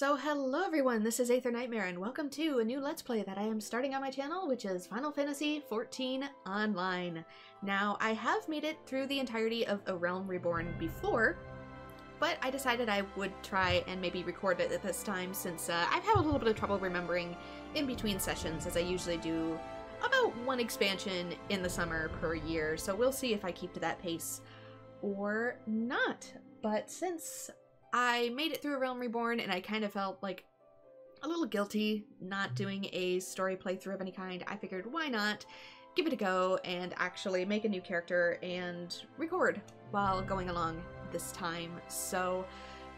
So hello everyone, this is AetherNightmare and welcome to a new Let's Play that I am starting on my channel, which is Final Fantasy XIV Online. Now, I have made it through the entirety of A Realm Reborn before, but I decided I would try and maybe record it at this time since I've had a little bit of trouble remembering in between sessions, as I usually do about one expansion in the summer per year, so we'll see if I keep to that pace or not. But since I made it through A Realm Reborn and I kind of felt like a little guilty not doing a story playthrough of any kind, I figured why not give it a go and actually make a new character and record while going along this time. So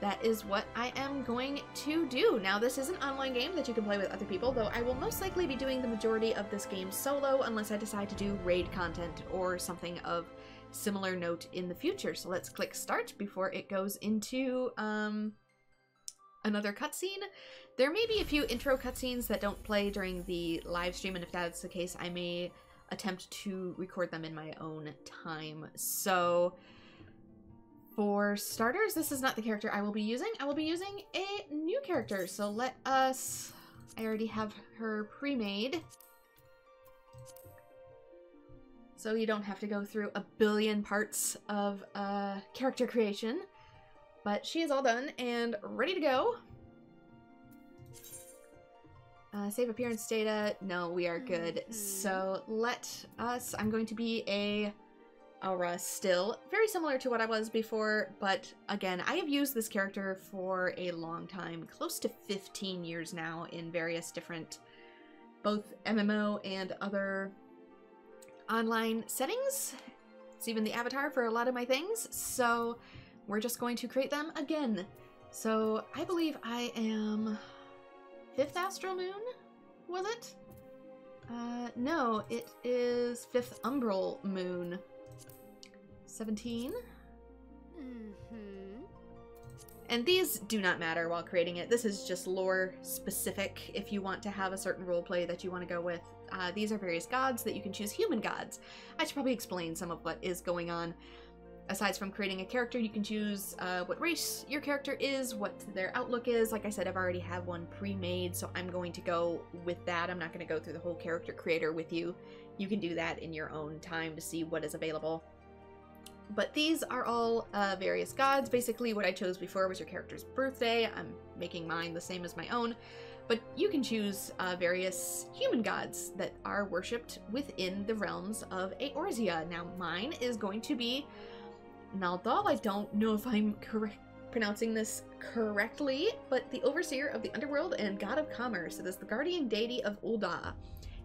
that is what I am going to do. Now, this is an online game that you can play with other people, though I will most likely be doing the majority of this game solo unless I decide to do raid content or something of similar note in the future. So let's click start before it goes into another cutscene. There may be a few intro cutscenes that don't play during the live stream, and if that's the case, I may attempt to record them in my own time. So for starters, this is not the character I will be using. I will be using a new character. So let us, I already have her pre-made, so you don't have to go through a billion parts of character creation. But she is all done and ready to go. Save appearance data. No, we are good. So let us, I'm going to be a Aura still. Very similar to what I was before, but again, I have used this character for a long time, close to 15 years now in various different, both MMO and other online settings. It's even the avatar for a lot of my things, so we're just going to create them again. So I believe I am 5th Astral Moon, was it? No, it is 5th Umbral Moon. 17. And these do not matter while creating it. This is just lore specific if you want to have a certain roleplay that you want to go with. These are various gods that you can choose human gods. I should probably explain some of what is going on. Aside from creating a character, you can choose what race your character is, what their outlook is. Like I said, I've already have one pre-made, so I'm going to go with that. I'm not going to go through the whole character creator with you. You can do that in your own time to see what is available. But these are all various gods. Basically, what I chose before was your character's birthday. I'm making mine the same as my own. But you can choose various human gods that are worshipped within the realms of Eorzea. Now, mine is going to be Naldal. I don't know if I'm pronouncing this correctly, but the overseer of the underworld and god of commerce. It is the guardian deity of Ul'dah.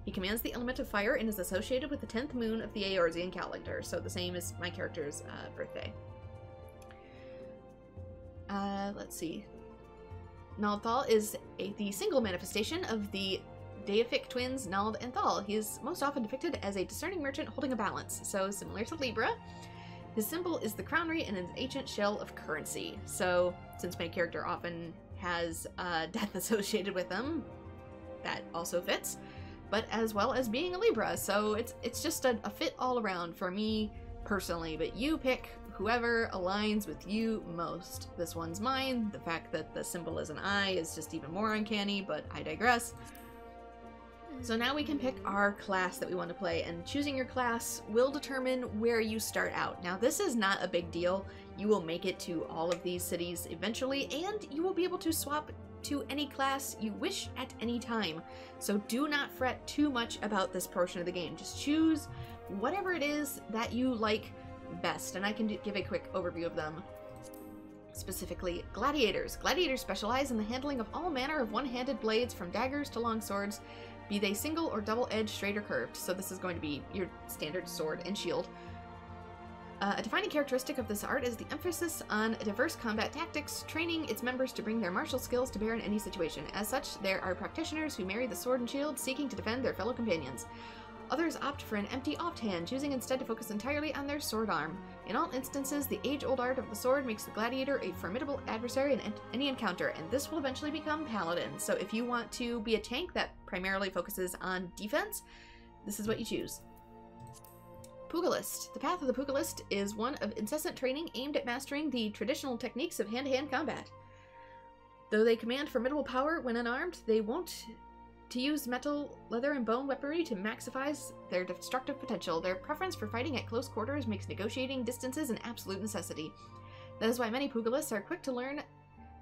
He commands the element of fire and is associated with the 10th moon of the Eorzean calendar, so the same as my character's birthday. Let's see. Naldal is the single manifestation of the deific twins Nald and Thal. He is most often depicted as a discerning merchant holding a balance, so similar to Libra. His symbol is the crownry and an ancient shell of currency. So, since my character often has death associated with them, that also fits. But as well as being a Libra, so it's just a fit all around for me personally. But you pick whoever aligns with you most. This one's mine. The fact that the symbol is an eye is just even more uncanny, but I digress. So now we can pick our class that we want to play, and choosing your class will determine where you start out. Now, this is not a big deal. You will make it to all of these cities eventually, and you will be able to swap to any class you wish at any time. So do not fret too much about this portion of the game. Just choose whatever it is that you like best, and I can give a quick overview of them. Specifically, gladiators. Gladiators specialize in the handling of all manner of one-handed blades, from daggers to long swords, be they single or double-edged, straight or curved. So this is going to be your standard sword and shield. A defining characteristic of this art is the emphasis on diverse combat tactics, training its members to bring their martial skills to bear in any situation. As such, there are practitioners who marry the sword and shield, seeking to defend their fellow companions. Others opt for an empty offhand, choosing instead to focus entirely on their sword arm. In all instances, the age-old art of the sword makes the gladiator a formidable adversary in any encounter, and this will eventually become paladin. So if you want to be a tank that primarily focuses on defense, this is what you choose. Pugilist. The path of the Pugilist is one of incessant training aimed at mastering the traditional techniques of hand-to-hand combat. Though they command formidable power when unarmed, they won't to use metal, leather, and bone weaponry to maximize their destructive potential. Their preference for fighting at close quarters makes negotiating distances an absolute necessity. That is why many pugilists are quick to learn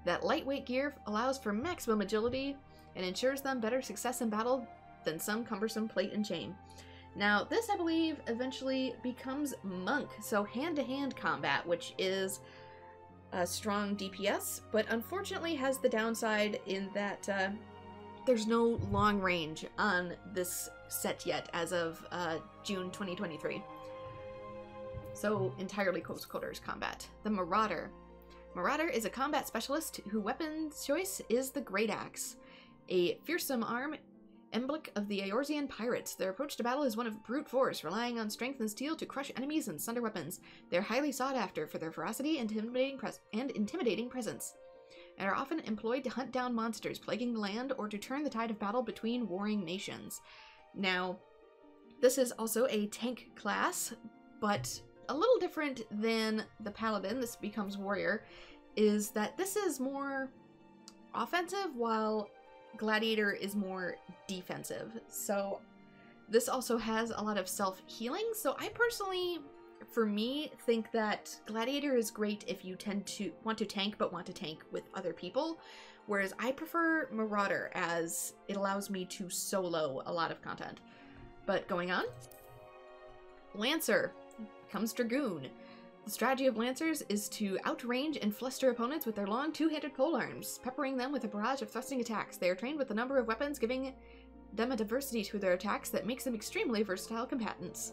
that lightweight gear allows for maximum agility and ensures them better success in battle than some cumbersome plate and chain. Now, this, I believe, eventually becomes Monk, so hand-to-hand combat, which is a strong DPS, but unfortunately has the downside in that there's no long range on this set yet as of June 2023. So, entirely close quarters combat. The Marauder. Marauder is a combat specialist whose weapon choice is the Great Axe, a fearsome arm emblem of the Eorzean pirates. Their approach to battle is one of brute force, relying on strength and steel to crush enemies and sunder weapons. They're highly sought after for their ferocity and intimidating presence, and are often employed to hunt down monsters plaguing the land or to turn the tide of battle between warring nations. Now, this is also a tank class, but a little different than the Paladin. This becomes Warrior, is that this is more offensive while Gladiator is more defensive. So this also has a lot of self-healing. So I personally, for me, think that Gladiator is great if you tend to want to tank but want to tank with other people, whereas I prefer Marauder as it allows me to solo a lot of content. But going on, Lancer becomes Dragoon. The strategy of Lancers is to outrange and fluster opponents with their long two-handed polearms, peppering them with a barrage of thrusting attacks. They are trained with a number of weapons, giving them a diversity to their attacks that makes them extremely versatile combatants.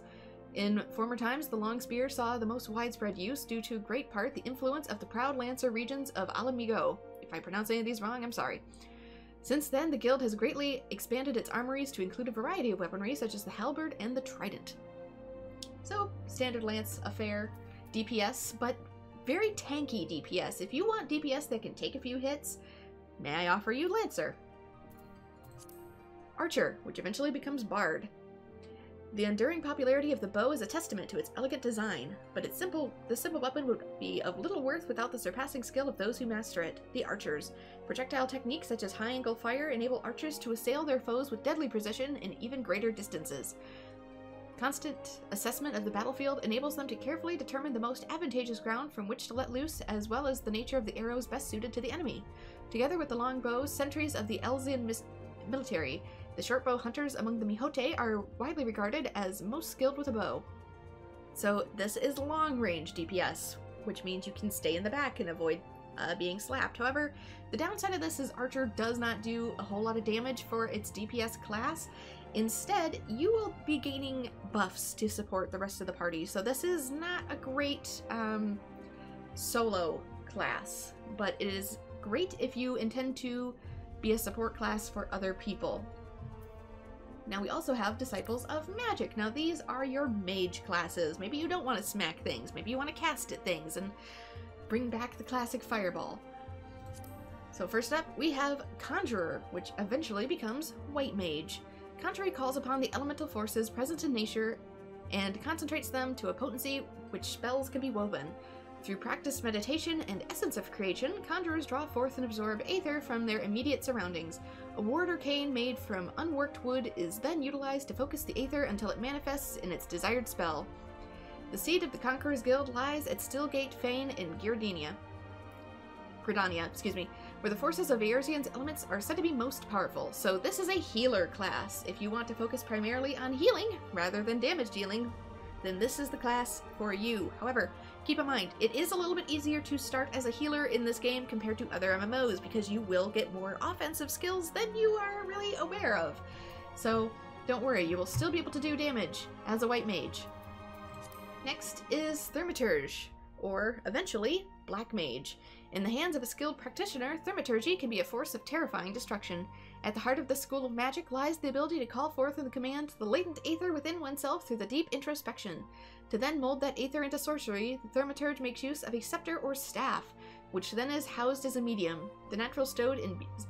In former times, the long spear saw the most widespread use, due to great part the influence of the proud Lancer regions of Alamigo. If I pronounce any of these wrong, I'm sorry. Since then, the guild has greatly expanded its armories to include a variety of weaponry, such as the halberd and the trident. So, standard lance affair. DPS, but very tanky DPS. If you want DPS that can take a few hits, may I offer you Lancer. Archer, which eventually becomes Bard. The enduring popularity of the bow is a testament to its elegant design, but the simple weapon would be of little worth without the surpassing skill of those who master it, the archers. Projectile techniques such as high-angle fire enable archers to assail their foes with deadly precision and even greater distances. Constant assessment of the battlefield enables them to carefully determine the most advantageous ground from which to let loose, as well as the nature of the arrows best suited to the enemy. Together with the long bows, sentries of the Elzian military, the shortbow hunters among the Mihote are widely regarded as most skilled with a bow. So this is long-range DPS, which means you can stay in the back and avoid being slapped. However, the downside of this is Archer does not do a whole lot of damage for its DPS class. Instead, you will be gaining buffs to support the rest of the party, so this is not a great solo class, but it is great if you intend to be a support class for other people. Now we also have Disciples of Magic. Now these are your mage classes. Maybe you don't want to smack things, maybe you want to cast at things and bring back the classic fireball. So first up, we have Conjurer, which eventually becomes White Mage. Conjuring calls upon the elemental forces present in nature and concentrates them to a potency which spells can be woven. Through practiced meditation and essence of creation, conjurers draw forth and absorb aether from their immediate surroundings. A ward arcane made from unworked wood is then utilized to focus the aether until it manifests in its desired spell. The seat of the Conqueror's Guild lies at Stillgate Fane in Gridania, where the forces of Eorzean's elements are said to be most powerful. So this is a healer class. If you want to focus primarily on healing rather than damage dealing, then this is the class for you. However, keep in mind, it is a little bit easier to start as a healer in this game compared to other MMOs, because you will get more offensive skills than you are really aware of. So don't worry, you will still be able to do damage as a white mage. Next is Thaumaturge, or eventually Black Mage. In the hands of a skilled practitioner, thaumaturgy can be a force of terrifying destruction. At the heart of this school of magic lies the ability to call forth in the command the latent aether within oneself through the deep introspection. To then mold that aether into sorcery, the thaumaturge makes use of a scepter or staff, which then is housed as a medium, the natural stone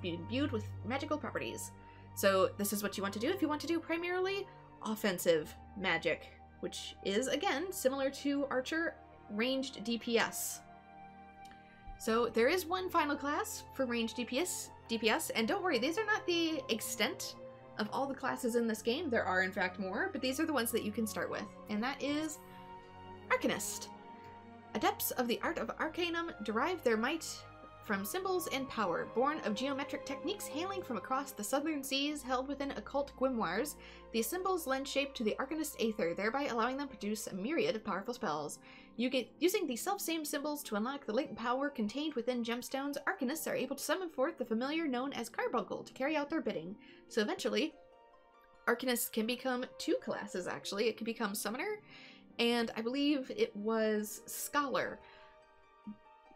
imbued with magical properties. So this is what you want to do if you want to do primarily offensive magic, which is, again, similar to Archer, ranged DPS. So there is one final class for ranged DPS, and don't worry, these are not the extent of all the classes in this game. There are in fact more, but these are the ones that you can start with, and that is Arcanist. Adepts of the art of Arcanum derive their might from symbols and power, born of geometric techniques hailing from across the southern seas held within occult grimoires. These symbols lend shape to the Arcanist Aether, thereby allowing them to produce a myriad of powerful spells. Using the self-same symbols to unlock the latent power contained within gemstones, Arcanists are able to summon forth the familiar known as Carbuncle to carry out their bidding. So eventually, Arcanists can become two classes, actually. It can become Summoner, and I believe it was Scholar,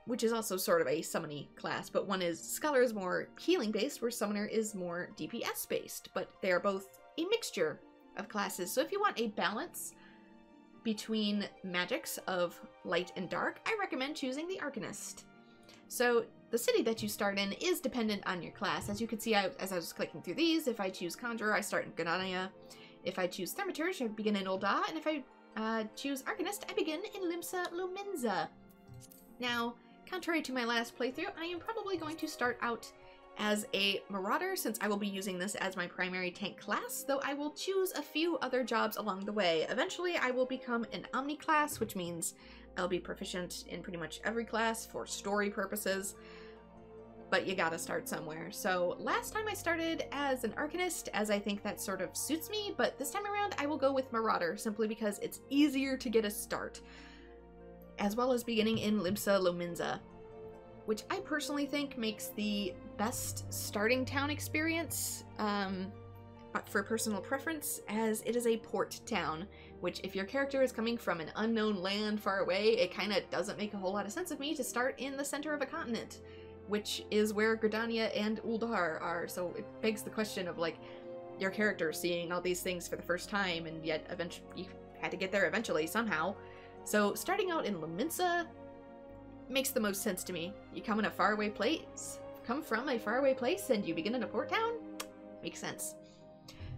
which is also sort of a summony class, but one is, Scholar is more healing-based, where Summoner is more DPS-based, but they are both a mixture of classes. So if you want a balance between magics of light and dark, I recommend choosing the Arcanist. So the city that you start in is dependent on your class. As you can see, as I was clicking through these, if I choose Conjurer, I start in Gridania. If I choose Thaumaturge, I begin in Ul'dah, and if I choose Arcanist, I begin in Limsa Lominsa. Now, contrary to my last playthrough, I am probably going to start out as a Marauder, since I will be using this as my primary tank class, though I will choose a few other jobs along the way. Eventually, I will become an Omni class, which means I'll be proficient in pretty much every class for story purposes, but you gotta start somewhere. So last time I started as an Arcanist, as I think that sort of suits me, but this time around I will go with Marauder, simply because it's easier to get a start, as well as beginning in Limsa Lominsa, which I personally think makes the best starting town experience, but for personal preference, as it is a port town, which if your character is coming from an unknown land far away, it kind of doesn't make a whole lot of sense of me to start in the center of a continent, which is where Gridania and Ul'dah are. So it begs the question of, like, your character seeing all these things for the first time, and yet eventually you had to get there eventually somehow. So starting out in Lominsa makes the most sense to me. You come from a faraway place, and you begin in a port town? Makes sense.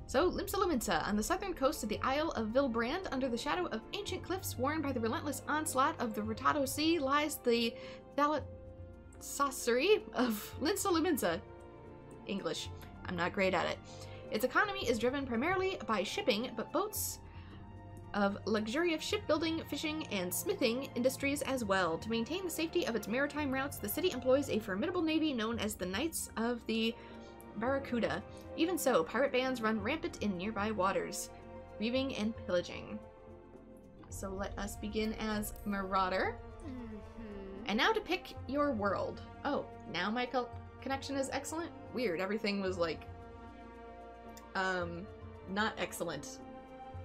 So, Limsa Lominsa, on the southern coast of the Isle of Vilbrand, under the shadow of ancient cliffs worn by the relentless onslaught of the Rotado Sea, lies the Thalassossery of Limsa Lominsa. English. I'm not great at it. Its economy is driven primarily by shipping, but boats of luxurious shipbuilding, fishing, and smithing industries as well. To maintain the safety of its maritime routes, the city employs a formidable navy known as the Knights of the Barracuda. Even so, pirate bands run rampant in nearby waters, thieving and pillaging. So let us begin as Marauder. And now to pick your world. Oh, now my connection is excellent? Weird, everything was like, not excellent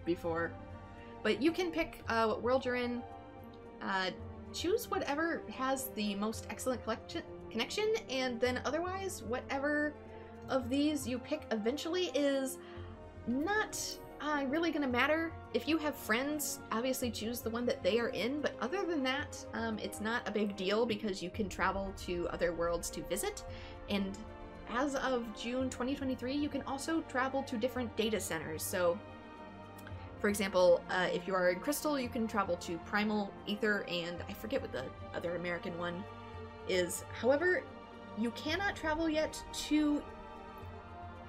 before. But you can pick what world you're in, choose whatever has the most excellent connection, and then otherwise, whatever of these you pick eventually is not really gonna matter. If you have friends, obviously choose the one that they are in, but other than that, it's not a big deal because you can travel to other worlds to visit, and as of June 2023, you can also travel to different data centers. So for example, if you are in Crystal, you can travel to Primal, Aether, and I forget what the other American one is. However, you cannot travel yet to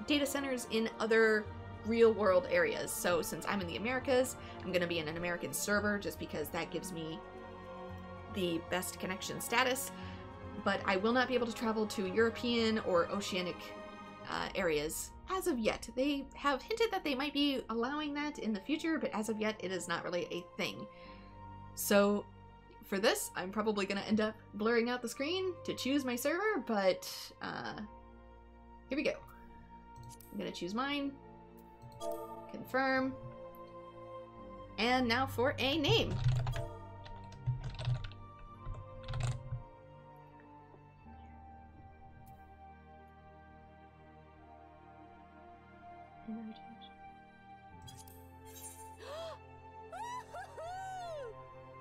data centers in other real-world areas. So since I'm in the Americas, I'm going to be in an American server just because that gives me the best connection status, but I will not be able to travel to European or Oceanic areas as of yet. They have hinted that they might be allowing that in the future, but as of yet, it is not really a thing. So for this, I'm probably going to end up blurring out the screen to choose my server, but here we go. I'm going to choose mine, confirm, and now for a name.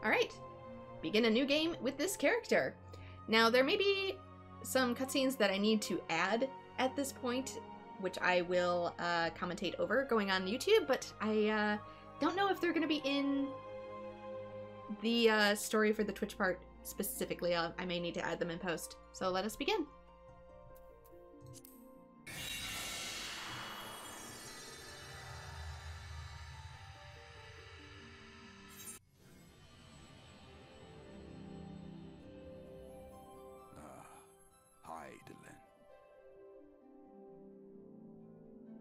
Alright, begin a new game with this character. Now, there may be some cutscenes that I need to add at this point, which I will commentate over going on YouTube, but I don't know if they're going to be in the story for the Twitch part specifically. I may need to add them in post. So let us begin.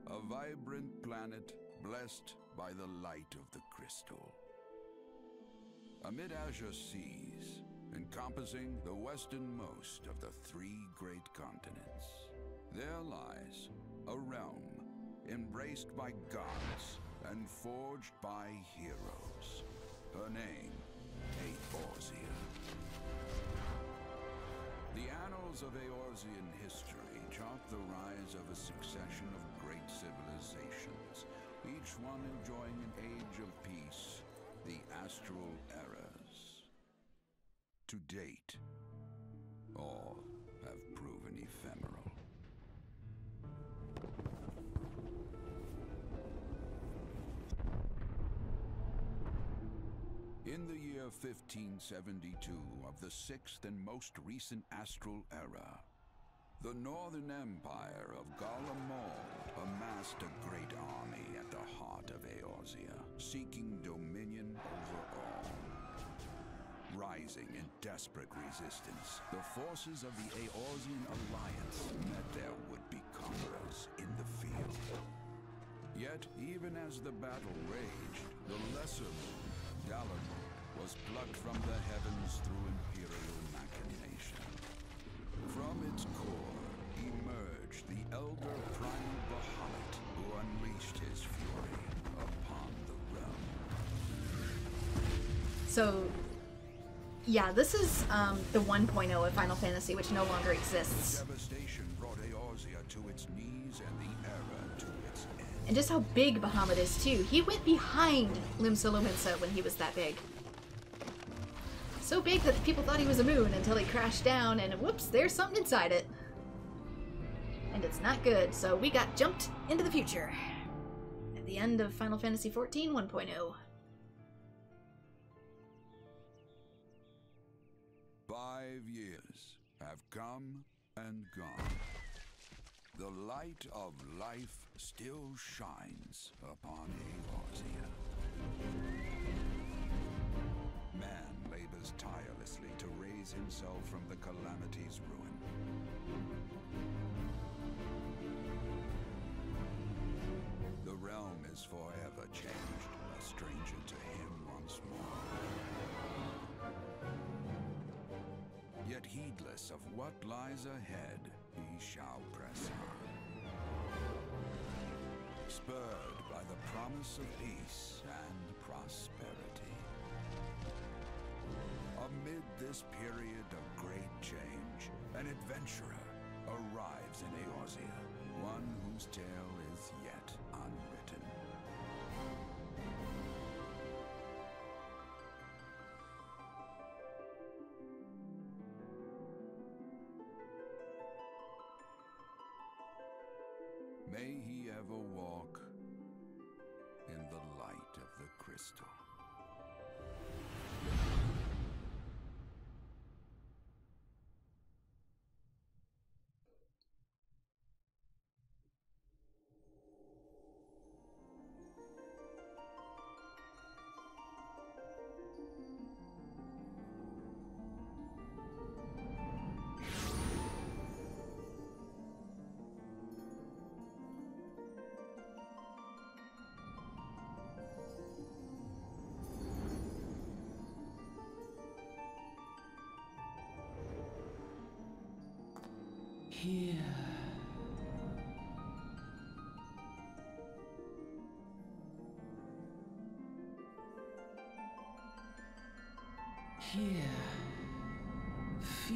A vibrant planet blessed by the light of the crystal. Amid azure seas, encompassing the westernmost of the 3 great continents, there lies a realm embraced by gods and forged by heroes. Her name, Eorzea. The annals of Eorzean history chart the rise of a succession of great civilizations, each one enjoying an age of peace, the astral eras. To date, all have proven ephemeral. In the year 1572 of the 6th and most recent astral era, the Northern Empire of Garlemald amassed a great army at the heart of Eorzea, seeking dominion over all. Rising in desperate resistance, the forces of the Eorzean Alliance met their would-be conquerors in the field. Yet, even as the battle raged, the lesser moon, Dalamud, was plucked from the heavens through imperial machination. From its core emerged the elder primal Bahamut, who unleashed his fury upon the realm. So, yeah, this is the 1.0 of Final Fantasy, which no longer exists. Devastation brought Eorzea to its knees and the era to its end. And just how big Bahamut is, too. He went behind Limsa Lominsa when he was that big. So big that people thought he was a moon until he crashed down and whoops, there's something inside it. And it's not good, so we got jumped into the future. At the end of Final Fantasy XIV 1.0. 5 years have come and gone. The light of life still shines upon Eorzea. Man labors tirelessly to raise himself from the calamity's ruin. The realm is forever changed, a stranger to him once more. Yet heedless of what lies ahead, he shall press on. Spurred by the promise of peace and prosperity. Amid this period of great change, an adventurer arrives in Eorzea, one whose tale is yet unwritten. May he ever walk in the light of the crystal. Here. Here. Feel.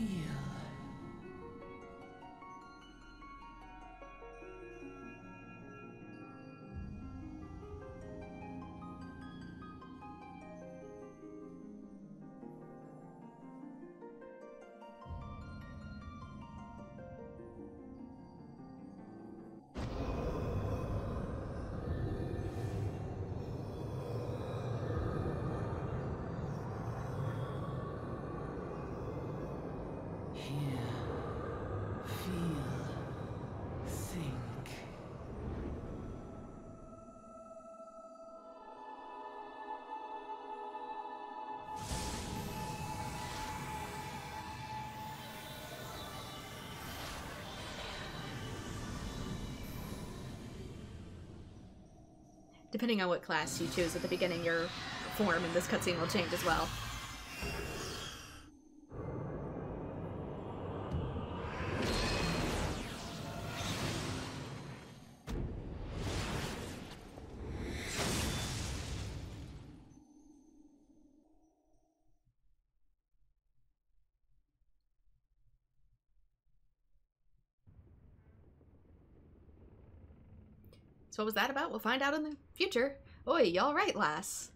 Hear. Feel. Think. Depending on what class you choose at the beginning, your form in this cutscene will change as well. So what was that about? We'll find out in the future. Oi, y'all right, lass.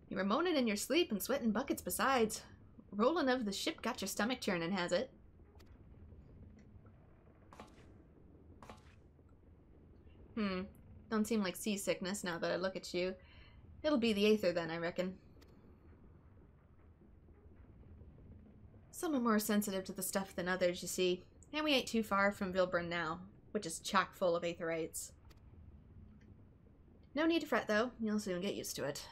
You were moaning in your sleep and sweating buckets besides. Rolling of the ship got your stomach churning, has it? Don't seem like seasickness now that I look at you. It'll be the Aether then, I reckon. Some are more sensitive to the stuff than others, you see. And we ain't too far from Reborn now, which is chock full of Aetherites. No need to fret, though. You'll soon get used to it.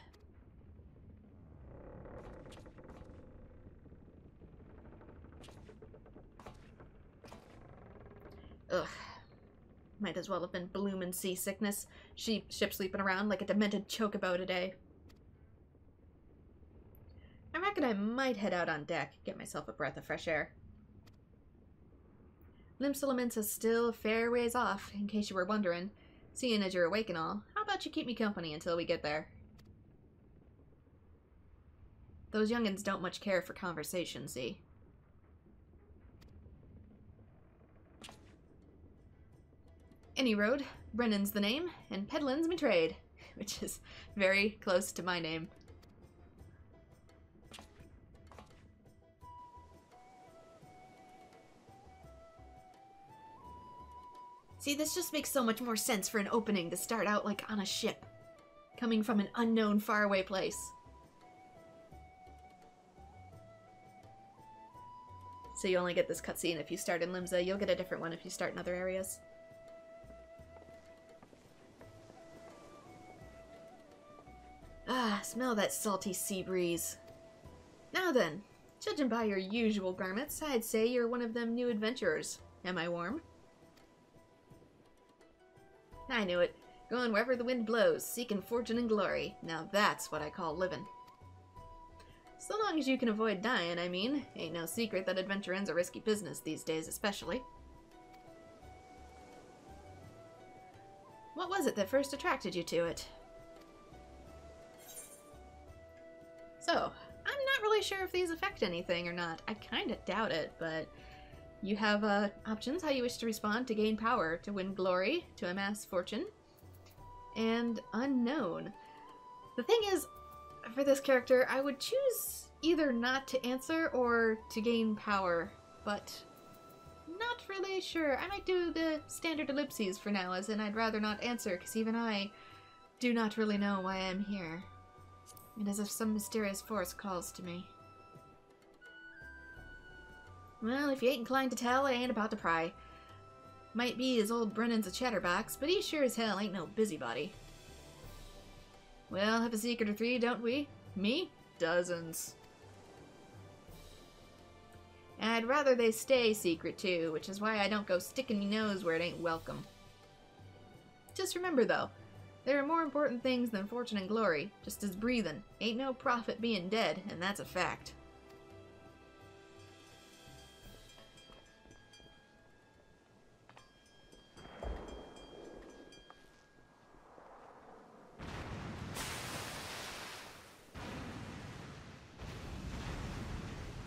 Ugh. Might as well have been bloomin' seasickness. Ship sleeping around like a demented chocobo today. I reckon I might head out on deck, get myself a breath of fresh air. Limsa Lominsa's still a fair ways off, in case you were wondering. Seeing as you're awake and all, how about you keep me company until we get there? Those young'uns don't much care for conversation, see? Any road, Brennan's the name, and peddlin's me trade, which is very close to my name. See, this just makes so much more sense for an opening to start out like on a ship, coming from an unknown faraway place. So you only get this cutscene if you start in Limsa. You'll get a different one if you start in other areas. Ah, smell that salty sea breeze. Now then, judging by your usual garments, I'd say you're one of them new adventurers. Am I warm? I knew it. Going wherever the wind blows, seeking fortune and glory. Now that's what I call living. So long as you can avoid dying, I mean. Ain't no secret that adventuring's a risky business these days, especially. What was it that first attracted you to it? So, I'm not really sure if these affect anything or not. I kinda doubt it, but you have options how you wish to respond to gain power, to win glory, to amass fortune, and unknown. The thing is, for this character, I would choose either not to answer or to gain power, but not really sure. I might do the standard ellipses for now, as in I'd rather not answer, because even I do not really know why I'm here. And as if some mysterious force calls to me. Well, if you ain't inclined to tell, I ain't about to pry. Might be as old Brennan's a chatterbox, but he sure as hell ain't no busybody. Well, have a secret or three, don't we? Me? Dozens. I'd rather they stay secret too, which is why I don't go sticking me nose where it ain't welcome. Just remember though, there are more important things than fortune and glory, just as breathing. Ain't no profit being dead, and that's a fact.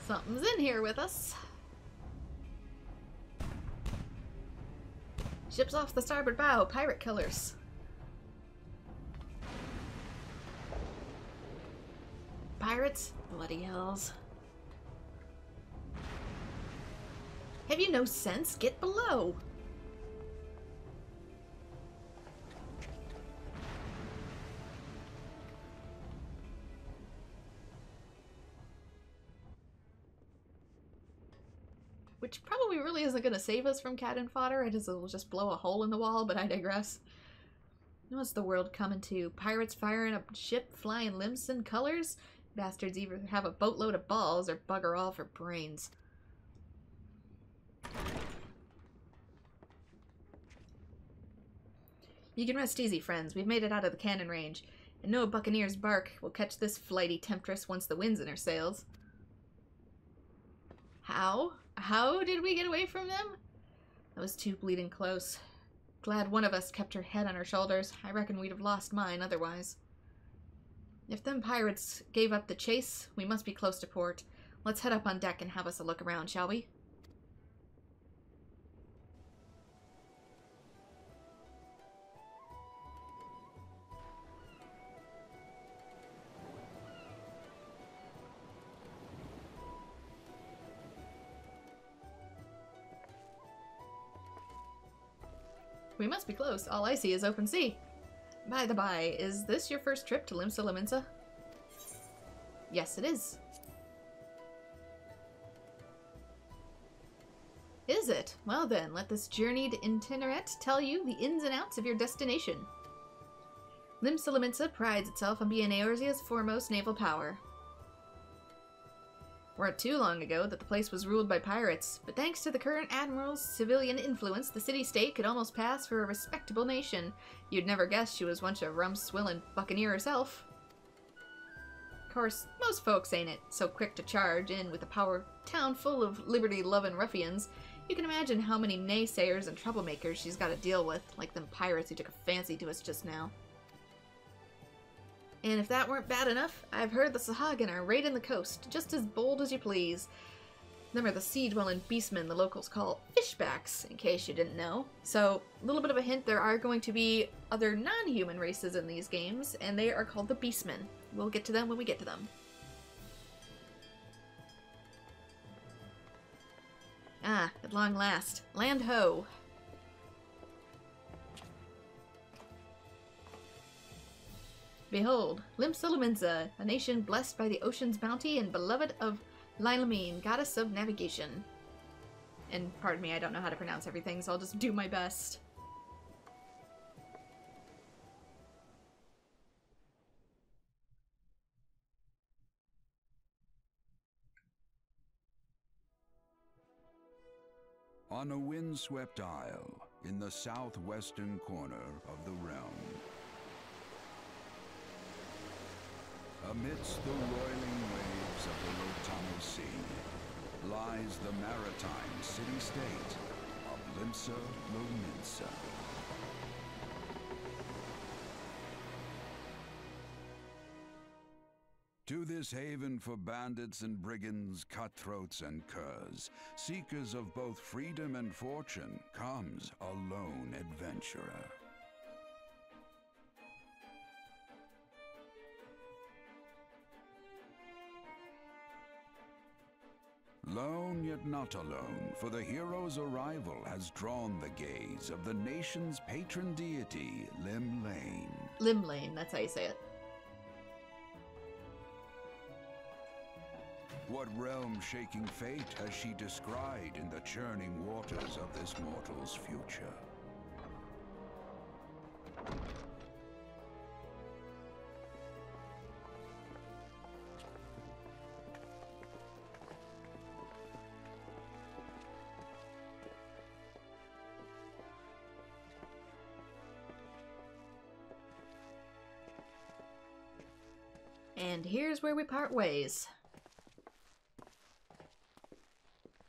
Something's in here with us. Ship's off the starboard bow, pirate killers. Pirates? Bloody hells. Have you no sense? Get below. which probably really isn't going to save us from cannon fodder. It will just blow a hole in the wall, but I digress. What's the world coming to? Pirates firing a ship, flying Limsa colors? Bastards either have a boatload of balls or bugger all for brains. You can rest easy, friends. We've made it out of the cannon range, and no buccaneer's bark will catch this flighty temptress once the wind's in her sails. How? How did we get away from them? That was too bleeding close. Glad one of us kept her head on her shoulders. I reckon we'd have lost mine otherwise. If them pirates gave up the chase, we must be close to port. Let's head up on deck and have us a look around, shall we? We must be close. All I see is open sea. By the by, is this your first trip to Limsa Lominsa? Yes, it is. Is it? Well then, let this journeyed itinerant tell you the ins and outs of your destination. Limsa Lominsa prides itself on being Eorzea's foremost naval power. Weren't too long ago that the place was ruled by pirates, but thanks to the current admiral's civilian influence, the city-state could almost pass for a respectable nation. You'd never guess she was once a rum-swilling buccaneer herself. Of course, most folks ain't it so quick to charge in with a power town full of liberty-loving ruffians. You can imagine how many naysayers and troublemakers she's got to deal with, like them pirates who took a fancy to us just now. And if that weren't bad enough, I've heard the Sahagin are raiding the coast, just as bold as you please. Them are the sea-dwelling beastmen the locals call fishbacks, in case you didn't know. So, a little bit of a hint, there are going to be other non-human races in these games, and they are called the beastmen. We'll get to them when we get to them. Ah, at long last. Land ho! Behold, Limsa Lominsa, a nation blessed by the ocean's bounty and beloved of Lilamine, goddess of navigation. And pardon me, I don't know how to pronounce everything, so I'll just do my best. On a windswept isle in the southwestern corner of the realm, amidst the roiling waves of the Rotamo Sea, lies the maritime city-state of Limsa Lominsa. To this haven for bandits and brigands, cutthroats and curs, seekers of both freedom and fortune, comes a lone adventurer. Lone yet not alone, for the hero's arrival has drawn the gaze of the nation's patron deity, Limlane. Limlane, that's how you say it. What realm-shaking fate has she descried in the churning waters of this mortal's future? And here's where we part ways.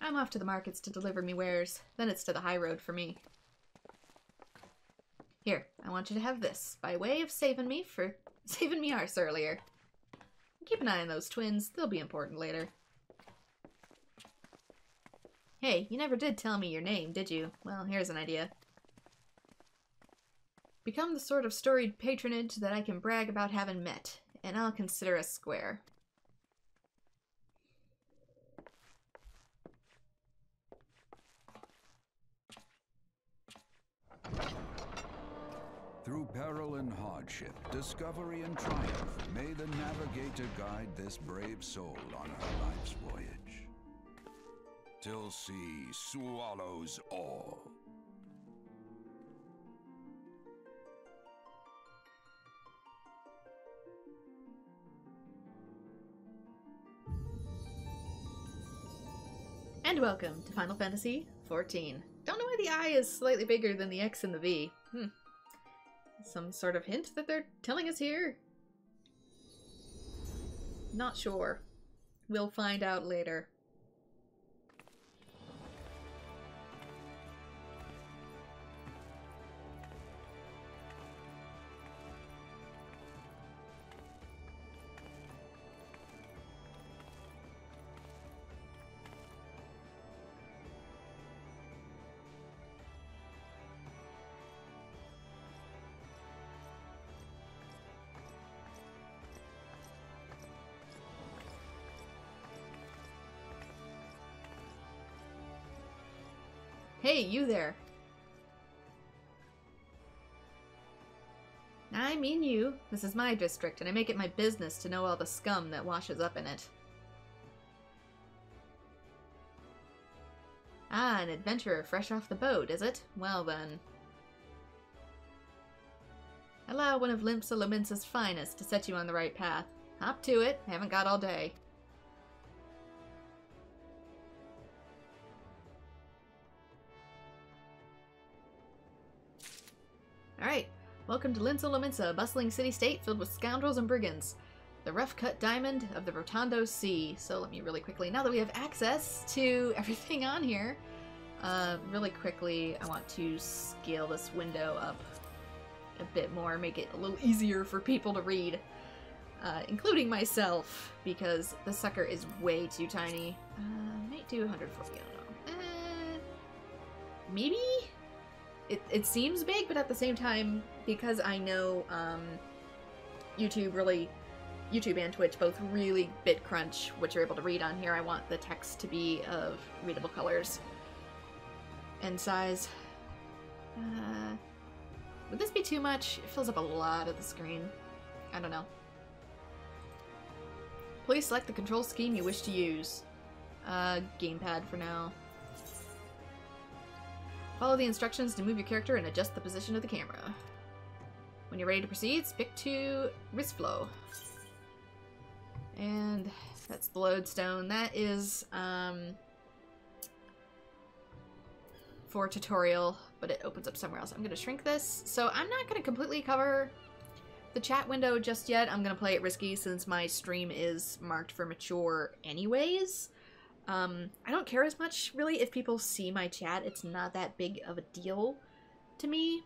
I'm off to the markets to deliver me wares, then it's to the high road for me. Here, I want you to have this, by way of saving me arse earlier. Keep an eye on those twins, they'll be important later. Hey, you never did tell me your name, did you? Well, here's an idea. Become the sort of storied patronage that I can brag about having met, and I'll consider us square. Through peril and hardship, discovery and triumph, may the navigator guide this brave soul on her life's voyage. till sea swallows all. And welcome to Final Fantasy XIV. Don't know why the I is slightly bigger than the X and the V. Some sort of hint that they're telling us here? Not sure. We'll find out later. Hey, you there. I mean you. This is my district, and I make it my business to know all the scum that washes up in it. Ah, an adventurer fresh off the boat, is it? Well then. Allow one of Limsa Lominsa's finest to set you on the right path. Hop to it. Haven't got all day. Alright, welcome to Limsa Lominsa, a bustling city-state filled with scoundrels and brigands. The rough-cut diamond of the Rotondo Sea. So let me really quickly, now that we have access to everything on here, really quickly I want to scale this window up a bit more, make it a little easier for people to read. Including myself, because the sucker is way too tiny. Might do 140, I don't know. Maybe? It seems big, but at the same time, because I know YouTube and Twitch both really bit crunch what you're able to read on here, I want the text to be of readable colors and size. Would this be too much? It fills up a lot of the screen. I don't know. Please select the control scheme you wish to use. Gamepad for now. Follow the instructions to move your character and adjust the position of the camera. When you're ready to proceed, stick to wrist flow. And that's the lodestone. That is for tutorial, but it opens up somewhere else. I'm going to shrink this. So I'm not going to completely cover the chat window just yet. I'm going to play it risky since my stream is marked for mature anyways. I don't care as much, really, if people see my chat. It's not that big of a deal to me.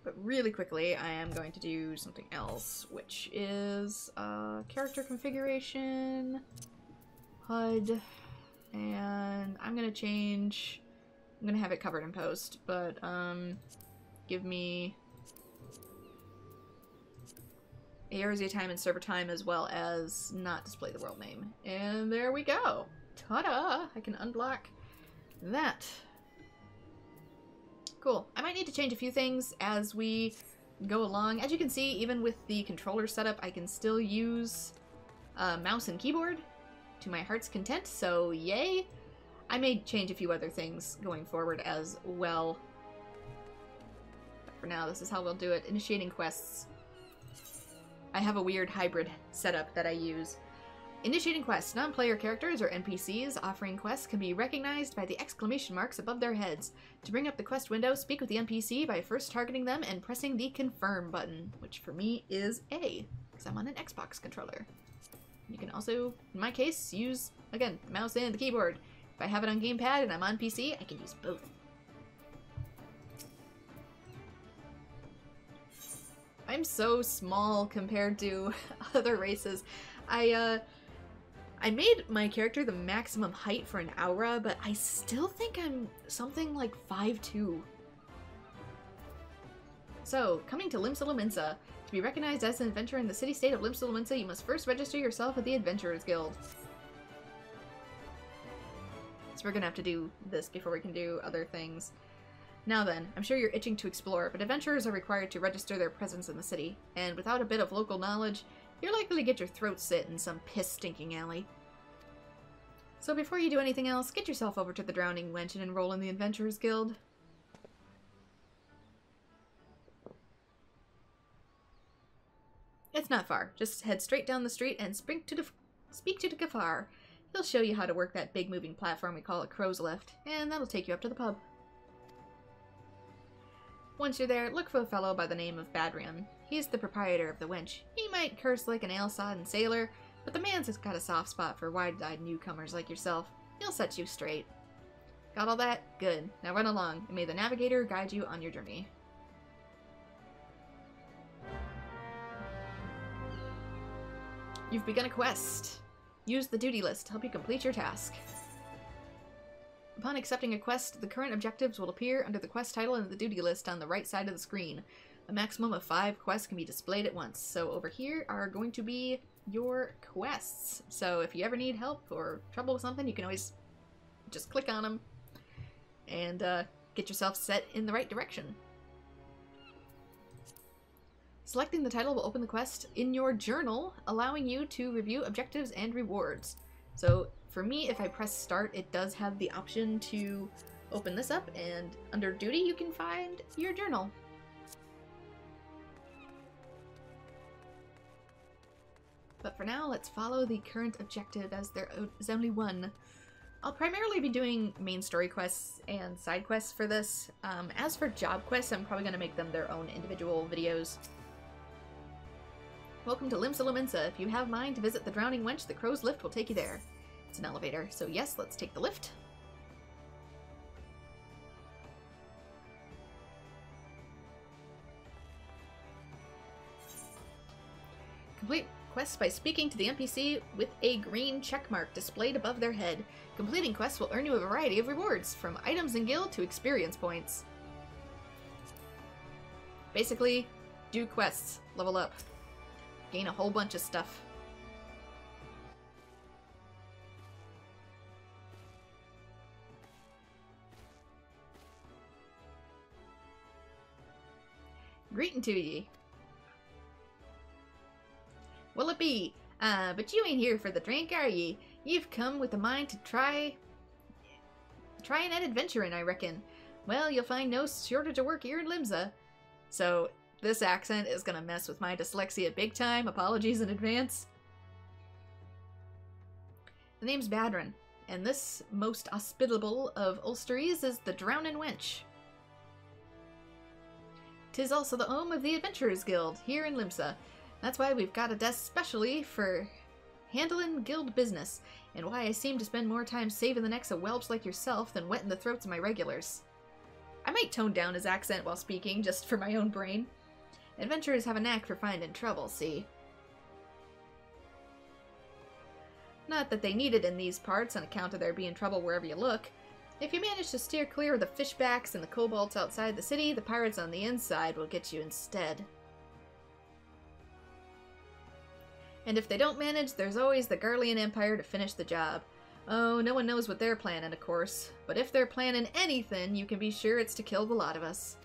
But really quickly, I am going to do something else, which is character configuration, HUD, and I'm going to change... I'm going to have it covered in post, but give me ARZ time and server time, as well as not display the world name. And there we go. Ta-da! I can unblock that. Cool. I might need to change a few things as we go along. As you can see, even with the controller setup, I can still use mouse and keyboard to my heart's content, so yay! I may change a few other things going forward as well. But for now, this is how we'll do it. Initiating quests. I have a weird hybrid setup that I use. Initiating quests. Non-player characters or NPCs offering quests can be recognized by the exclamation marks above their heads. To bring up the quest window, speak with the NPC by first targeting them and pressing the confirm button, which for me is A, because I'm on an Xbox controller. You can also, in my case, use, again, the mouse and the keyboard. If I have it on gamepad and I'm on PC, I can use both. I'm so small compared to other races. I made my character the maximum height for an aura, but I still think I'm something like 5'2". So, coming to Limsa Lominsa. To be recognized as an adventurer in the city-state of Limsa Lominsa, you must first register yourself at the Adventurers Guild. So we're gonna have to do this before we can do other things. Now then, I'm sure you're itching to explore, but adventurers are required to register their presence in the city, and without a bit of local knowledge, you're likely to get your throat slit in some piss-stinking alley. So before you do anything else, get yourself over to the Drowning Wench and enroll in the Adventurers Guild. It's not far. Just head straight down the street and speak to the Gafar. He'll show you how to work that big moving platform we call a crow's lift, and that'll take you up to the pub. Once you're there, look for a fellow by the name of Badrian. He's the proprietor of the Wench. He might curse like an ale-sodden sailor, but the man's got a soft spot for wide-eyed newcomers like yourself. He'll set you straight. Got all that? Good. Now run along, and may the navigator guide you on your journey. You've begun a quest. Use the duty list to help you complete your task. Upon accepting a quest, the current objectives will appear under the quest title and the duty list on the right side of the screen. A maximum of 5 quests can be displayed at once. So over here are going to be your quests. So if you ever need help or trouble with something, you can always just click on them and get yourself set in the right direction. Selecting the title will open the quest in your journal, allowing you to review objectives and rewards. So for me, if I press start, it does have the option to open this up, and under duty you can find your journal. But for now, let's follow the current objective, as there is only one. I'll primarily be doing main story quests and side quests for this. As for job quests, I'm probably going to make them their own individual videos. Welcome to Limsa Lominsa. If you have mind to visit the Drowning Wench, the crow's lift will take you there. It's an elevator, so yes, let's take the lift. Complete quests by speaking to the NPC with a green checkmark displayed above their head. Completing quests will earn you a variety of rewards, from items in guild to experience points. Basically, do quests, level up, gain a whole bunch of stuff. Greeting to ye. Will it be? But you ain't here for the drink, are ye? You've come with a mind to try an adventuring, I reckon. Well, you'll find no shortage of work here in Limsa. So, this accent is gonna mess with my dyslexia big time. Apologies in advance. The name's Badrin, and this most hospitable of Ulsteries is the Drowning Wench. 'Tis also the home of the Adventurers Guild here in Limsa. That's why we've got a desk specially for handling guild business, and why I seem to spend more time saving the necks of whelps like yourself than wetting the throats of my regulars. I might tone down his accent while speaking, just for my own brain. Adventurers have a knack for finding trouble, see? Not that they need it in these parts on account of there being trouble wherever you look. If you manage to steer clear of the fishbacks and the kobolds outside the city, the pirates on the inside will get you instead. And if they don't manage, there's always the Garlean Empire to finish the job. Oh, no one knows what they're planning, of course. But if they're planning anything, you can be sure it's to kill the lot of us.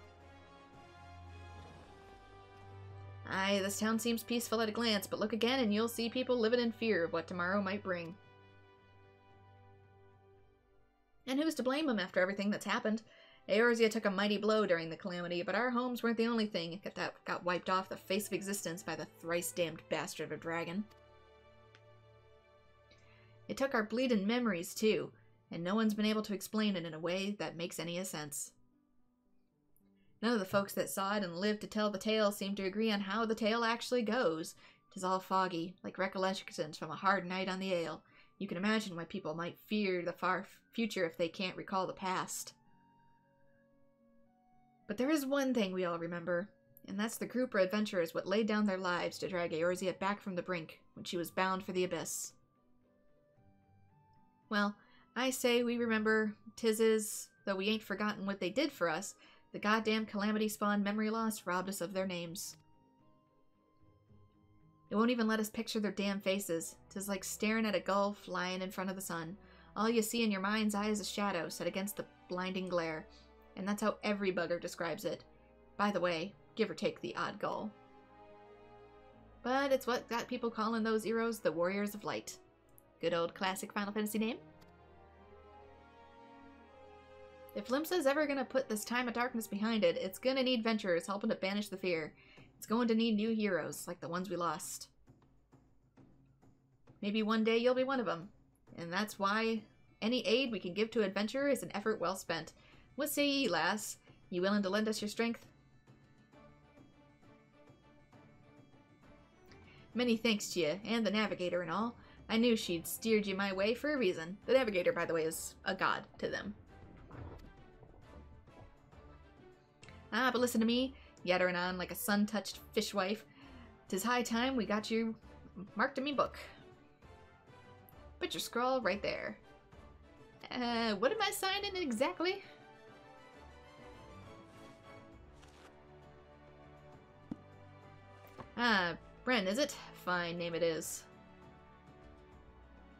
Aye, this town seems peaceful at a glance, but look again and you'll see people living in fear of what tomorrow might bring. And who's to blame them after everything that's happened? Eorzea took a mighty blow during the calamity, but our homes weren't the only thing that got wiped off the face of existence by the thrice-damned bastard of a dragon. It took our bleeding memories, too, and no one's been able to explain it in a way that makes any sense. None of the folks that saw it and lived to tell the tale seem to agree on how the tale actually goes. 'Tis all foggy, like recollections from a hard night on the ale. You can imagine why people might fear the far future if they can't recall the past. But there is one thing we all remember, and that's the group of adventurers what laid down their lives to drag Eorzea back from the brink when she was bound for the abyss. Well, I say we remember 'tis though we ain't forgotten what they did for us. The goddamn calamity-spawned memory loss robbed us of their names. It won't even let us picture their damn faces. 'Tis like staring at a gull flying in front of the sun. All you see in your mind's eye is a shadow set against the blinding glare. And that's how every bugger describes it. By the way, give or take the odd gull. But it's what got people calling those heroes the Warriors of Light. Good old classic Final Fantasy name. If Limsa's ever gonna put this time of darkness behind it, it's gonna need venturers helping to banish the fear. It's going to need new heroes, like the ones we lost. Maybe one day you'll be one of them. And that's why any aid we can give to adventurer is an effort well spent. What say ye, lass? You willing to lend us your strength? Many thanks to you, and the navigator and all. I knew she'd steered you my way for a reason. The navigator, by the way, is a god to them. Ah, but listen to me, yattering on like a sun-touched fishwife. 'Tis high time we got you marked in me book. Put your scroll right there. What am I signing exactly? Ah, Bren, is it? Fine name it is.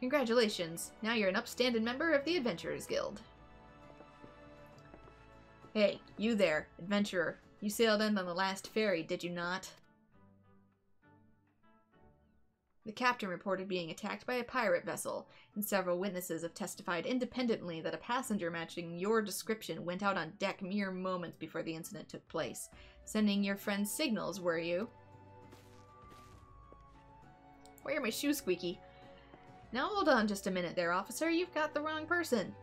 Congratulations. Now you're an upstanding member of the Adventurers Guild. Hey, you there, adventurer. You sailed in on the last ferry, did you not? The captain reported being attacked by a pirate vessel, and several witnesses have testified independently that a passenger matching your description went out on deck mere moments before the incident took place. Sending your friends signals, were you? Why are my shoes squeaky? Now hold on just a minute there, officer. You've got the wrong person.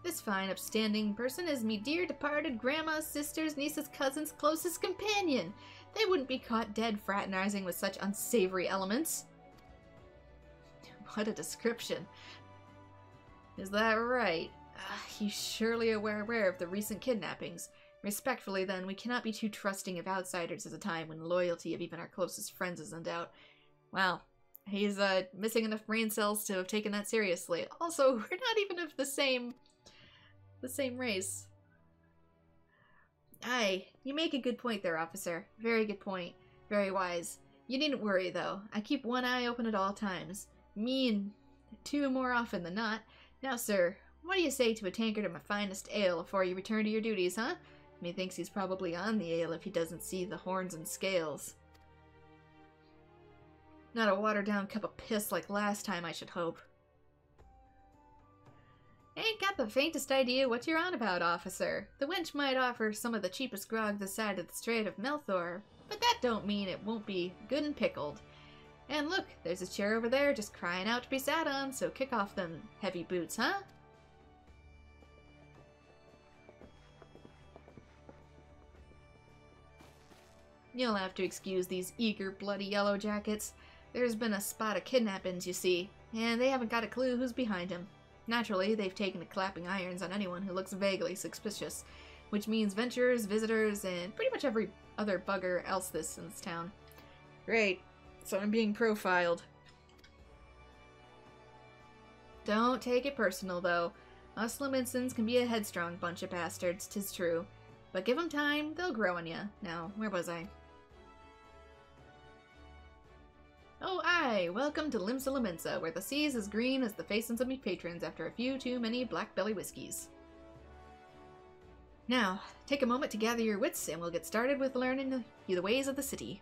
This fine, upstanding person is me dear departed grandma's sister's niece's cousin's closest companion. They wouldn't be caught dead fraternizing with such unsavory elements. What a description. Is that right? You surely are aware of the recent kidnappings. Respectfully, then, we cannot be too trusting of outsiders at a time when loyalty of even our closest friends is in doubt. Wow. He's missing enough brain cells to have taken that seriously. Also, we're not even of the same race. Aye, you make a good point there, officer. Very good point. Very wise. You needn't worry, though. I keep one eye open at all times. Me and two more often than not. Now, sir, what do you say to a tankard of my finest ale before you return to your duties, huh? Methinks he's probably on the ale if he doesn't see the horns and scales. Not a watered-down cup of piss like last time, I should hope. Ain't got the faintest idea what you're on about, officer. The wench might offer some of the cheapest grog this side of the Strait of Melthor, but that don't mean it won't be good and pickled. And look, there's a chair over there just crying out to be sat on, so kick off them heavy boots, huh? You'll have to excuse these eager, bloody yellow jackets. There's been a spot of kidnappings, you see, and they haven't got a clue who's behind him. Naturally, they've taken to clapping irons on anyone who looks vaguely suspicious, which means venturers, visitors, and pretty much every other bugger else this in this town. Great, so I'm being profiled. Don't take it personal, though. Us Lominsans can be a headstrong bunch of bastards, 'tis true. But give 'em time, they'll grow on ya. Now, where was I? Oh, aye! Welcome to Limsa Lominsa, where the sea is as green as the faces of me patrons after a few too many black belly whiskeys. Now, take a moment to gather your wits, and we'll get started with learning the ways of the city.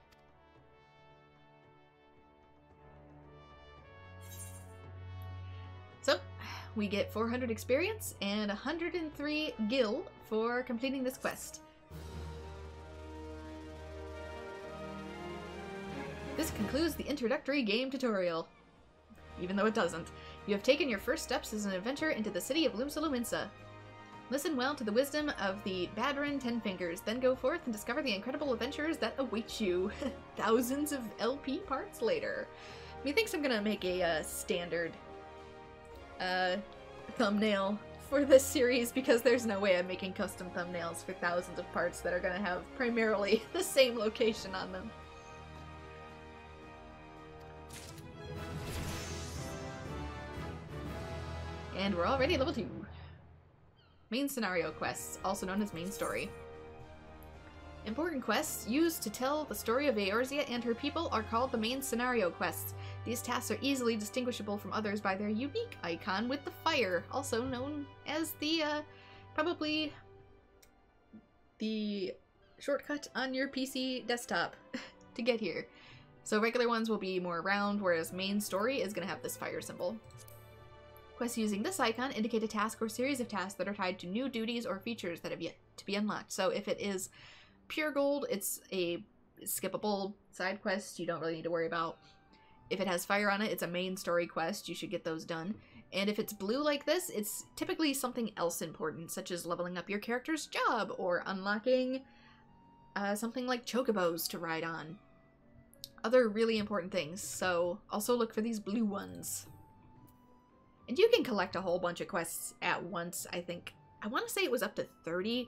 So, we get 400 experience and 103 gil for completing this quest. This concludes the introductory game tutorial. Even though it doesn't. You have taken your first steps as an adventurer into the city of Limsa Lominsa. Listen well to the wisdom of the Badrin Ten Fingers, then go forth and discover the incredible adventures that await you thousands of LP parts later. Methinks I'm gonna make a standard thumbnail for this series because there's no way I'm making custom thumbnails for thousands of parts that are gonna have primarily the same location on them. And we're already level 2. Main scenario quests, also known as main story. Important quests used to tell the story of Eorzea and her people are called the main scenario quests. These tasks are easily distinguishable from others by their unique icon with the fire, also known as the, probably the shortcut on your PC desktop to get here. So regular ones will be more round, whereas main story is going to have this fire symbol. Quests using this icon indicate a task or series of tasks that are tied to new duties or features that have yet to be unlocked. So if it is pure gold, it's a skippable side quest you don't really need to worry about. If it has fire on it, it's a main story quest. You should get those done. And if it's blue like this, it's typically something else important, such as leveling up your character's job or unlocking something like chocobos to ride on. Other really important things, so also look for these blue ones. And you can collect a whole bunch of quests at once, I think. I want to say it was up to 30.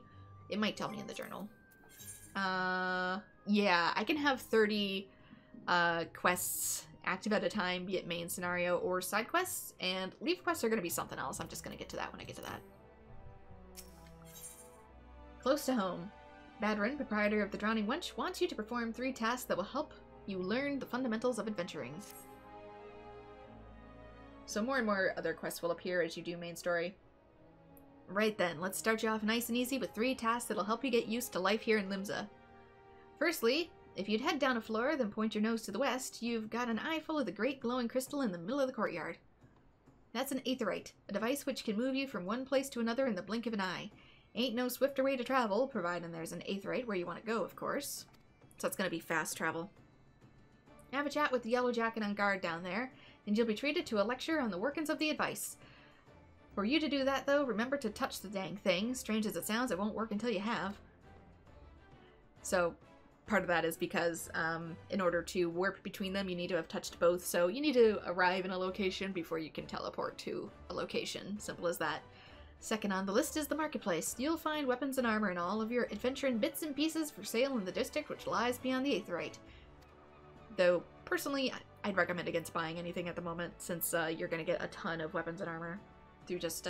It might tell me in the journal. Yeah, I can have 30 quests active at a time, be it main scenario or side quests, and leave quests are going to be something else. I'm just going to get to that when I get to that. Close to home. Badrin, proprietor of the Drowning Wench, wants you to perform 3 tasks that will help you learn the fundamentals of adventuring. So more and more other quests will appear as you do main story. Right then, let's start you off nice and easy with 3 tasks that'll help you get used to life here in Limsa. Firstly, if you'd head down a floor, then point your nose to the west, you've got an eye full of the great glowing crystal in the middle of the courtyard. That's an aetherite, a device which can move you from one place to another in the blink of an eye. Ain't no swifter way to travel, providing there's an aetherite where you want to go, of course. So it's going to be fast travel. Have a chat with the yellow jacket on guard down there, and you'll be treated to a lecture on the workings of the device. For you to do that, though, remember to touch the dang thing. Strange as it sounds, it won't work until you have. So, part of that is because in order to warp between them, you need to have touched both. So you need to arrive in a location before you can teleport to a location. Simple as that. Second on the list is the marketplace. You'll find weapons and armor and all of your adventure in bits and pieces for sale in the district which lies beyond the aetherite. Though, personally, I'd recommend against buying anything at the moment, since you're going to get a ton of weapons and armor through just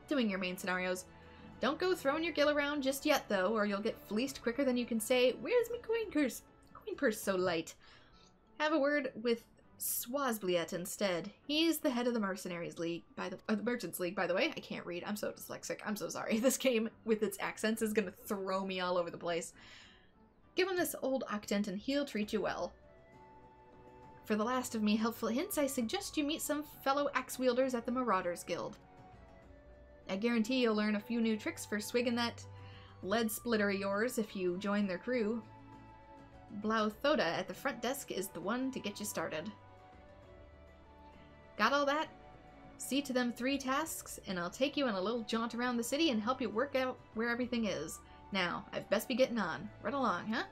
doing your main scenarios. Don't go throwing your gil around just yet, though, or you'll get fleeced quicker than you can say, "Where's my coin purse? Coin purse so light." Have a word with Swazbliet instead. He's the head of the Mercenaries League, the Merchants League, by the way. I can't read. I'm so dyslexic. I'm so sorry. This game, with its accents, is going to throw me all over the place. Give him this old octant and he'll treat you well. For the last of me helpful hints, I suggest you meet some fellow axe wielders at the Marauders Guild. I guarantee you'll learn a few new tricks for swigging that lead splitter of yours if you join their crew. Blauthoda at the front desk is the one to get you started. Got all that? See to them 3 tasks, and I'll take you on a little jaunt around the city and help you work out where everything is. Now, I've best be getting on. Right along, huh?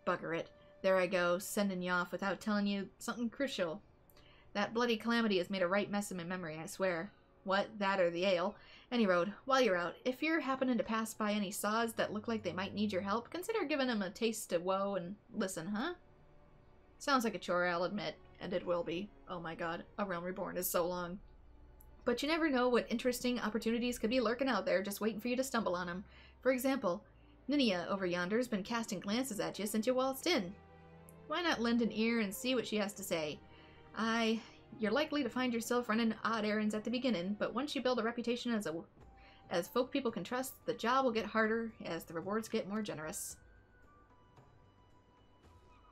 Bugger it. There I go, sending you off without telling you something crucial. That bloody calamity has made a right mess in my memory, I swear. What, that or the ale? Any road, while you're out, if you're happening to pass by any saws that look like they might need your help, consider giving them a taste of woe and listen, huh? Sounds like a chore, I'll admit, and it will be. Oh my god, A Realm Reborn is so long. But you never know what interesting opportunities could be lurking out there just waiting for you to stumble on them. For example, Ninia over yonder's been casting glances at you since you waltzed in. Why not lend an ear and see what she has to say? Aye, you're likely to find yourself running odd errands at the beginning, but once you build a reputation as folk people can trust, the job will get harder as the rewards get more generous.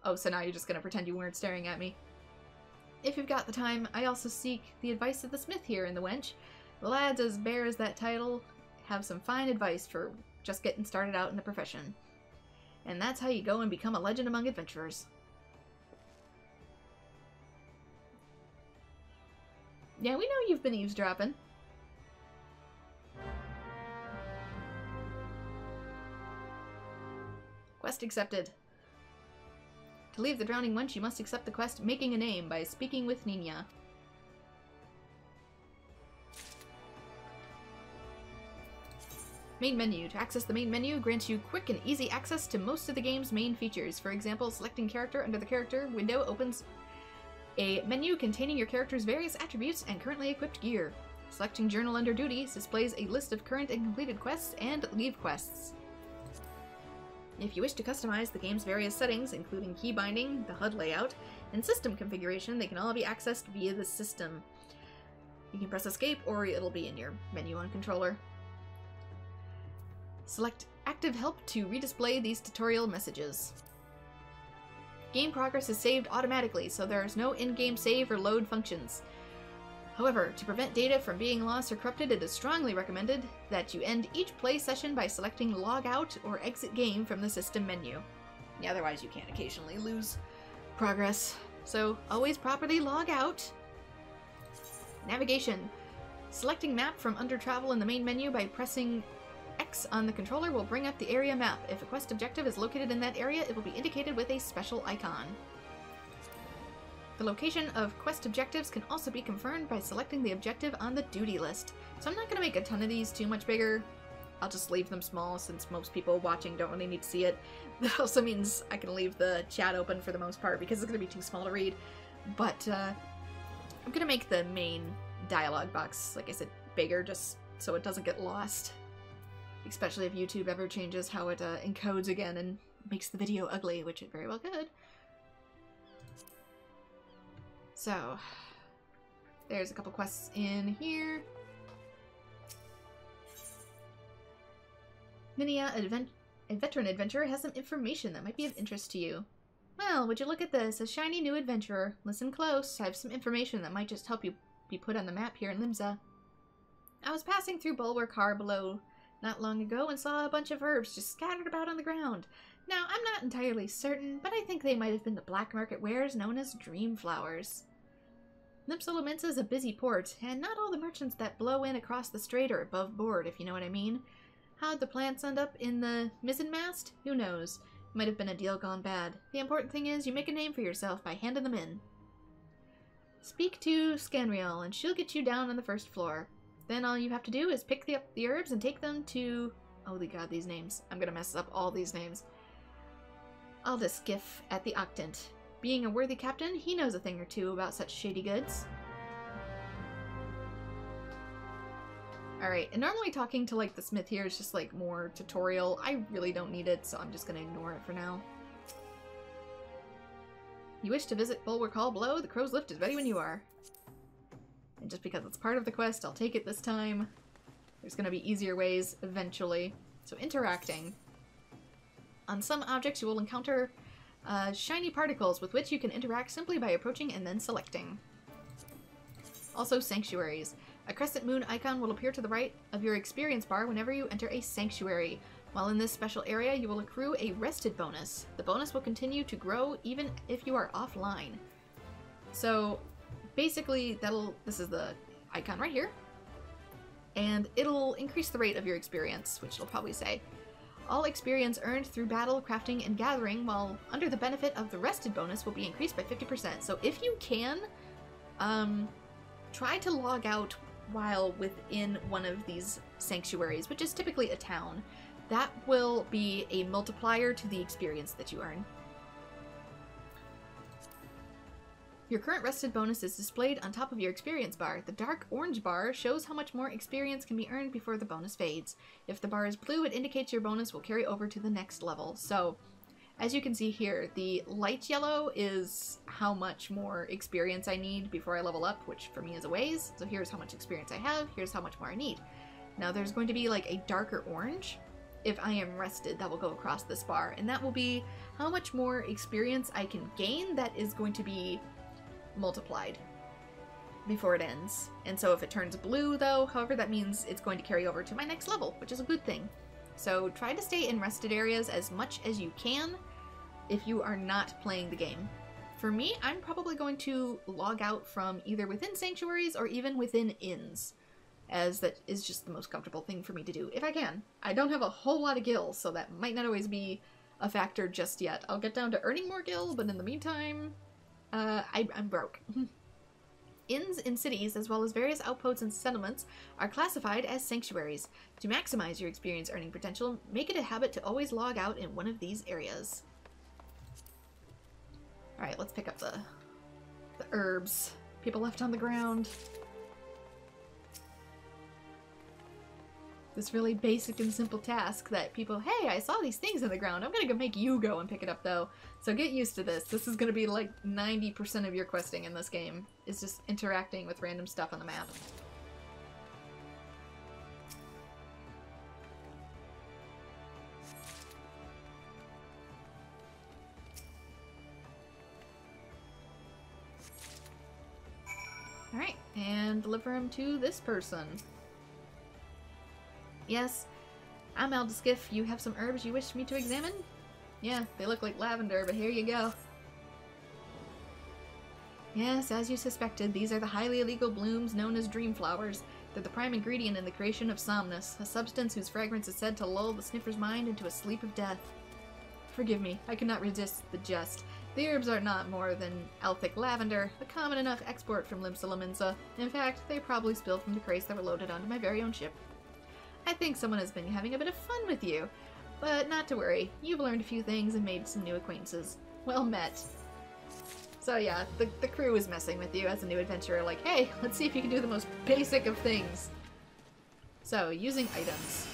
Oh, so now you're just gonna pretend you weren't staring at me. If you've got the time, I also seek the advice of the smith here in the wench. The lads as bare as that title have some fine advice for just getting started out in the profession. And that's how you go and become a legend among adventurers. Yeah, we know you've been eavesdropping. Quest accepted. To leave the Drowning Wench, you must accept the quest Making a Name by speaking with Ninia. Main menu. To access the main menu grants you quick and easy access to most of the game's main features. For example, selecting character under the character window opens a menu containing your character's various attributes and currently equipped gear. Selecting journal under duties displays a list of current and completed quests and leave quests. If you wish to customize the game's various settings, including key binding, the HUD layout, and system configuration, they can all be accessed via the system. You can press escape or it'll be in your menu on controller. Select Active Help to redisplay these tutorial messages. Game progress is saved automatically, so there is no in-game save or load functions. However, to prevent data from being lost or corrupted, it is strongly recommended that you end each play session by selecting log out or exit game from the system menu. Yeah, otherwise you can occasionally lose progress. So always properly log out. Navigation. Selecting map from under travel in the main menu by pressing X on the controller will bring up the area map. If a quest objective is located in that area, it will be indicated with a special icon. The location of quest objectives can also be confirmed by selecting the objective on the duty list. So I'm not going to make a ton of these too much bigger. I'll just leave them small since most people watching don't really need to see it. That also means I can leave the chat open for the most part because it's going to be too small to read. But I'm going to make the main dialogue box, like I said, bigger just so it doesn't get lost. Especially if YouTube ever changes how it encodes again and makes the video ugly, which it very well could. So, there's a couple quests in here. Minia, a veteran adventurer, has some information that might be of interest to you. Well, would you look at this? A shiny new adventurer. Listen close. I have some information that might just help you be put on the map here in Limsa. I was passing through Bulwark Har below not long ago and saw a bunch of herbs just scattered about on the ground. Now, I'm not entirely certain, but I think they might have been the black market wares known as dream flowers. Limsa Lominsa is a busy port, and not all the merchants that blow in across the strait are above board, if you know what I mean. How'd the plants end up in the mizzenmast? Who knows? Might have been a deal gone bad. The important thing is you make a name for yourself by handing them in. Speak to Scanriel, and she'll get you down on the first floor. Then all you have to do is pick up the herbs and take them to... Holy god, these names. I'm gonna mess up all these names. Aldeskiff at the Octant. Being a worthy captain, he knows a thing or two about such shady goods. Alright, and normally talking to, like, the smith here is just, like, more tutorial. I really don't need it, so I'm just gonna ignore it for now. You wish to visit Bulwark Hall below? The Crow's Lift is ready when you are. And just because it's part of the quest, I'll take it this time. There's gonna be easier ways eventually. So interacting. On some objects you will encounter shiny particles with which you can interact simply by approaching and then selecting. Also sanctuaries. A crescent moon icon will appear to the right of your experience bar whenever you enter a sanctuary. While in this special area, you will accrue a rested bonus. The bonus will continue to grow even if you are offline. So basically, this is the icon right here, and it'll increase the rate of your experience, which it'll probably say. All experience earned through battle, crafting, and gathering, while under the benefit of the rested bonus, will be increased by 50%. So if you can, try to log out while within one of these sanctuaries, which is typically a town. That will be a multiplier to the experience that you earn. Your current rested bonus is displayed on top of your experience bar. The dark orange bar shows how much more experience can be earned before the bonus fades. If the bar is blue, it indicates your bonus will carry over to the next level. So, as you can see here, the light yellow is how much more experience I need before I level up, which for me is a ways. So here's how much experience I have, here's how much more I need. Now there's going to be like a darker orange. If I am rested, that will go across this bar, and that will be how much more experience I can gain that is going to be multiplied before it ends. And so if it turns blue though, however, that means it's going to carry over to my next level, which is a good thing. So try to stay in rested areas as much as you can if you are not playing the game. For me, I'm probably going to log out from either within sanctuaries or even within inns, as that is just the most comfortable thing for me to do, if I can. I don't have a whole lot of gil, so that might not always be a factor just yet. I'll get down to earning more gil, but in the meantime, I'm broke. Inns in cities, as well as various outposts and settlements, are classified as sanctuaries. To maximize your experience earning potential, make it a habit to always log out in one of these areas. Alright, let's pick up the herbs people left on the ground. This really basic and simple task that people, hey, I saw these things on the ground. I'm gonna go make you go and pick it up though. So get used to this. This is gonna be like 90% of your questing in this game. Is just interacting with random stuff on the map. Alright. and deliver him to this person. Yes, I'm Aldeskiff. You have some herbs you wish me to examine? Yeah, they look like lavender, but here you go. Yes, as you suspected, these are the highly illegal blooms known as dream flowers. They're the prime ingredient in the creation of somnus, a substance whose fragrance is said to lull the sniffer's mind into a sleep of death. Forgive me, I could not resist the jest. The herbs are not more than Elphic lavender, a common enough export from Limsa Lominsa. In fact, they probably spilled from the crates that were loaded onto my very own ship. I think someone has been having a bit of fun with you. But not to worry, you've learned a few things and made some new acquaintances. Well met. So yeah, the crew is messing with you as a new adventurer, like, hey, let's see if you can do the most basic of things. So, using items.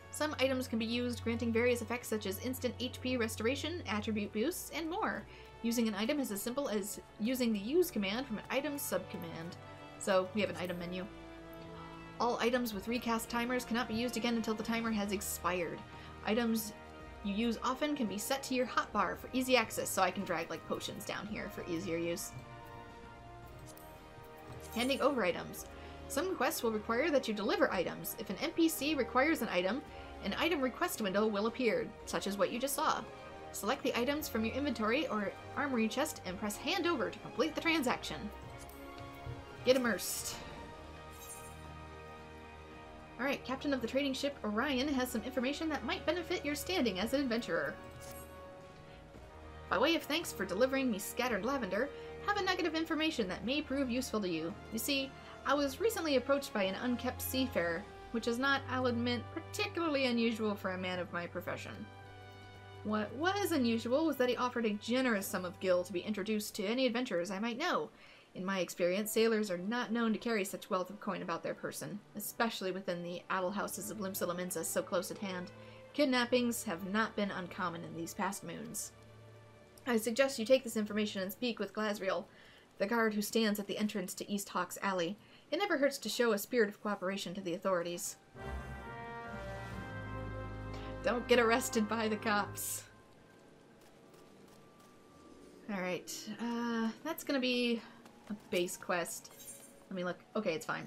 Some items can be used granting various effects such as instant HP restoration, attribute boosts, and more. Using an item is as simple as using the use command from an item subcommand. So, we have an item menu. All items with recast timers cannot be used again until the timer has expired. Items you use often can be set to your hotbar for easy access, so I can drag like potions down here for easier use. Handing over items. Some quests will require that you deliver items. If an NPC requires an item request window will appear, such as what you just saw. Select the items from your inventory or armory chest and press hand over to complete the transaction. Get immersed. Alright, Captain of the trading ship Orion has some information that might benefit your standing as an adventurer. By way of thanks for delivering me scattered lavender, have a nugget of information that may prove useful to you. You see, I was recently approached by an unkept seafarer, which is not, I'll admit, particularly unusual for a man of my profession. What was unusual was that he offered a generous sum of gil to be introduced to any adventurers I might know. In my experience, sailors are not known to carry such wealth of coin about their person, especially within the addle houses of Limsa Lominsa so close at hand. Kidnappings have not been uncommon in these past moons. I suggest you take this information and speak with Glasriel, the guard who stands at the entrance to East Hawk's Alley. It never hurts to show a spirit of cooperation to the authorities. Don't get arrested by the cops. Alright, that's gonna be a base quest. Let me look. Okay, it's fine.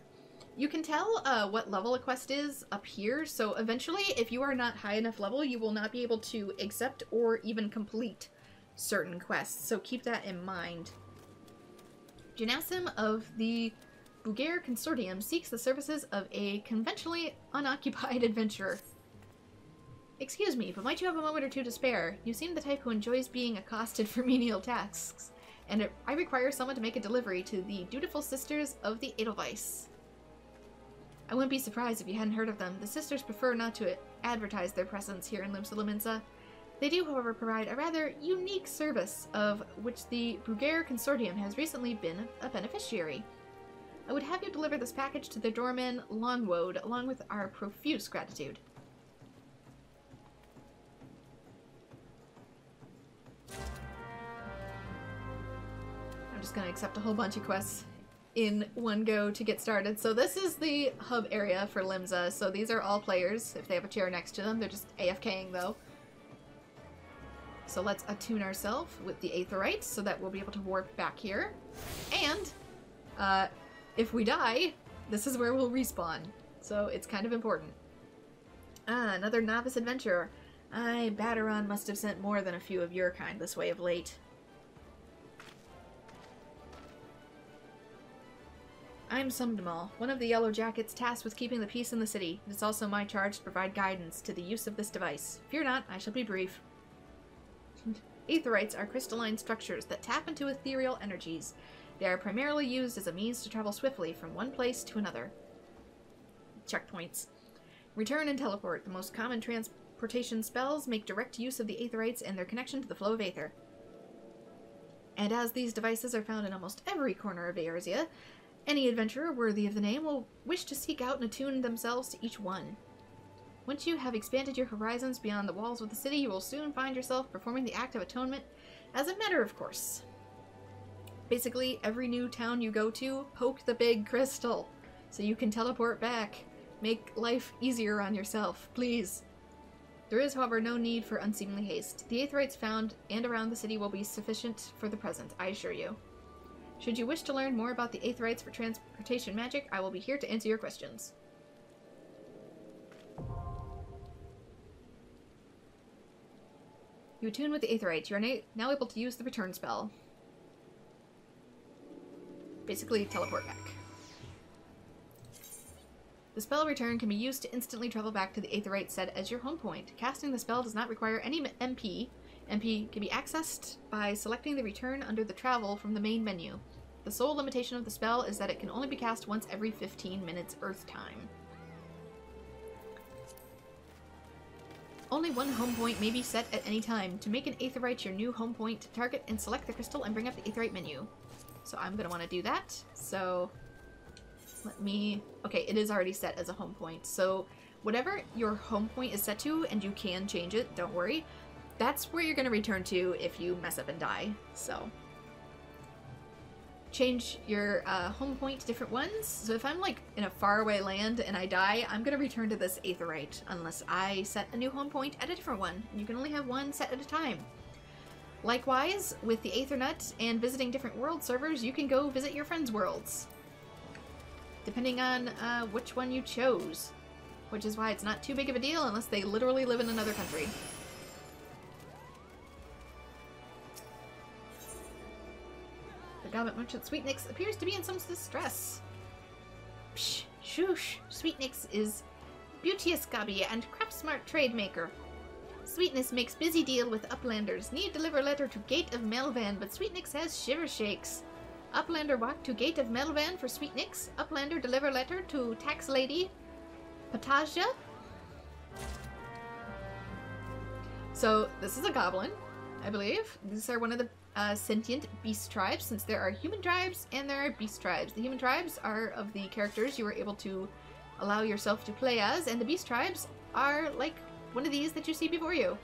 You can tell what level a quest is up here, so eventually, if you are not high enough level, you will not be able to accept or even complete certain quests, so keep that in mind. Janasim of the Bughair Consortium seeks the services of a conventionally unoccupied adventurer. Excuse me, but might you have a moment or two to spare? You seem the type who enjoys being accosted for menial tasks, and I require someone to make a delivery to the dutiful sisters of the Edelweiss. I wouldn't be surprised if you hadn't heard of them. The sisters prefer not to advertise their presence here in Limsa Lominsa. They do, however, provide a rather unique service, of which the Bughair Consortium has recently been a beneficiary. I would have you deliver this package to the doorman Longwoad, along with our profuse gratitude. I'm just going to accept a whole bunch of quests in one go to get started. So this is the hub area for Limsa, so these are all players. If they have a chair next to them, they're just AFKing though. So let's attune ourselves with the Aetherites so that we'll be able to warp back here. And if we die, this is where we'll respawn. So it's kind of important. Ah, another novice adventurer. Bateron must have sent more than a few of your kind this way of late. I'm Sumdamal, one of the Yellow Jackets tasked with keeping the peace in the city. It's also my charge to provide guidance to the use of this device. Fear not, I shall be brief. Aetherites are crystalline structures that tap into ethereal energies. They are primarily used as a means to travel swiftly from one place to another. Checkpoints. Return and teleport. The most common transportation spells make direct use of the Aetherites and their connection to the flow of aether. And as these devices are found in almost every corner of Eorzea, any adventurer worthy of the name will wish to seek out and attune themselves to each one. Once you have expanded your horizons beyond the walls of the city, you will soon find yourself performing the act of atonement as a matter of course. Basically, every new town you go to, poke the big crystal so you can teleport back. Make life easier on yourself, please. There is, however, no need for unseemly haste. The Aetherites found and around the city will be sufficient for the present, I assure you. Should you wish to learn more about the Aetherites for transportation magic, I will be here to answer your questions. You attune with the Aetherites. You are now able to use the return spell. Basically, teleport back. The spell return can be used to instantly travel back to the Aetherite set as your home point. Casting the spell does not require any MP. MP can be accessed by selecting the return under the travel from the main menu. The sole limitation of the spell is that it can only be cast once every 15 minutes Earth time. Only one home point may be set at any time. To make an Aetherite your new home point, target and select the crystal and bring up the Aetherite menu. So I'm going to want to do that. So let me... Okay, it is already set as a home point. So whatever your home point is set to, and you can change it, don't worry, that's where you're going to return to if you mess up and die. So change your home point to different ones. So if I'm like in a faraway land and I die, I'm going to return to this Aetherite unless I set a new home point at a different one. You can only have one set at a time. Likewise, with the Aethernut and visiting different world servers, you can go visit your friends' worlds, depending on which one you chose, which is why it's not too big of a deal unless they literally live in another country. The Goblin Merchant Sweetnix appears to be in some distress. Psh, shoosh, Sweetnix is beauteous gobby and craft-smart trade maker. Sweetness makes busy deal with Uplanders. Need deliver letter to Gate of Melvan, but Sweetnix has shiver shakes. Uplander walk to Gate of Melvan for Sweetnix. Uplander deliver letter to Tax Lady Pataja. So this is a goblin, I believe. These are one of the sentient beast tribes, since there are human tribes and there are beast tribes. The human tribes are of the characters you were able to allow yourself to play as, and the beast tribes are like one of these that you see before you.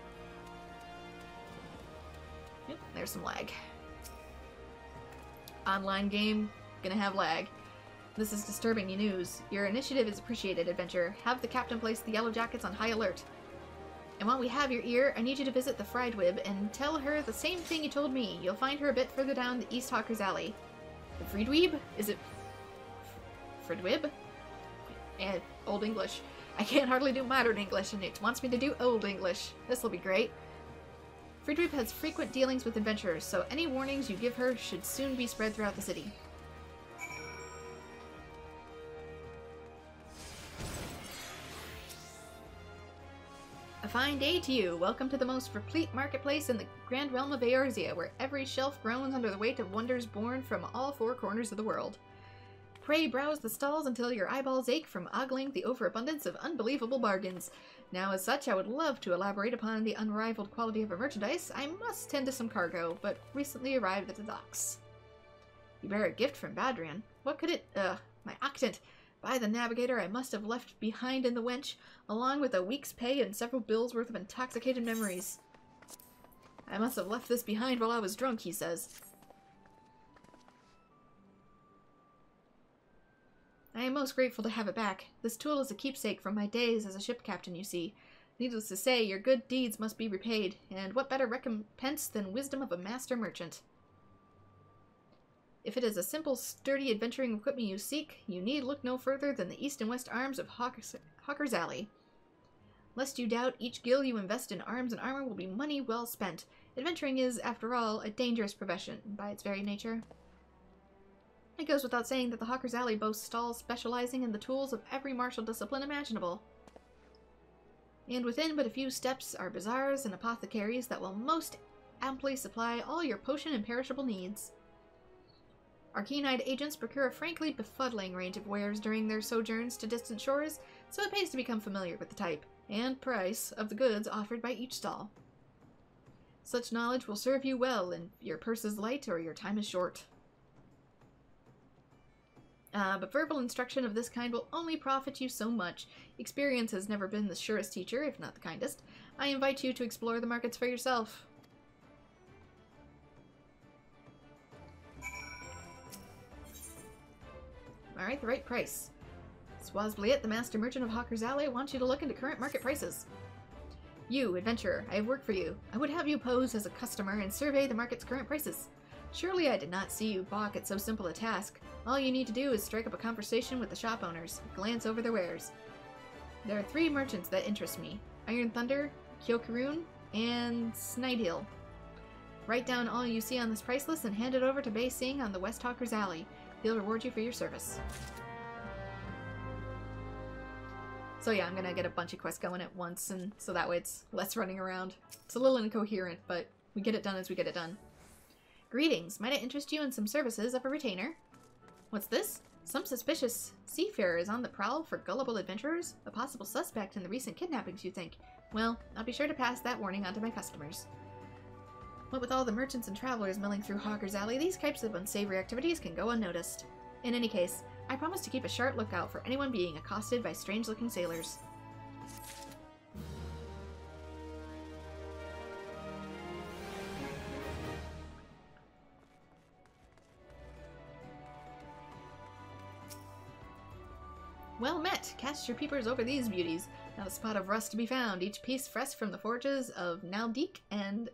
Yep, there's some lag. Online game, gonna have lag. This is disturbing news. Your initiative is appreciated, adventure. Have the captain place the Yellow Jackets on high alert. And while we have your ear, I need you to visit the Friedwib and tell her the same thing you told me. You'll find her a bit further down the East Hawker's Alley. The Friedwib? Is it Friedwib? And Old English. I can't hardly do modern English, and it wants me to do Old English. This'll be great. Friedwib has frequent dealings with adventurers, so any warnings you give her should soon be spread throughout the city. A fine day to you. Welcome to the most replete marketplace in the grand realm of Eorzea, where every shelf groans under the weight of wonders born from all four corners of the world. Pray browse the stalls until your eyeballs ache from ogling the overabundance of unbelievable bargains. Now, as such, I would love to elaborate upon the unrivaled quality of our merchandise. I must tend to some cargo, but recently arrived at the docks. You bear a gift from Badrian. What could it... my octant. By the navigator, I must have left behind in the wench, along with a week's pay and several bills worth of intoxicated memories. I must have left this behind while I was drunk, he says. I am most grateful to have it back. This tool is a keepsake from my days as a ship captain, you see. Needless to say, your good deeds must be repaid, and what better recompense than wisdom of a master merchant? If it is a simple, sturdy adventuring equipment you seek, you need look no further than the east and west arms of Hawker's Alley. Lest you doubt, each gil you invest in arms and armor will be money well spent. Adventuring is, after all, a dangerous profession, by its very nature. It goes without saying that the Hawker's Alley boasts stalls specializing in the tools of every martial discipline imaginable. And within but a few steps are bazaars and apothecaries that will most amply supply all your potion and perishable needs. Our keen-eyed agents procure a frankly befuddling range of wares during their sojourns to distant shores, so it pays to become familiar with the type and price of the goods offered by each stall. Such knowledge will serve you well if your purse is light or your time is short. But verbal instruction of this kind will only profit you so much. Experience has never been the surest teacher, if not the kindest. I invite you to explore the markets for yourself. Alright, the right price. Swazbliet, the master merchant of Hawker's Alley, wants you to look into current market prices. You, adventurer, I have work for you. I would have you pose as a customer and survey the market's current prices. Surely I did not see you balk at so simple a task. All you need to do is strike up a conversation with the shop owners, glance over their wares. There are 3 merchants that interest me. Iron Thunder, Kyokurun, and Snidehill. Write down all you see on this price list and hand it over to Bei Sing on the West Hawker's Alley. He'll reward you for your service. So yeah, I'm gonna get a bunch of quests going at once, and so that way it's less running around. It's a little incoherent, but we get it done as we get it done. Greetings, might I interest you in some services of a retainer? What's this? Some suspicious seafarer is on the prowl for gullible adventurers? A possible suspect in the recent kidnappings, you think? Well, I'll be sure to pass that warning on to my customers. What with all the merchants and travelers milling through Hawker's Alley, these types of unsavory activities can go unnoticed. In any case, I promise to keep a sharp lookout for anyone being accosted by strange-looking sailors. Well met! Cast your peepers over these beauties. Not a spot of rust to be found, each piece fresh from the forges of Naldik and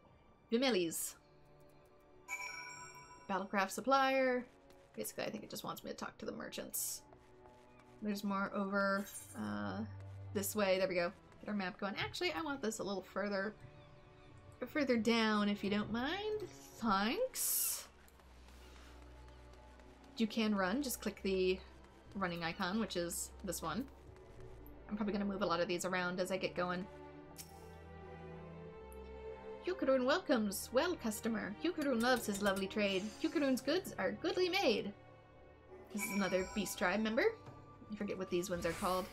Vimelis. Battlecraft supplier. Basically, I think it just wants me to talk to the merchants. There's more over this way. There we go. Get our map going. Actually, I want this a little further down, if you don't mind. Thanks. You can run. Just click the running icon, which is this one. I'm probably going to move a lot of these around as I get going. Yukurun welcomes. Well, customer. Yukurun loves his lovely trade. Yukurun's goods are goodly made. This is another Beast Tribe member. I forget what these ones are called.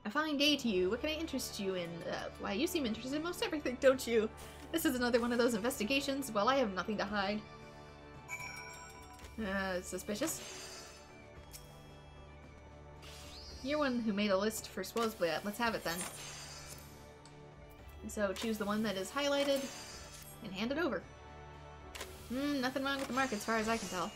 A fine day to you. What can I interest you in? Why, you seem interested in most everything, don't you? This is another one of those investigations. Well, I have nothing to hide. Suspicious. You're one who made a list for Swozbliat. Let's have it then. So choose the one that is highlighted and hand it over. Nothing wrong with the market as far as I can tell.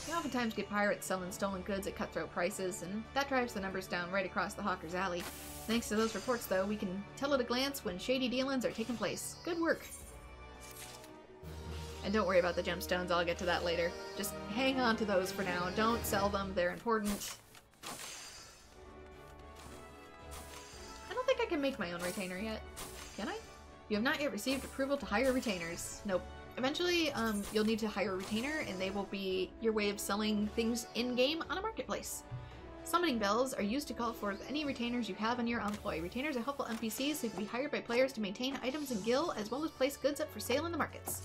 You oftentimes get pirates selling stolen goods at cutthroat prices, and that drives the numbers down right across the Hawker's Alley. Thanks to those reports, though, we can tell at a glance when shady dealings are taking place. Good work. And don't worry about the gemstones, I'll get to that later. Just hang on to those for now. Don't sell them, they're important. I don't think I can make my own retainer yet. Can I? You have not yet received approval to hire retainers. Nope. Eventually, you'll need to hire a retainer, and they will be your way of selling things in-game on a marketplace. Summoning bells are used to call forth any retainers you have in your employ. Retainers are helpful NPCs who can be hired by players to maintain items in Gil, as well as place goods up for sale in the markets.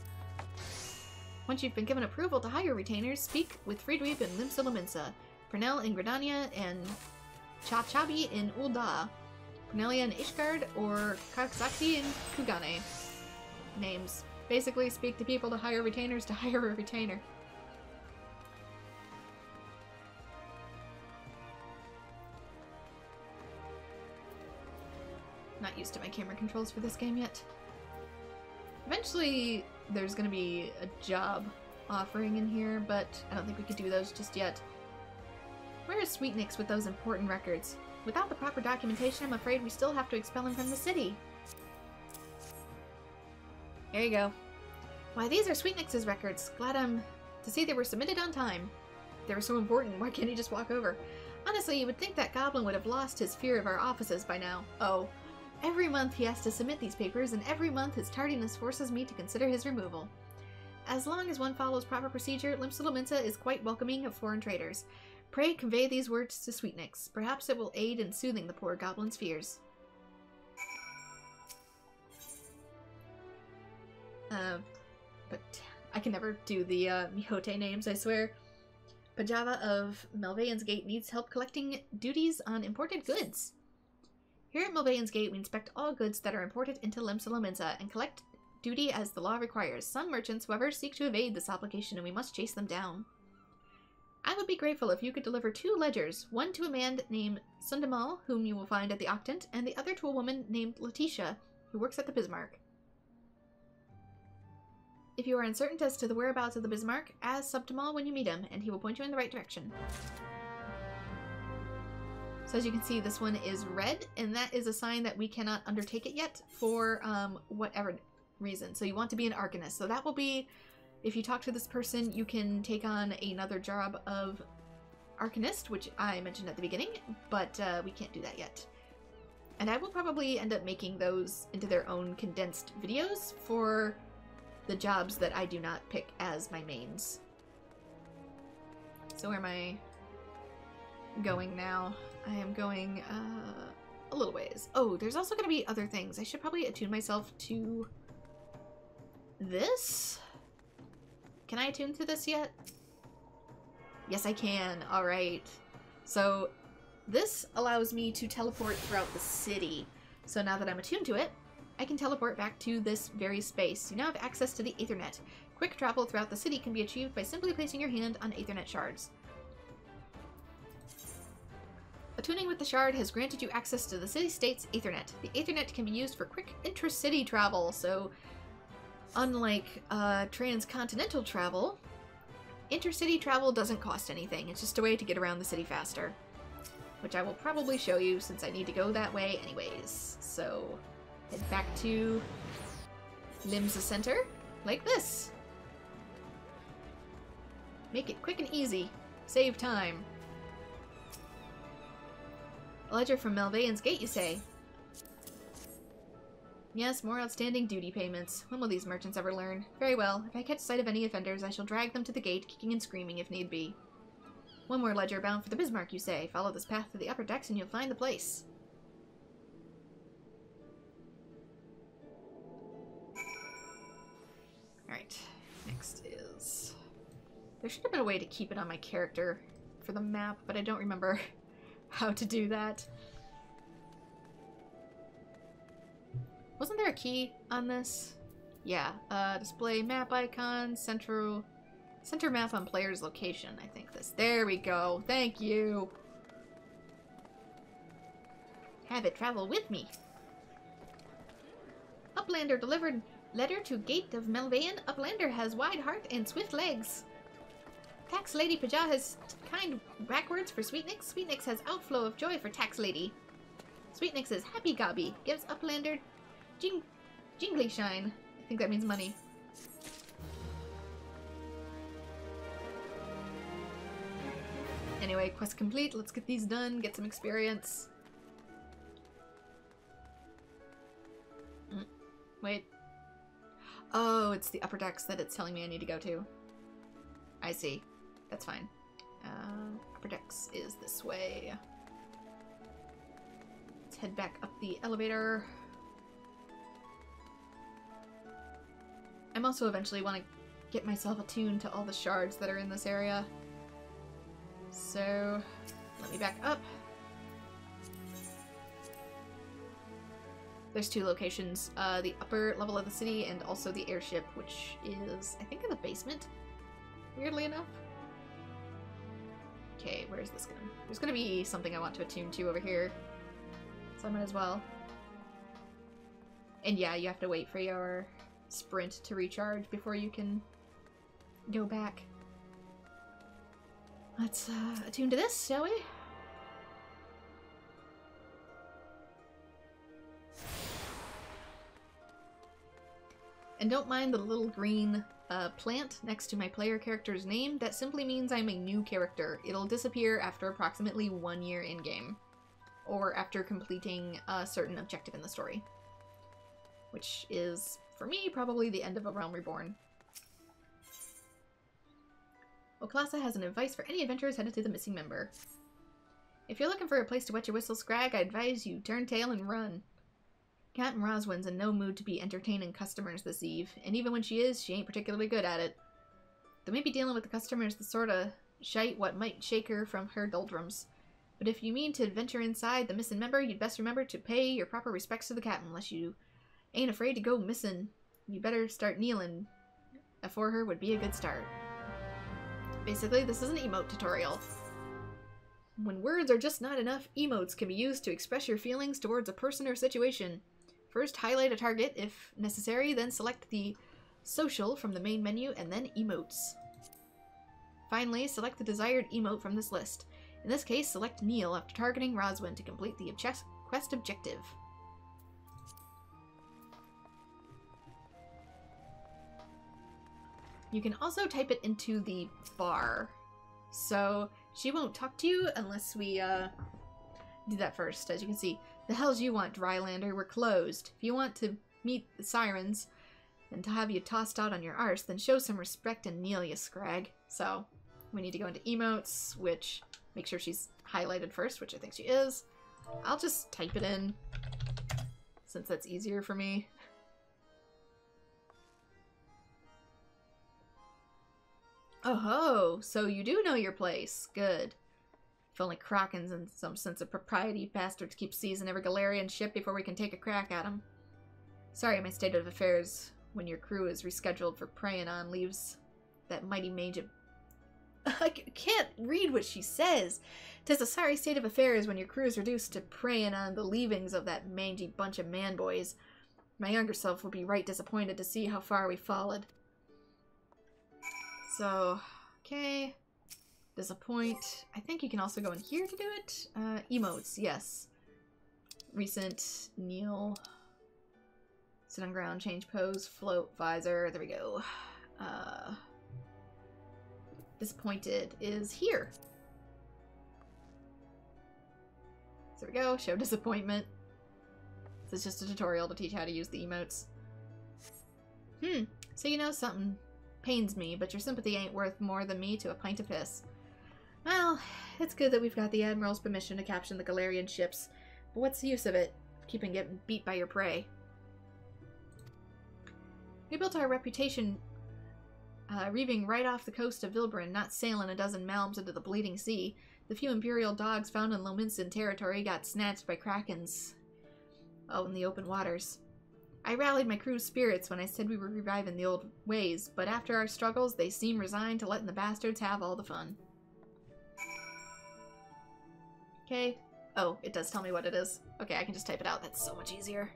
Once you've been given approval to hire retainers, speak with Friedweeb in Limsa Lominsa, Pernell in Gradania, and Chachabi in Ulda, Cornelia in Ishgard, or Kaksakti in Kugane. Names. Basically, speak to people to hire retainers to hire a retainer. Not used to my camera controls for this game yet. Eventually, there's gonna be a job offering in here, but I don't think we could do those just yet. Where is Sweetnix with those important records? Without the proper documentation, I'm afraid we still have to expel him from the city. There you go. Why, these are Sweetnix's records. Glad to see they were submitted on time. They were so important, why can't he just walk over? Honestly, you would think that goblin would have lost his fear of our offices by now. Oh. Every month he has to submit these papers, and every month his tardiness forces me to consider his removal. As long as one follows proper procedure, Limsa Lominsa is quite welcoming of foreign traders. Pray convey these words to Sweetnix. Perhaps it will aid in soothing the poor goblin's fears. But I can never do the Mihote names, I swear. Pajava of Malvayan's Gate needs help collecting duties on imported goods. Here at Malvayan's Gate, we inspect all goods that are imported into Limsa Lominsa and collect duty as the law requires. Some merchants, however, seek to evade this obligation, and we must chase them down. I would be grateful if you could deliver 2 ledgers, one to a man named Sundamal, whom you will find at the Octant, and the other to a woman named Letitia, who works at the Bismarck. If you are uncertain as to the whereabouts of the Bismarck, ask Subtamal when you meet him, and he will point you in the right direction. So as you can see, this one is red, and that is a sign that we cannot undertake it yet for whatever reason. So you want to be an Arcanist. So that will be, if you talk to this person, you can take on another job of Arcanist, which I mentioned at the beginning, but we can't do that yet. And I will probably end up making those into their own condensed videos for the jobs that I do not pick as my mains. So where am I going now? I am going a little ways. Oh, there's also going to be other things. I should probably attune myself to this. Can I attune to this yet? Yes, I can. All right. So this allows me to teleport throughout the city. So now that I'm attuned to it, I can teleport back to this very space. You now have access to the Aethernet. Quick travel throughout the city can be achieved by simply placing your hand on Aethernet shards. Attuning with the shard has granted you access to the city-state's Aethernet. The Aethernet can be used for quick intra-city travel, so unlike transcontinental travel, intercity travel doesn't cost anything. It's just a way to get around the city faster, which I will probably show you since I need to go that way anyways. So head back to Limsa Center, like this. Make it quick and easy. Save time. A ledger from Malveillan's Gate, you say? Yes, more outstanding duty payments. When will these merchants ever learn? Very well. If I catch sight of any offenders, I shall drag them to the gate, kicking and screaming if need be. One more ledger bound for the Bismarck, you say? Follow this path to the upper decks and you'll find the place. Alright, next is... There should have been a way to keep it on my character for the map, but I don't remember how to do that. Wasn't there a key on this? Yeah, display map icon, center map on player's location, I think this. There we go, thank you! Have it travel with me. Uplander delivered letter to Gate of Malveillan. Uplander has wide heart and swift legs. Tax Lady Pajah has kind backwards for Sweetnix. Sweetnix has outflow of joy for Tax Lady. Sweetnix is happy gobby. Gives Uplander jingly shine. I think that means money. Anyway, quest complete. Let's get these done. Get some experience. Wait. Oh, it's the upper decks that it's telling me I need to go to. I see. That's fine. Upper decks is this way. Let's head back up the elevator. I'm also eventually want to get myself attuned to all the shards that are in this area. So, let me back up. There's two locations, the upper level of the city and also the airship, which is, I think, in the basement, weirdly enough. Okay, where is this going? There's going to be something I want to attune to over here, so I might as well. And yeah, you have to wait for your sprint to recharge before you can go back. Let's attune to this, shall we? And don't mind the little green plant next to my player character's name. That simply means I'm a new character. It'll disappear after approximately 1 year in-game, or after completing a certain objective in the story, which is, for me, probably the end of A Realm Reborn. Oklasa has an advice for any adventurers headed to the missing member. If you're looking for a place to wet your whistle, Scrag, I advise you turn tail and run. Captain Roswin's in no mood to be entertaining customers this eve, and even when she is, she ain't particularly good at it. Though maybe dealing with the customers the sorta shite what might shake her from her doldrums. But if you mean to adventure inside the missing member, you'd best remember to pay your proper respects to the captain, unless you ain't afraid to go missing. You better start kneeling afore her would be a good start. Basically, this is an emote tutorial. When words are just not enough, emotes can be used to express your feelings towards a person or situation. First, highlight a target if necessary, then select the social from the main menu, and then emotes. Finally, select the desired emote from this list. In this case, select Neil after targeting Roswin to complete the quest objective. You can also type it into the bar. So she won't talk to you unless we do that first. As you can see, the hells you want, Drylander, we're closed. If you want to meet the sirens and to have you tossed out on your arse, then show some respect and kneel, you scrag. So we need to go into emotes, which make sure she's highlighted first, which I think she is. I'll just type it in since that's easier for me. Oh ho, so you do know your place. Good. If only Krakens and some sense of propriety bastards keep seizing every Galarian ship before we can take a crack at them. Sorry, my state of affairs when your crew is rescheduled for preying on leaves that mighty mage. I can't read what she says. 'Tis a sorry state of affairs when your crew is reduced to preying on the leavings of that mangy bunch of man-boys. My younger self will be right disappointed to see how far we've fallen. So, okay. Disappoint. I think you can also go in here to do it. Emotes, yes. Recent, kneel. Sit on ground, change pose, float, visor. There we go. Disappointed is here. There we go. Show disappointment. This is just a tutorial to teach how to use the emotes. So you know something pains me, but your sympathy ain't worth more than me to a pint of piss. Well, it's good that we've got the Admiral's permission to capture the Galarian ships, but what's the use of it? Keeping getting beat by your prey. We built our reputation reaving right off the coast of Vilbrin, not sailing a dozen malms into the bleeding sea. The few Imperial dogs found in Lominsan territory got snatched by Krakens out in the open waters. I rallied my crew's spirits when I said we were reviving the old ways, but after our struggles, they seem resigned to letting the bastards have all the fun. Okay. Oh, it does tell me what it is. Okay, I can just type it out. That's so much easier.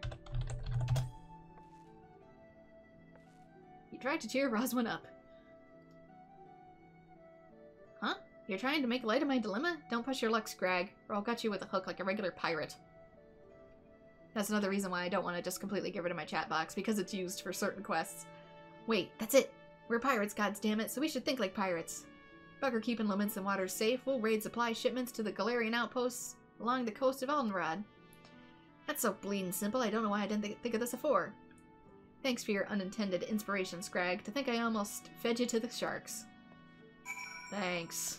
You tried to cheer Roswin up. Huh? You're trying to make light of my dilemma? Don't push your luck, Scrag, or I'll gut you with a hook like a regular pirate. That's another reason why I don't want to just completely get rid of my chat box, because it's used for certain quests. Wait, that's it! We're pirates, goddammit, so we should think like pirates. Bugger keeping Lominsan waters safe, we'll raid supply shipments to the Galarian outposts along the coast of Aldenrod. That's so bleeding simple, I don't know why I didn't think of this before. Thanks for your unintended inspiration, Scrag. To think I almost fed you to the sharks. Thanks.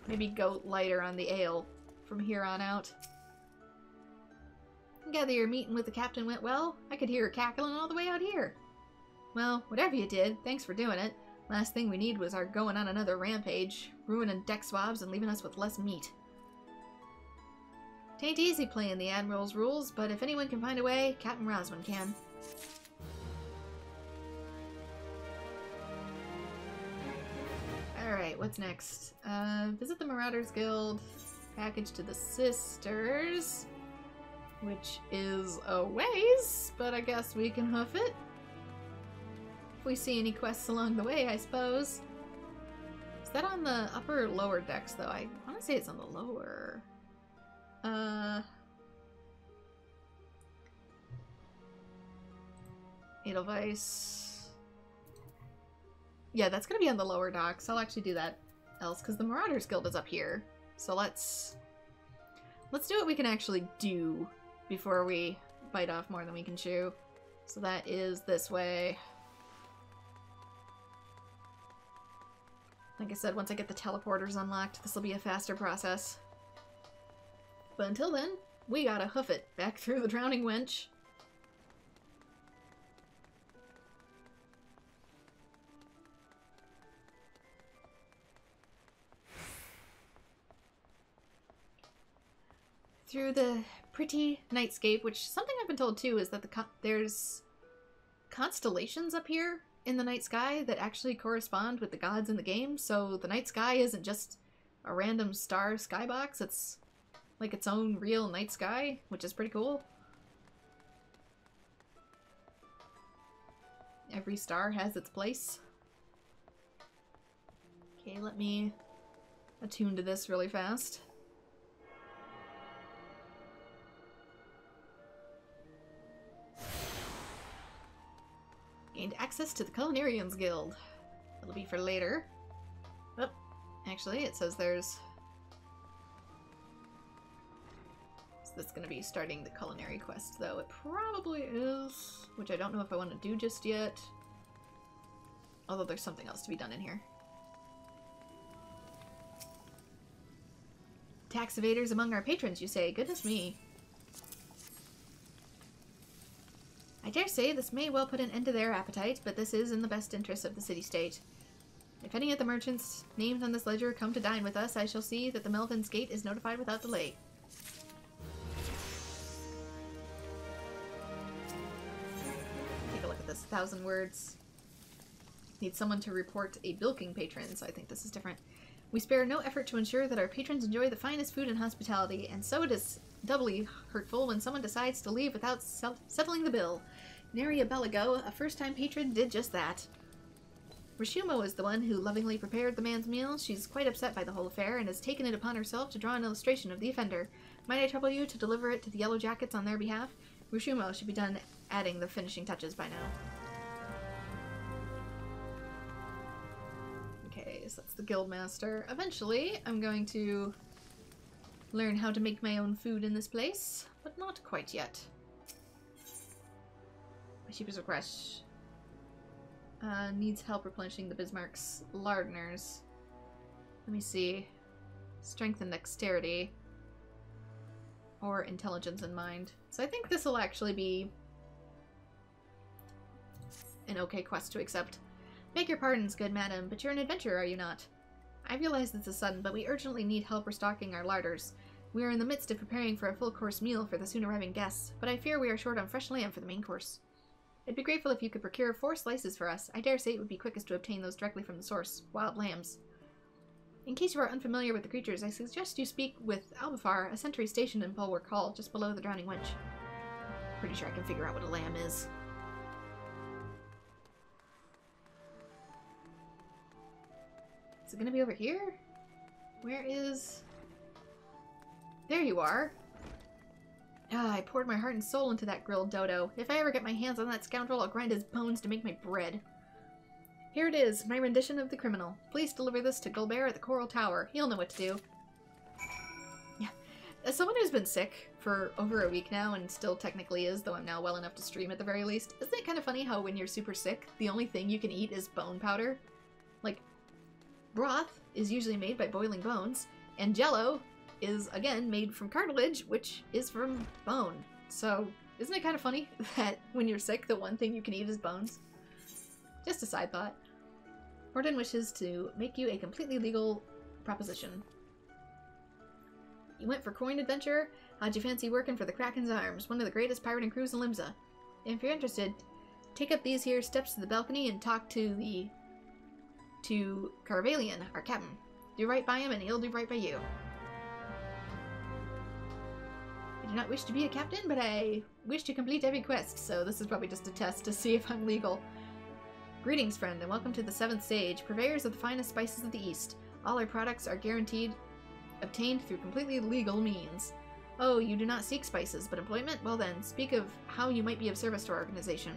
Maybe go lighter on the ale from here on out. Gather your meeting with the captain went well. I could hear her cackling all the way out here. Well, whatever you did, thanks for doing it. Last thing we need was our going on another rampage, ruining deck swabs and leaving us with less meat. Tain't easy playing the Admiral's rules, but if anyone can find a way, Captain Roswin can. Alright, what's next? Visit the Marauders Guild. Package to the Sisters, which is a ways, but I guess we can hoof it. If we see any quests along the way, I suppose. Is that on the upper or lower decks, though? I want to say it's on the lower. Edelweiss. Yeah, that's gonna be on the lower docks. I'll actually do that else, because the Marauders Guild is up here. So let's do what we can actually do before we bite off more than we can chew. So that is this way. Like I said, once I get the teleporters unlocked, this will be a faster process. But until then, we gotta hoof it back through the Drowning Wench. Through the pretty nightscape, which something I've been told too is that there's constellations up here in the night sky that actually correspond with the gods in the game, so the night sky isn't just a random star skybox, it's like its own real night sky, which is pretty cool. Every star has its place. Okay, let me attune to this really fast. Gained access to the Culinarians Guild. That'll be for later. Oh, actually, it says there's... So that's going to be starting the culinary quest, though. It probably is, which I don't know if I want to do just yet. Although there's something else to be done in here. Tax evaders among our patrons, you say? Goodness me. I dare say this may well put an end to their appetite, but this is in the best interest of the city-state. If any of the merchants named on this ledger come to dine with us, I shall see that the Melvin's Gate is notified without delay. Take a look at this. 1,000 words. Need someone to report a bilking patron, so I think this is different. We spare no effort to ensure that our patrons enjoy the finest food and hospitality, and so it is doubly hurtful when someone decides to leave without settling the bill. Nary a bell ago, a first-time patron did just that. Rishumo is the one who lovingly prepared the man's meal. She's quite upset by the whole affair and has taken it upon herself to draw an illustration of the offender. Might I trouble you to deliver it to the Yellow Jackets on their behalf? Rishumo should be done adding the finishing touches by now. Okay, so that's the Guildmaster. Eventually, I'm going to learn how to make my own food in this place, but not quite yet. My cheapest request needs help replenishing the Bismarck's Lardners. Let me see. Strength and dexterity. Or intelligence and mind. So I think this will actually be an okay quest to accept. Beg your pardons, good madam, but you're an adventurer, are you not? I realize this is sudden, but we urgently need help restocking our larders. We are in the midst of preparing for a full-course meal for the soon-arriving guests, but I fear we are short on fresh lamb for the main course. I'd be grateful if you could procure 4 slices for us. I dare say it would be quickest to obtain those directly from the source, wild lambs. In case you are unfamiliar with the creatures, I suggest you speak with Albafar, a sentry stationed in Bulwark Hall, just below the Drowning Wench. Pretty sure I can figure out what a lamb is. Is it gonna be over here? Where is... There you are! Ah, I poured my heart and soul into that grilled dodo. If I ever get my hands on that scoundrel, I'll grind his bones to make my bread. Here it is, my rendition of the criminal. Please deliver this to Gulbert at the Coral Tower. He'll know what to do. Yeah. As someone who's been sick for over a week now, and still technically is, though I'm now well enough to stream at the very least, isn't it kind of funny how when you're super sick, the only thing you can eat is bone powder? Like, broth is usually made by boiling bones, and Jell-O is, again, made from cartilage, which is from bone. So, isn't it kind of funny that when you're sick, the one thing you can eat is bones? Just a side thought. Horton wishes to make you a completely legal proposition. You went for coin adventure? How'd you fancy working for the Kraken's Arms, one of the greatest pirating crews in Limsa? If you're interested, take up these here steps to the balcony and talk to Carvalian, our captain. Do right by him and he'll do right by you. I do not wish to be a captain, but I wish to complete every quest, so this is probably just a test to see if I'm legal. Greetings, friend, and welcome to the 7th Stage, purveyors of the finest spices of the East. All our products are guaranteed obtained through completely legal means. Oh, you do not seek spices, but employment? Well then, speak of how you might be of service to our organization.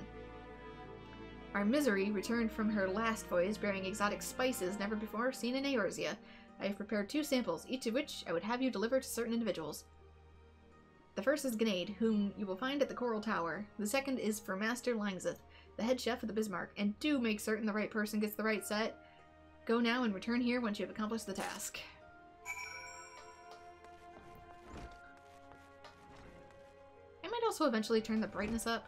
Our Misery returned from her last voyage bearing exotic spices never before seen in Eorzea. I have prepared 2 samples, each of which I would have you deliver to certain individuals. The first is Grenade, whom you will find at the Coral Tower. The second is for Master Langseth, the head chef of the Bismarck, and do make certain the right person gets the right set. Go now and return here once you have accomplished the task. I might also eventually turn the brightness up,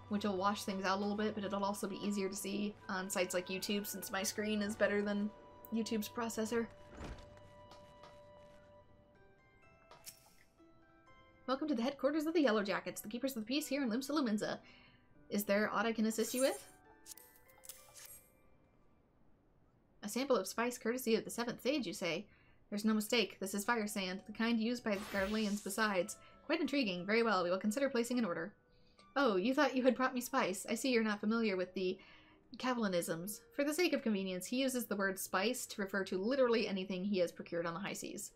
which will wash things out a little bit, but it'll also be easier to see on sites like YouTube since my screen is better than YouTube's processor. Welcome to the headquarters of the Yellow Jackets, the keepers of the peace here in Limsa Lominsa. Is there aught I can assist you with? A sample of spice courtesy of the 7th Sage, you say? There's no mistake. This is fire sand, the kind used by the Garleans besides. Quite intriguing. Very well, we will consider placing an order. Oh, you thought you had brought me spice. I see you're not familiar with the Cavalinisms. For the sake of convenience, he uses the word spice to refer to literally anything he has procured on the high seas.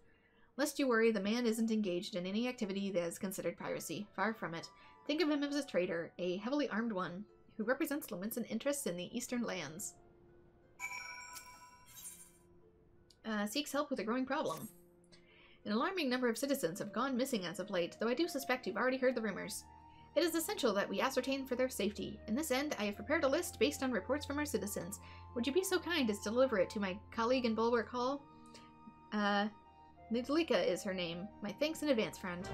Lest you worry, the man isn't engaged in any activity that is considered piracy. Far from it. Think of him as a trader, a heavily armed one, who represents Lominsan interests in the eastern lands. Seeks help with a growing problem. An alarming number of citizens have gone missing as of late, though I do suspect you've already heard the rumors. It is essential that we ascertain for their safety. In this end, I have prepared a list based on reports from our citizens. Would you be so kind as to deliver it to my colleague in Bulwark Hall? Nidalika is her name. My thanks in advance, friend.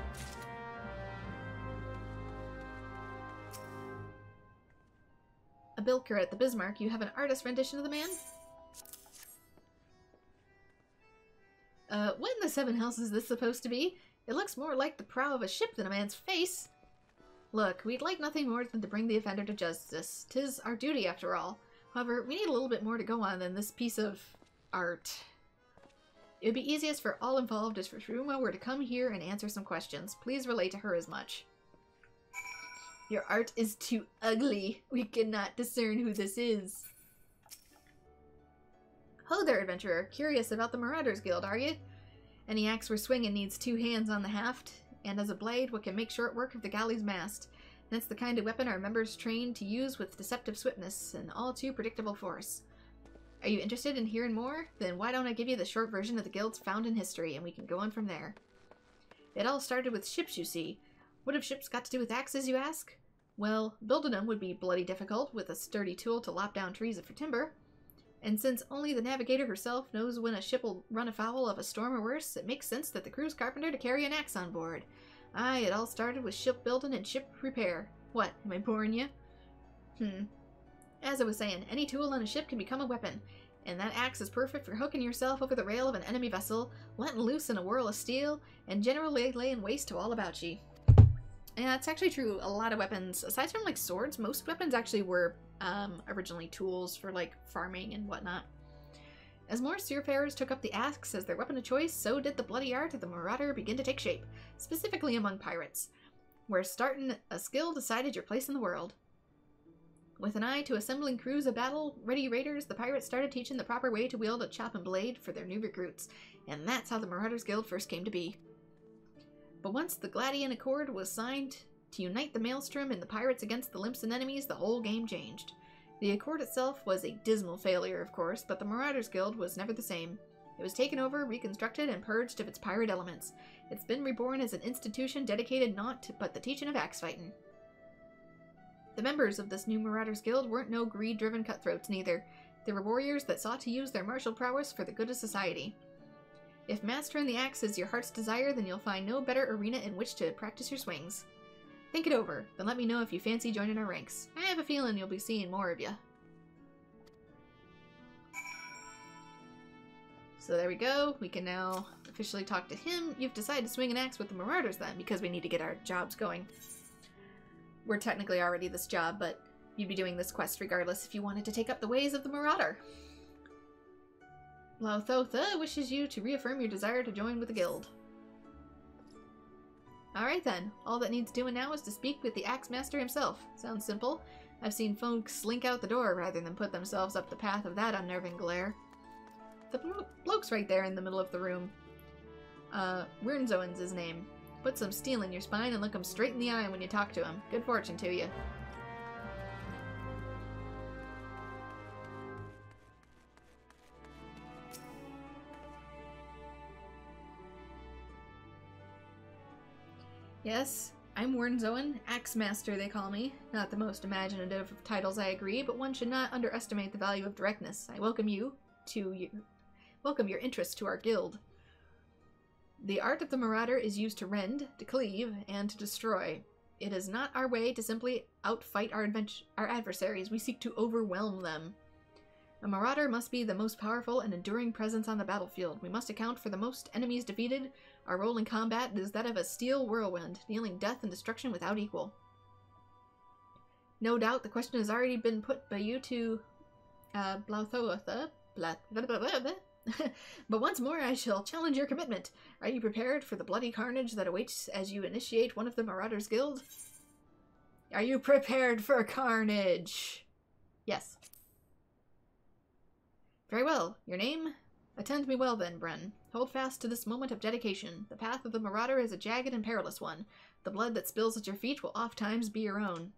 A bilker at the Bismarck. You have an artist rendition of the man? What in the seven hells is this supposed to be? It looks more like the prow of a ship than a man's face. Look, we'd like nothing more than to bring the offender to justice. 'Tis our duty, after all. However, we need a little bit more to go on than this piece of art. It would be easiest for all involved if Ruma were to come here and answer some questions. Please relay to her as much. Your art is too ugly. We cannot discern who this is. Ho there, adventurer. Curious about the Marauders Guild, are you? Any axe we're swinging needs two hands on the haft, and as a blade, what can make short work of the galley's mast. And it's the kind of weapon our members train to use with deceptive swiftness and all too predictable force. Are you interested in hearing more? Then why don't I give you the short version of the guild's founding history, and we can go on from there. It all started with ships, you see. What have ships got to do with axes, you ask? Well, building them would be bloody difficult with a sturdy tool to lop down trees for timber. And since only the navigator herself knows when a ship will run afoul of a storm or worse, it makes sense that the crew's carpenter to carry an axe on board. Aye, it all started with shipbuilding and ship repair. What, am I boring you? As I was saying, any tool on a ship can become a weapon, and that axe is perfect for hooking yourself over the rail of an enemy vessel, letting loose in a whirl of steel, and generally laying waste to all about ye. Yeah, it's actually true. A lot of weapons, aside from like swords, most weapons actually were originally tools for like farming and whatnot. As more seafarers took up the axe as their weapon of choice, so did the bloody art of the marauder begin to take shape, specifically among pirates, where starting a skill decided your place in the world. With an eye to assembling crews of battle-ready raiders, the pirates started teaching the proper way to wield a chop and blade for their new recruits, and that's how the Marauders Guild first came to be. But once the Gladian Accord was signed to unite the Maelstrom and the pirates against the Limsan enemies, the whole game changed. The Accord itself was a dismal failure, of course, but the Marauders Guild was never the same. It was taken over, reconstructed, and purged of its pirate elements. It's been reborn as an institution dedicated not to but the teaching of axe fighting. The members of this new Marauders Guild weren't no greed-driven cutthroats, neither. They were warriors that sought to use their martial prowess for the good of society. If mastering the axe is your heart's desire, then you'll find no better arena in which to practice your swings. Think it over, then let me know if you fancy joining our ranks. I have a feeling you'll be seeing more of you. So there we go. We can now officially talk to him. You've decided to swing an axe with the Marauders then, because we need to get our jobs going. We're technically already this job, but you'd be doing this quest regardless if you wanted to take up the ways of the Marauder. Lauthotha wishes you to reaffirm your desire to join with the guild. Alright then, all that needs doing now is to speak with the Axe Master himself. Sounds simple. I've seen folks slink out the door rather than put themselves up the path of that unnerving glare. The bloke's right there in the middle of the room. Wyrnzoen's his name. Put some steel in your spine and look him straight in the eye when you talk to him. Good fortune to you. Yes, I'm Wyrnzoen, Axe Master they call me. Not the most imaginative of titles, I agree, but one should not underestimate the value of directness. I welcome your interest to our guild. The art of the Marauder is used to rend, to cleave, and to destroy. It is not our way to simply outfight our adversaries. We seek to overwhelm them. A Marauder must be the most powerful and enduring presence on the battlefield. We must account for the most enemies defeated. Our role in combat is that of a steel whirlwind, dealing death and destruction without equal. No doubt the question has already been put by you to Blauthoatha. But once more I shall challenge your commitment. Are you prepared for the bloody carnage that awaits as you initiate one of the Marauders Guild? Are you prepared for carnage? Yes. Very well. Your name? Attend me well then, Bren. Hold fast to this moment of dedication. The path of the marauder is a jagged and perilous one. The blood that spills at your feet will oft-times be your own.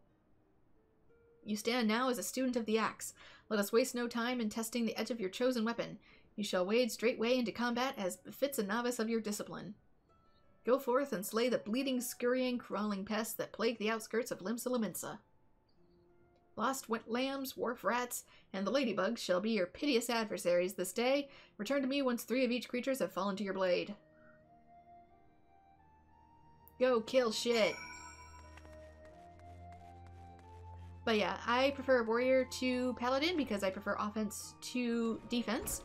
You stand now as a student of the axe. Let us waste no time in testing the edge of your chosen weapon. You shall wade straightway into combat as befits a novice of your discipline. Go forth and slay the bleeding, scurrying, crawling pests that plague the outskirts of Limsa Lominsa. Lost lambs, wharf rats, and the ladybugs shall be your piteous adversaries this day. Return to me once 3 of each creatures have fallen to your blade. Go kill shit. But yeah, I prefer warrior to paladin because I prefer offense to defense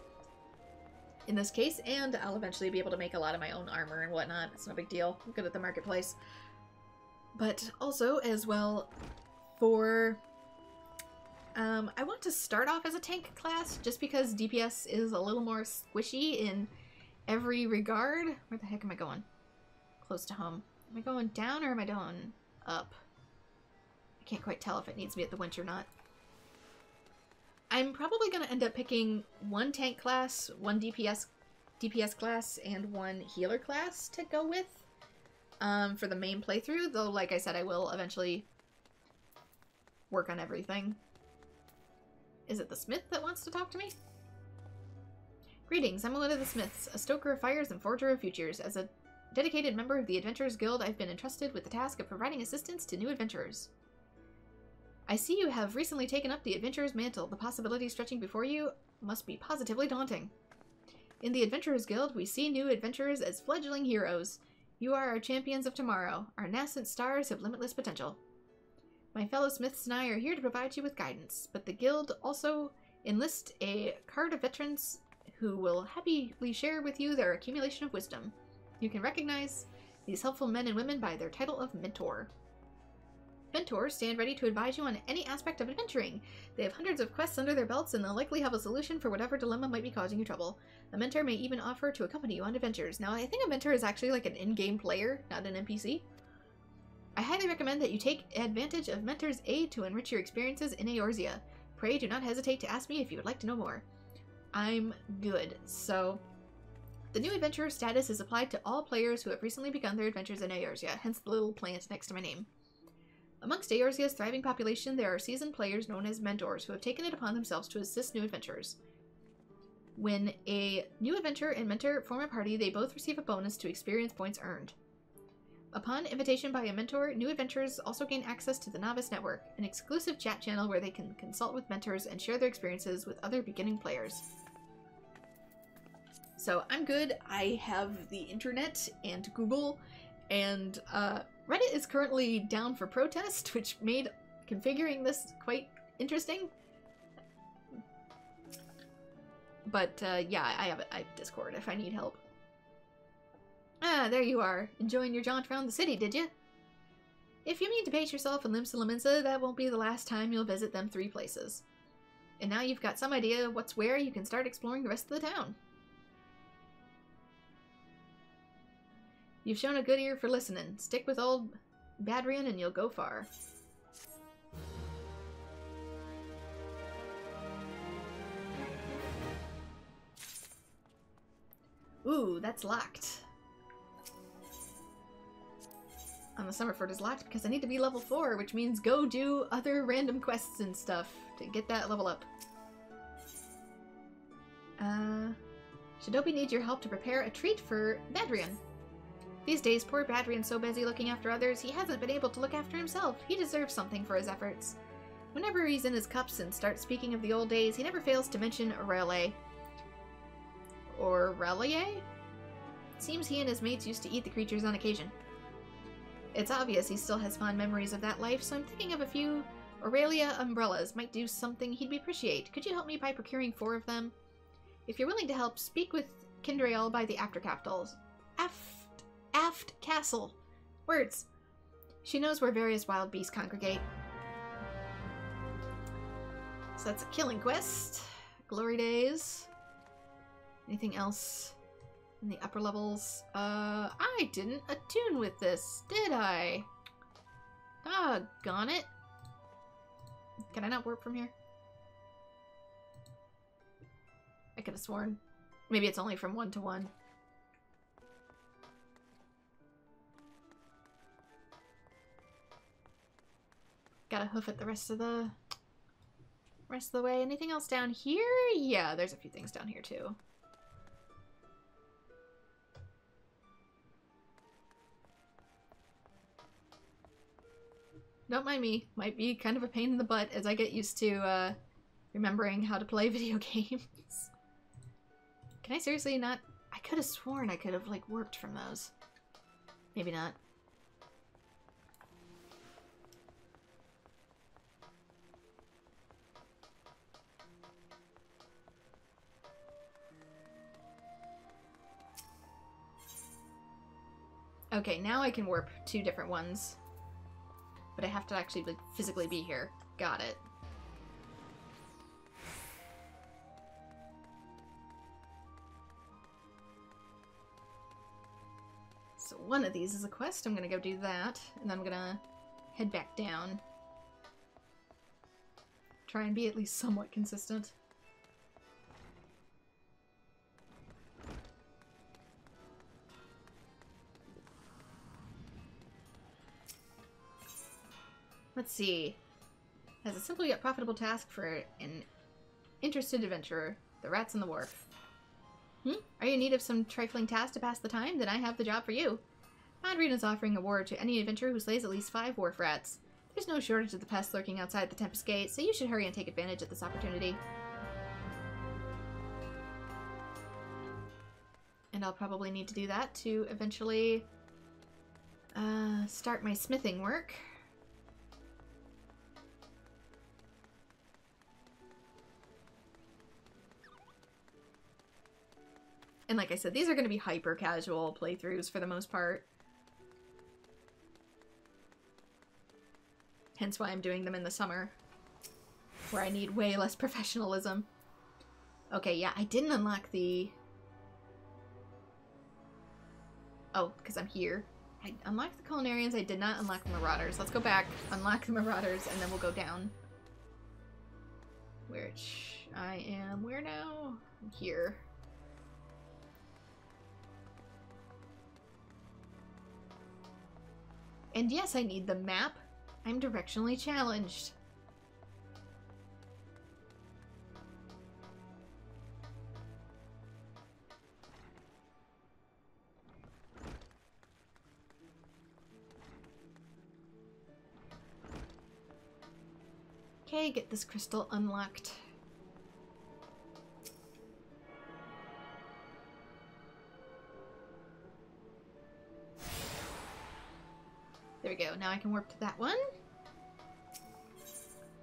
in this case, and I'll eventually be able to make a lot of my own armor and whatnot. It's no big deal. I'm good at the marketplace. But also, as well, for... I want to start off as a tank class, just because DPS is a little more squishy in every regard. Where the heck am I going? Close to home. Am I going down or am I going up? I can't quite tell if it needs me at the winch or not. I'm probably going to end up picking 1 tank class, 1 DPS class, and 1 healer class to go with for the main playthrough, though like I said, I will eventually work on everything. Is it the smith that wants to talk to me? Greetings, I'm one of the smiths, a stoker of fires and forger of futures. As a dedicated member of the Adventurers Guild, I've been entrusted with the task of providing assistance to new adventurers. I see you have recently taken up the adventurer's mantle. The possibilities stretching before you must be positively daunting. In the Adventurers Guild, we see new adventurers as fledgling heroes. You are our champions of tomorrow. Our nascent stars have limitless potential. My fellow smiths and I are here to provide you with guidance, but the guild also enlists a card of veterans who will happily share with you their accumulation of wisdom. You can recognize these helpful men and women by their title of mentor. Mentors stand ready to advise you on any aspect of adventuring. They have hundreds of quests under their belts and they'll likely have a solution for whatever dilemma might be causing you trouble. A mentor may even offer to accompany you on adventures. Now, I think a mentor is actually like an in-game player, not an NPC. I highly recommend that you take advantage of Mentor's aid to enrich your experiences in Eorzea. Pray do not hesitate to ask me if you would like to know more. I'm good. So, the new adventurer status is applied to all players who have recently begun their adventures in Eorzea, hence the little plant next to my name. Amongst Eorzea's thriving population, there are seasoned players known as mentors who have taken it upon themselves to assist new adventurers. When a new adventurer and mentor form a party, they both receive a bonus to experience points earned. Upon invitation by a mentor, new adventurers also gain access to the Novice Network, an exclusive chat channel where they can consult with mentors and share their experiences with other beginning players. So I'm good. I have the internet and Google, and Reddit is currently down for protest, which made configuring this quite interesting. But yeah, I have Discord if I need help. Ah, there you are. Enjoying your jaunt around the city, did you? If you mean to base yourself in Limsa Lominsa, that won't be the last time you'll visit them 3 places. And now you've got some idea what's where, you can start exploring the rest of the town. You've shown a good ear for listening. Stick with old Badrian and you'll go far. Ooh, that's locked. The Summerford is locked because I need to be level 4, which means go do other random quests and stuff to get that level up. Shinobi needs your help to prepare a treat for Badrian. These days, poor Badrian's so busy looking after others, he hasn't been able to look after himself. He deserves something for his efforts. Whenever he's in his cups and starts speaking of the old days, he never fails to mention Aurelie. Aurelie? It seems he and his mates used to eat the creatures on occasion. It's obvious he still has fond memories of that life, so I'm thinking of a few Aurelia umbrellas might do something he'd appreciate. Could you help me by procuring 4 of them? If you're willing to help, speak with Kindrael by the Aft Castle. Words. She knows where various wild beasts congregate. So that's a killing quest. Glory days. Anything else in the upper levels? I didn't attune with this, did I? Doggone it. Can I not warp from here? could have sworn. Maybe it's only from 1 to 1. Gotta hoof it the rest of the way. Anything else down here? Yeah, there's a few things down here too. Don't mind me. Might be kind of a pain in the butt as I get used to remembering how to play video games. Can I seriously not? I could have sworn I could have like warped from those. Maybe not. Okay, now I can warp 2 different ones. But I have to actually like, physically be here. Got it. So one of these is a quest. I'm gonna go do that. And then I'm gonna head back down. Try and be at least somewhat consistent. Let's see. Has a simple yet profitable task for an interested adventurer. The rats in the wharf. Are you in need of some trifling task to pass the time? Then I have the job for you. Madreen is offering a reward to any adventurer who slays at least 5 wharf rats. There's no shortage of the pests lurking outside the Tempest Gate, so you should hurry and take advantage of this opportunity. And I'll probably need to do that to eventually start my smithing work. And like I said, these are going to be hyper-casual playthroughs for the most part. Hence why I'm doing them in the summer, where I need way less professionalism. Okay, yeah, I didn't unlock the... Oh, because I'm here. I unlocked the Culinarians, I did not unlock the Marauders. Let's go back, unlock the Marauders, and then we'll go down. Which I am... Where now? I'm here. And yes, I need the map. I'm directionally challenged. Okay, get this crystal unlocked. There we go. Now I can warp to that one.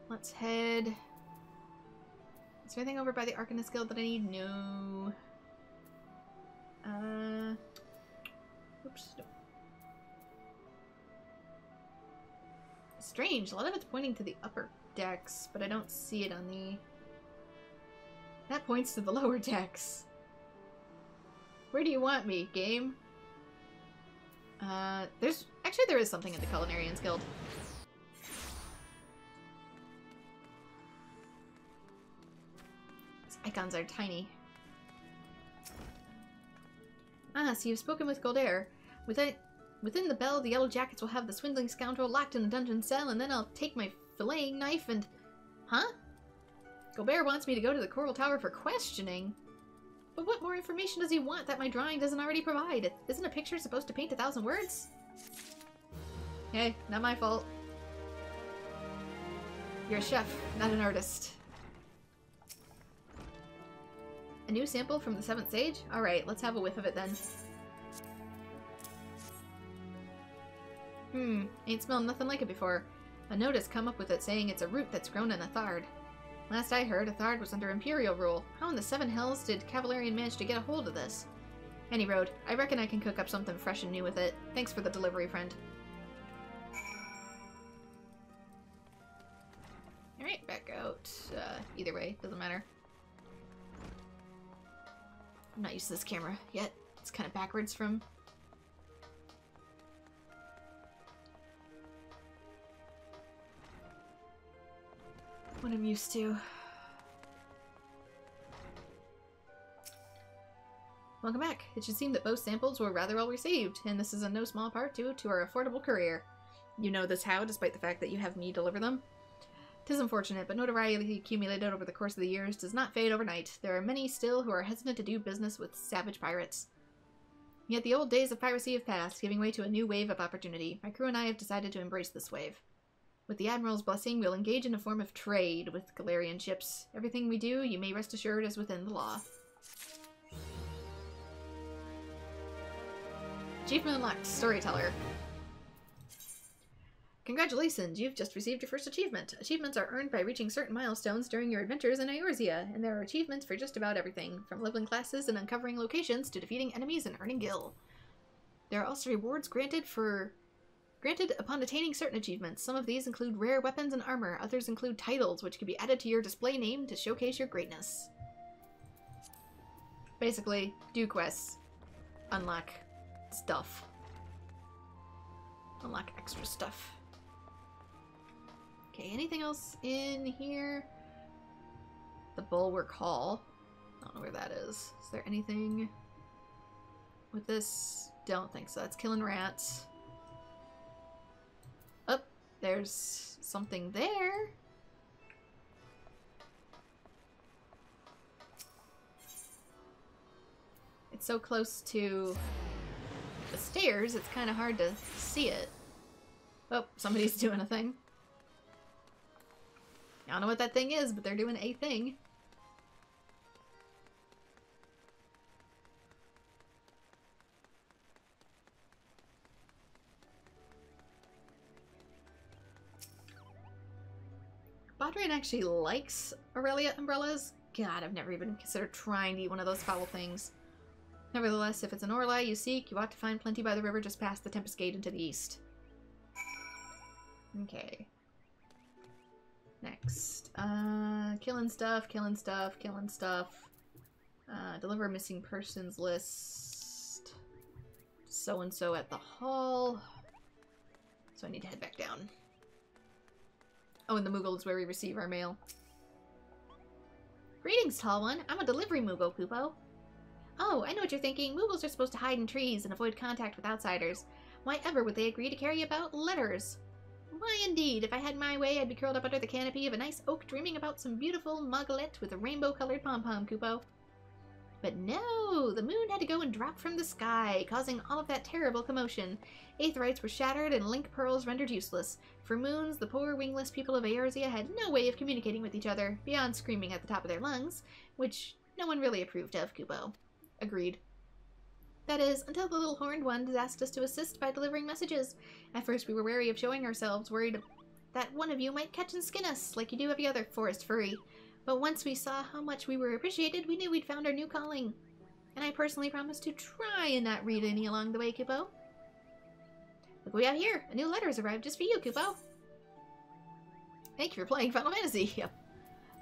Let's head... Is there anything over by the Arcanist Guild that I need? No. Oops. No. Strange. A lot of it's pointing to the upper decks, but I don't see it on the... That points to the lower decks. Where do you want me, game? Actually, there is something in the Culinarians Guild. These icons are tiny. Ah, so you've spoken with Goldair. Within the bell, the Yellow Jackets will have the swindling scoundrel locked in a dungeon cell, and then I'll take my filleting knife and... Huh? Goldair wants me to go to the Coral Tower for questioning? But what more information does he want that my drawing doesn't already provide? Isn't a picture supposed to paint 1,000 words? Hey, not my fault. You're a chef, not an artist. A new sample from the 7th Sage? Alright, let's have a whiff of it then. Ain't smelled nothing like it before. A note has come up with it saying it's a root that's grown in Athard. Last I heard, Athard was under Imperial rule. How in the 7 hells did Cavalarian manage to get a hold of this? Any road, I reckon I can cook up something fresh and new with it. Thanks for the delivery, friend. Alright, back out. Either way, doesn't matter. I'm not used to this camera yet. It's kind of backwards from... what I'm used to. Welcome back. It should seem that both samples were rather well received, and this is in no small part due to our affordable courier. You know this how, despite the fact that you have me deliver them? 'Tis unfortunate, but notoriety accumulated over the course of the years does not fade overnight. There are many still who are hesitant to do business with savage pirates. Yet the old days of piracy have passed, giving way to a new wave of opportunity. My crew and I have decided to embrace this wave. With the Admiral's blessing, we'll engage in a form of trade with Galarian ships. Everything we do, you may rest assured, is within the law. Achievement unlocked, Storyteller. Congratulations, you've just received your first achievement. Achievements are earned by reaching certain milestones during your adventures in Eorzea, and there are achievements for just about everything, from leveling classes and uncovering locations to defeating enemies and earning gil. There are also rewards granted upon attaining certain achievements. Some of these include rare weapons and armor, others include titles, which can be added to your display name to showcase your greatness. Basically, do quests. Unlock stuff. Unlock extra stuff. Okay, anything else in here? The Bulwark Hall. I don't know where that is. Is there anything with this? Don't think so. That's killing rats. Oh, there's something there. It's so close to the stairs, it's kind of hard to see it. Oh, somebody's doing a thing. I don't know what that thing is, but they're doing a thing. Bodrian actually likes Aurelia umbrellas. God, I've never even considered trying to eat one of those foul things. Nevertheless, if it's an Orlai you seek, you ought to find plenty by the river just past the Tempest Gate into the east. Okay. Next. Killing stuff, killing stuff, killing stuff. Deliver missing persons list. So-and-so at the hall. So I need to head back down. Oh, and the Moogle is where we receive our mail. Greetings, tall one. I'm a delivery Moogle, Poopo. Oh, I know what you're thinking. Moogles are supposed to hide in trees and avoid contact with outsiders. Why ever would they agree to carry about letters? Why, indeed. If I had my way, I'd be curled up under the canopy of a nice oak dreaming about some beautiful Mogulette with a rainbow-colored pom-pom, Kupo. But no! The moon had to go and drop from the sky, causing all of that terrible commotion. Aetherites were shattered and link pearls rendered useless. For moons, the poor wingless people of Eorzea had no way of communicating with each other, beyond screaming at the top of their lungs, which no one really approved of, Kupo. Agreed. That is, until the little horned one asked us to assist by delivering messages. At first we were wary of showing ourselves, worried that one of you might catch and skin us, like you do every other forest furry. But once we saw how much we were appreciated, we knew we'd found our new calling. And I personally promised to try and not read any along the way, Kupo. Look what we have here! A new letter has arrived just for you, Kupo! Thank you for playing Final Fantasy! Yep.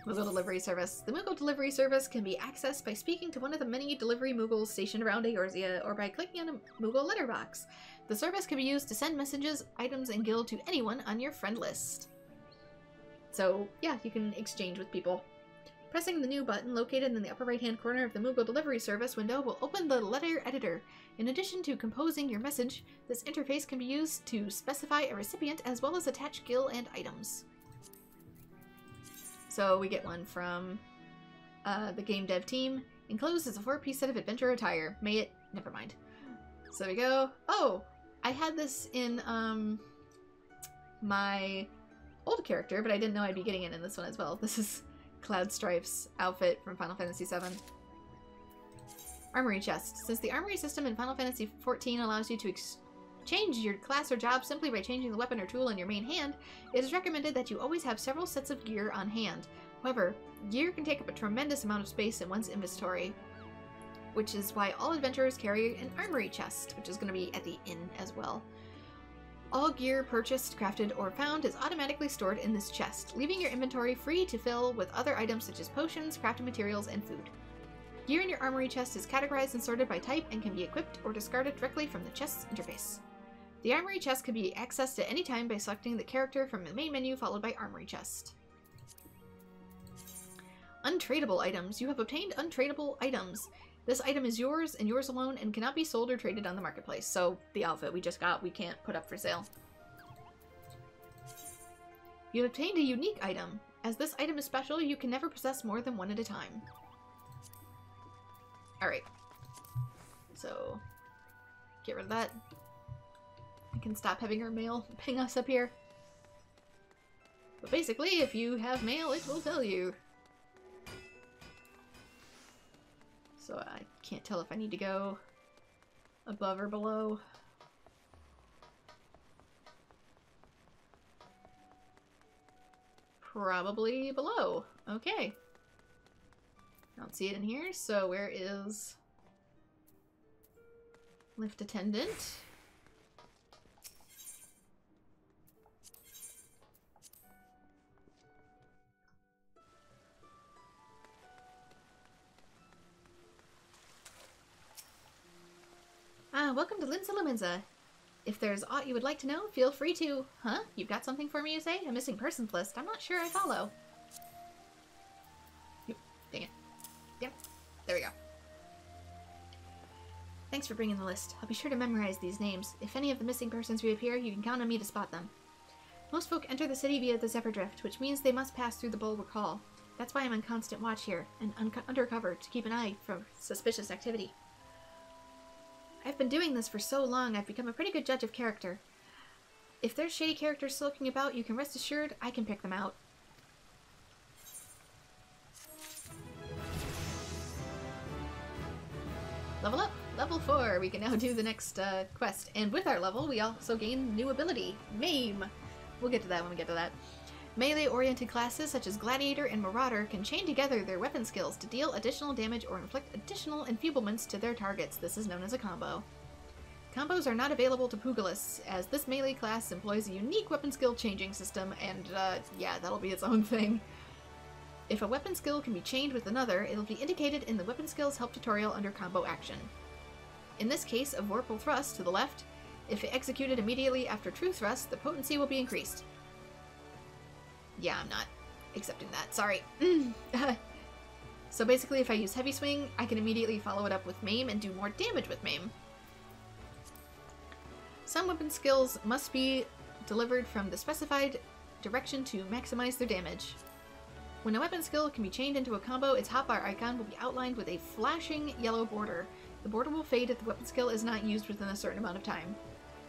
Moogle Delivery Service. The Moogle Delivery Service can be accessed by speaking to one of the many delivery Moogles stationed around Eorzea, or by clicking on a Moogle letterbox. The service can be used to send messages, items, and gil to anyone on your friend list. So, yeah, you can exchange with people. Pressing the new button located in the upper right-hand corner of the Moogle Delivery Service window will open the letter editor. In addition to composing your message, this interface can be used to specify a recipient as well as attach gil and items. So we get one from the game dev team. Enclosed is a 4-piece set of adventure attire. May it... Never mind. So there we go. Oh! I had this in my old character, but I didn't know I'd be getting it in this one as well. This is Cloudstripe's outfit from Final Fantasy XIV. Armory chest. Since the armory system in Final Fantasy XIV allows you to change your class or job simply by changing the weapon or tool in your main hand, it is recommended that you always have several sets of gear on hand. However, gear can take up a tremendous amount of space in one's inventory, which is why all adventurers carry an armory chest, which is going to be at the inn as well. All gear purchased, crafted, or found is automatically stored in this chest, leaving your inventory free to fill with other items such as potions, crafting materials, and food. Gear in your armory chest is categorized and sorted by type and can be equipped or discarded directly from the chest's interface. The armory chest can be accessed at any time by selecting the character from the main menu followed by armory chest. Untradable items. You have obtained untradable items. This item is yours and yours alone and cannot be sold or traded on the marketplace. So the outfit we just got, we can't put up for sale. You obtained a unique item. As this item is special, you can never possess more than one at a time. Alright. So, get rid of that. I can stop having our mail ping us up here. But basically, if you have mail, it will tell you. So I can't tell if I need to go above or below. Probably below. Okay. I don't see it in here, so where is lift attendant? Welcome to Limsa Lominsa. If there's aught you would like to know, feel free to... Huh? You've got something for me, you say? A missing persons list. I'm not sure I follow. Oop, dang it. Yep. There we go. Thanks for bringing the list. I'll be sure to memorize these names. If any of the missing persons reappear, you can count on me to spot them. Most folk enter the city via the Zephyr Drift, which means they must pass through the Bulwark Hall. That's why I'm on constant watch here, and undercover to keep an eye for suspicious activity. I've been doing this for so long, I've become a pretty good judge of character. If there's shady characters lurking about, you can rest assured I can pick them out. Level up! Level 4! We can now do the next quest. And with our level, we also gain new ability, Maim! We'll get to that when we get to that. Melee-oriented classes such as Gladiator and Marauder can chain together their weapon skills to deal additional damage or inflict additional enfeeblements to their targets. This is known as a combo. Combos are not available to Pugilists, as this melee class employs a unique weapon skill changing system, and yeah, that'll be its own thing. If a weapon skill can be chained with another, it'll be indicated in the Weapon Skills Help tutorial under Combo Action. In this case, a Vorpal Thrust to the left. If executed immediately after True Thrust, the potency will be increased. Yeah, I'm not accepting that. Sorry. So basically, if I use Heavy Swing, I can immediately follow it up with Maim and do more damage with Maim. Some weapon skills must be delivered from the specified direction to maximize their damage. When a weapon skill can be chained into a combo, its hotbar icon will be outlined with a flashing yellow border. The border will fade if the weapon skill is not used within a certain amount of time.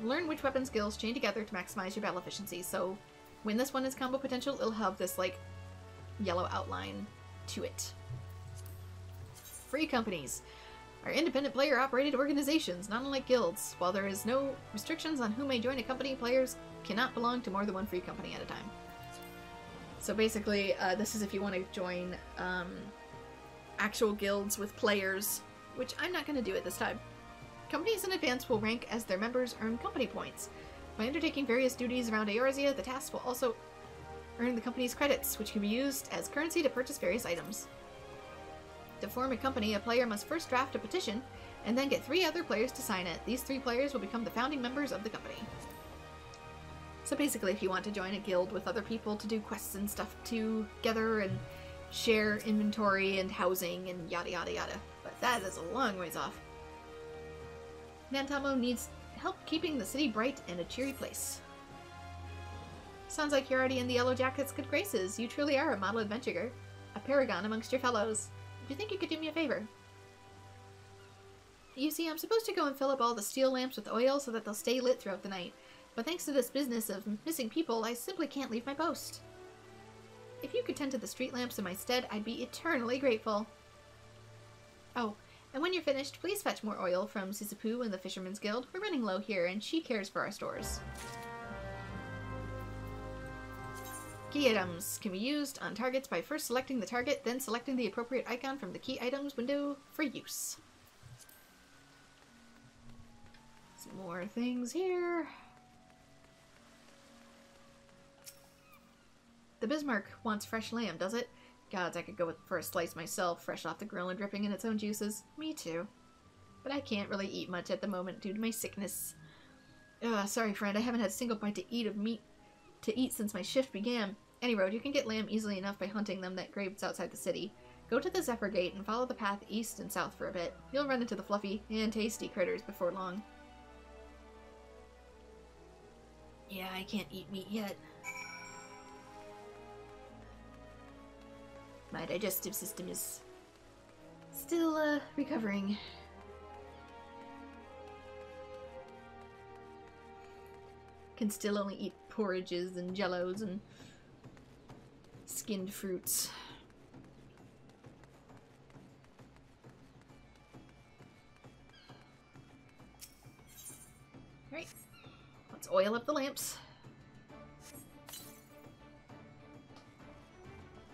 Learn which weapon skills chain together to maximize your battle efficiency, so when this one is combo potential, it'll have this, like, yellow outline to it. Free companies are independent player-operated organizations, not unlike guilds. While there is no restrictions on who may join a company, players cannot belong to more than one free company at a time. So basically, this is if you want to join actual guilds with players, which I'm not going to do at this time. Companies in advance will rank as their members earn company points. By undertaking various duties around Eorzea, the tasks will also earn the company's credits, which can be used as currency to purchase various items. To form a company, a player must first draft a petition, and then get 3 other players to sign it. These 3 players will become the founding members of the company. So basically, if you want to join a guild with other people to do quests and stuff together and share inventory and housing and yada yada yada. But that is a long ways off. Nantamo needs help keeping the city bright and a cheery place. Sounds like you're already in the Yellow Jacket's good graces. You truly are a model adventurer, a paragon amongst your fellows. Do you think you could do me a favor? You see, I'm supposed to go and fill up all the steel lamps with oil so that they'll stay lit throughout the night. But thanks to this business of missing people, I simply can't leave my post. If you could tend to the street lamps in my stead, I'd be eternally grateful. Oh, and when you're finished, please fetch more oil from Sisapu and the Fisherman's Guild. We're running low here, and she cares for our stores. Key items can be used on targets by first selecting the target, then selecting the appropriate icon from the key items window for use. Some more things here. The Bismarck wants fresh lamb, does it? Gods, I could go for a slice myself, fresh off the grill and dripping in its own juices. Me too. But I can't really eat much at the moment due to my sickness. Ugh, sorry friend, I haven't had a single bite to eat since my shift began. Any road, you can get lamb easily enough by hunting them that graves outside the city. Go to the Zephyr Gate and follow the path east and south for a bit. You'll run into the fluffy and tasty critters before long. Yeah, I can't eat meat yet. My digestive system is still, recovering. Can still only eat porridges and jellos and skinned fruits. Alright, let's oil up the lamps.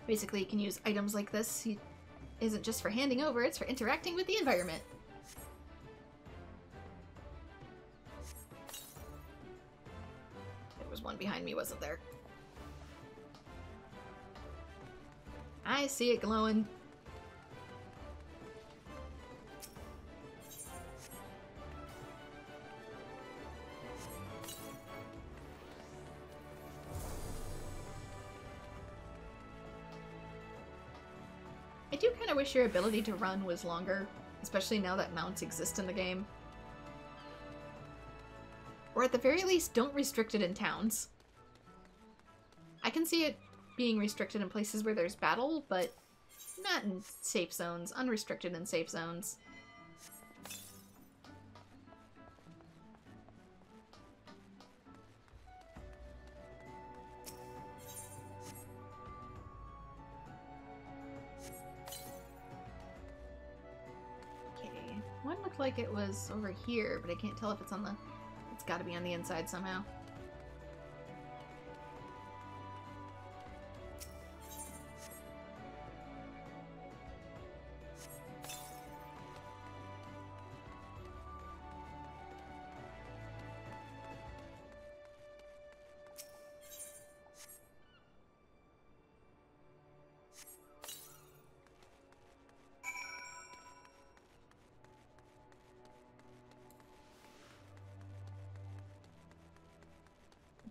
Basically, you can use items like this. It isn't just for handing over, it's for interacting with the environment. There was one behind me, wasn't there? I see it glowing. I do kind of wish your ability to run was longer, especially now that mounts exist in the game. Or at the very least, don't restrict it in towns. I can see it being restricted in places where there's battle, but not in safe zones. Unrestricted in safe zones. One looked like it was over here, but I can't tell if it's on the... It's gotta be on the inside somehow.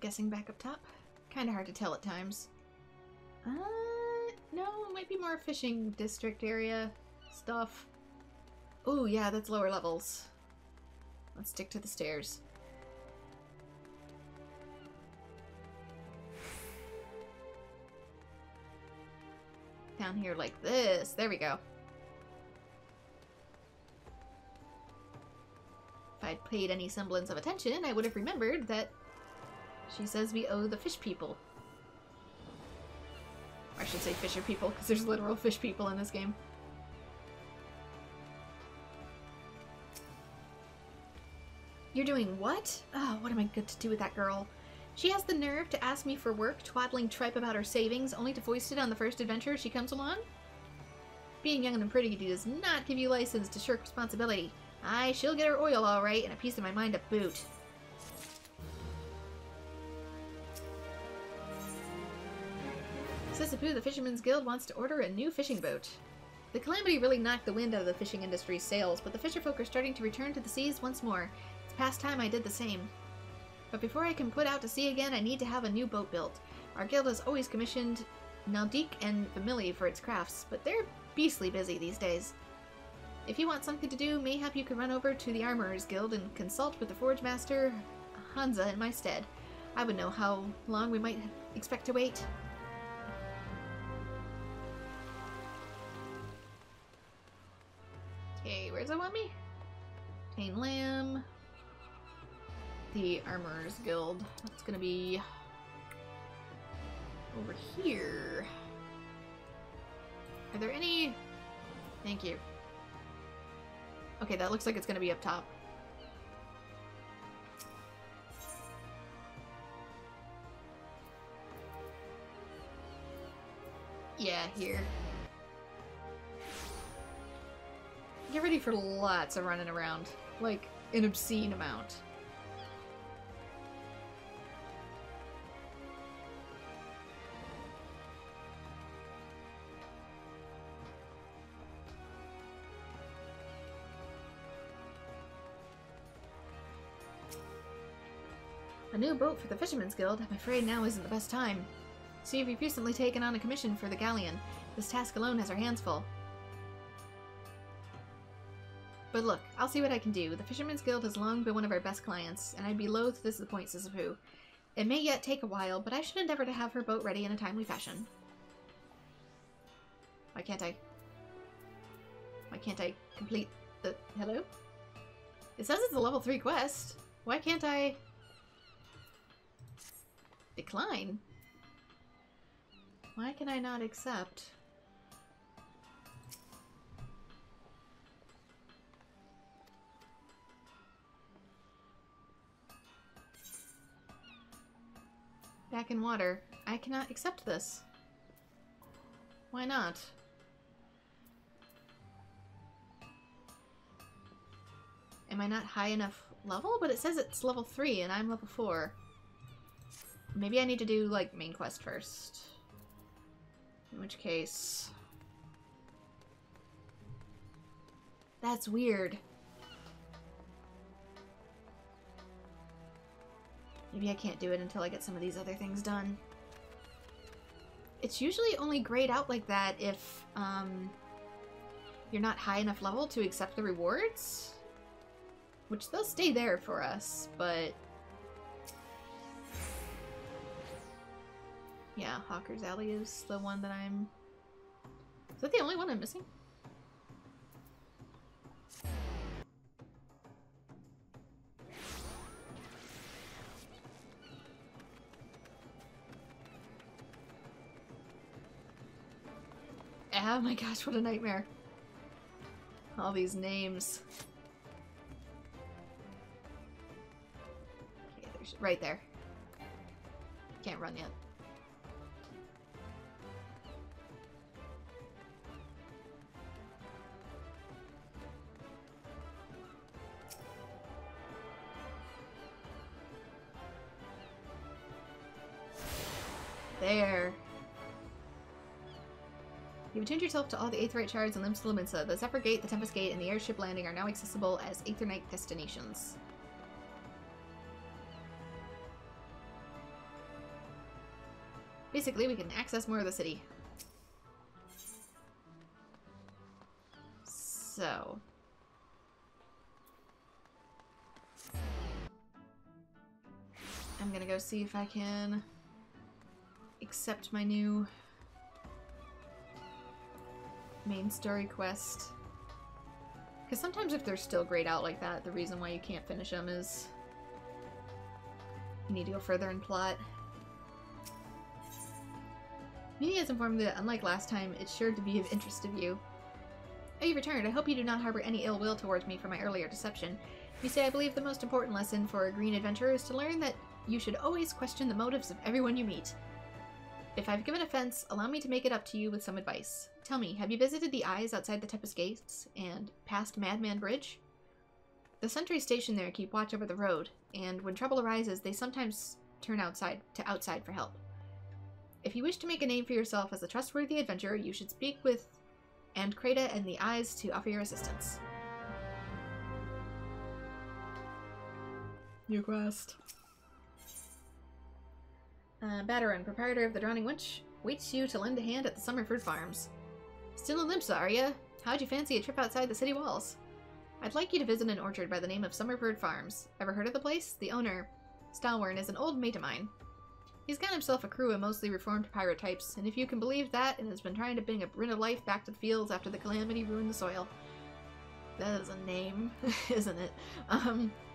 Guessing back up top? Kinda hard to tell at times. No, it might be more fishing district area stuff. Oh yeah, that's lower levels. Let's stick to the stairs. Down here like this. There we go. If I'd paid any semblance of attention, I would have remembered that she says we owe the fish people. Or I should say fisher people, because there's literal fish people in this game. You're doing what? Oh, what am I good to do with that girl? She has the nerve to ask me for work, twaddling tripe about her savings, only to foist it on the first adventure she comes along? Being young and pretty does not give you license to shirk responsibility. Aye, she'll get her oil all right, and a piece of my mind to boot. Sissipu, the Fisherman's Guild, wants to order a new fishing boat. The calamity really knocked the wind out of the fishing industry's sails, but the fisherfolk are starting to return to the seas once more. It's past time I did the same. But before I can put out to sea again, I need to have a new boat built. Our guild has always commissioned Naldique and Famili for its crafts, but they're beastly busy these days. If you want something to do, mayhap you could run over to the Armorer's Guild and consult with the Forge Master Hansa in my stead. I would know how long we might expect to wait. Okay, where's that want me? Tame Lamb. The Armorer's Guild. That's gonna be over here. Are there any... Thank you. Okay, that looks like it's gonna be up top. Yeah, here. Get ready for lots of running around. Like, an obscene amount. A new boat for the Fisherman's Guild. I'm afraid now isn't the best time. See, we've recently taken on a commission for the galleon. This task alone has our hands full. But look, I'll see what I can do. The Fisherman's Guild has long been one of our best clients, and I'd be loath to disappoint Sisyphoo. It may yet take a while, but I should endeavor to have her boat ready in a timely fashion. Why can't I? Why can't I complete the... Hello? It says it's a level 3 quest. Why can't I... decline? Why can I not accept? Back in water. I cannot accept this. Why not? Am I not high enough level? But it says it's level 3 and I'm level 4. Maybe I need to do, like, main quest first. In which case... That's weird. Maybe I can't do it until I get some of these other things done. It's usually only grayed out like that if, you're not high enough level to accept the rewards. Which they'll stay there for us, but... Yeah, Hawker's Alley is the one that I'm... Is that the only one I'm missing? Oh my gosh, what a nightmare. All these names. Okay, there's right there. Can't run yet. There. You've attuned yourself to all the Aetherite shards in Limsa Lominsa. The Zephyr Gate, the Tempest Gate, and the Airship Landing are now accessible as Aethernight destinations. Basically, we can access more of the city. So... I'm gonna go see if I can accept my new main story quest. Because sometimes if they're still grayed out like that, the reason why you can't finish them is you need to go further in plot. Media has informed me that unlike last time, it's sure to be of interest to you. Oh, you've returned. I hope you do not harbor any ill will towards me for my earlier deception. You say I believe the most important lesson for a green adventurer is to learn that you should always question the motives of everyone you meet. If I've given offense, allow me to make it up to you with some advice. Tell me, have you visited the eyes outside the Tempest Gates and past Madman Bridge? The sentries stationed there keep watch over the road, and when trouble arises, they sometimes turn outside for help. If you wish to make a name for yourself as a trustworthy adventurer, you should speak with Kreda and the Eyes to offer your assistance. New quest. Batteran, proprietor of the Drowning Witch, waits you to lend a hand at the Summerford Farms. Still in Limsa, are ya? How'd you fancy a trip outside the city walls? I'd like you to visit an orchard by the name of Summerford Farms. Ever heard of the place? The owner, Stalwern, is an old mate of mine. He's got himself a crew of mostly reformed pirate types, and if you can believe that, and has been trying to bring a writ of life back to the fields after the calamity ruined the soil. That is a name, isn't it?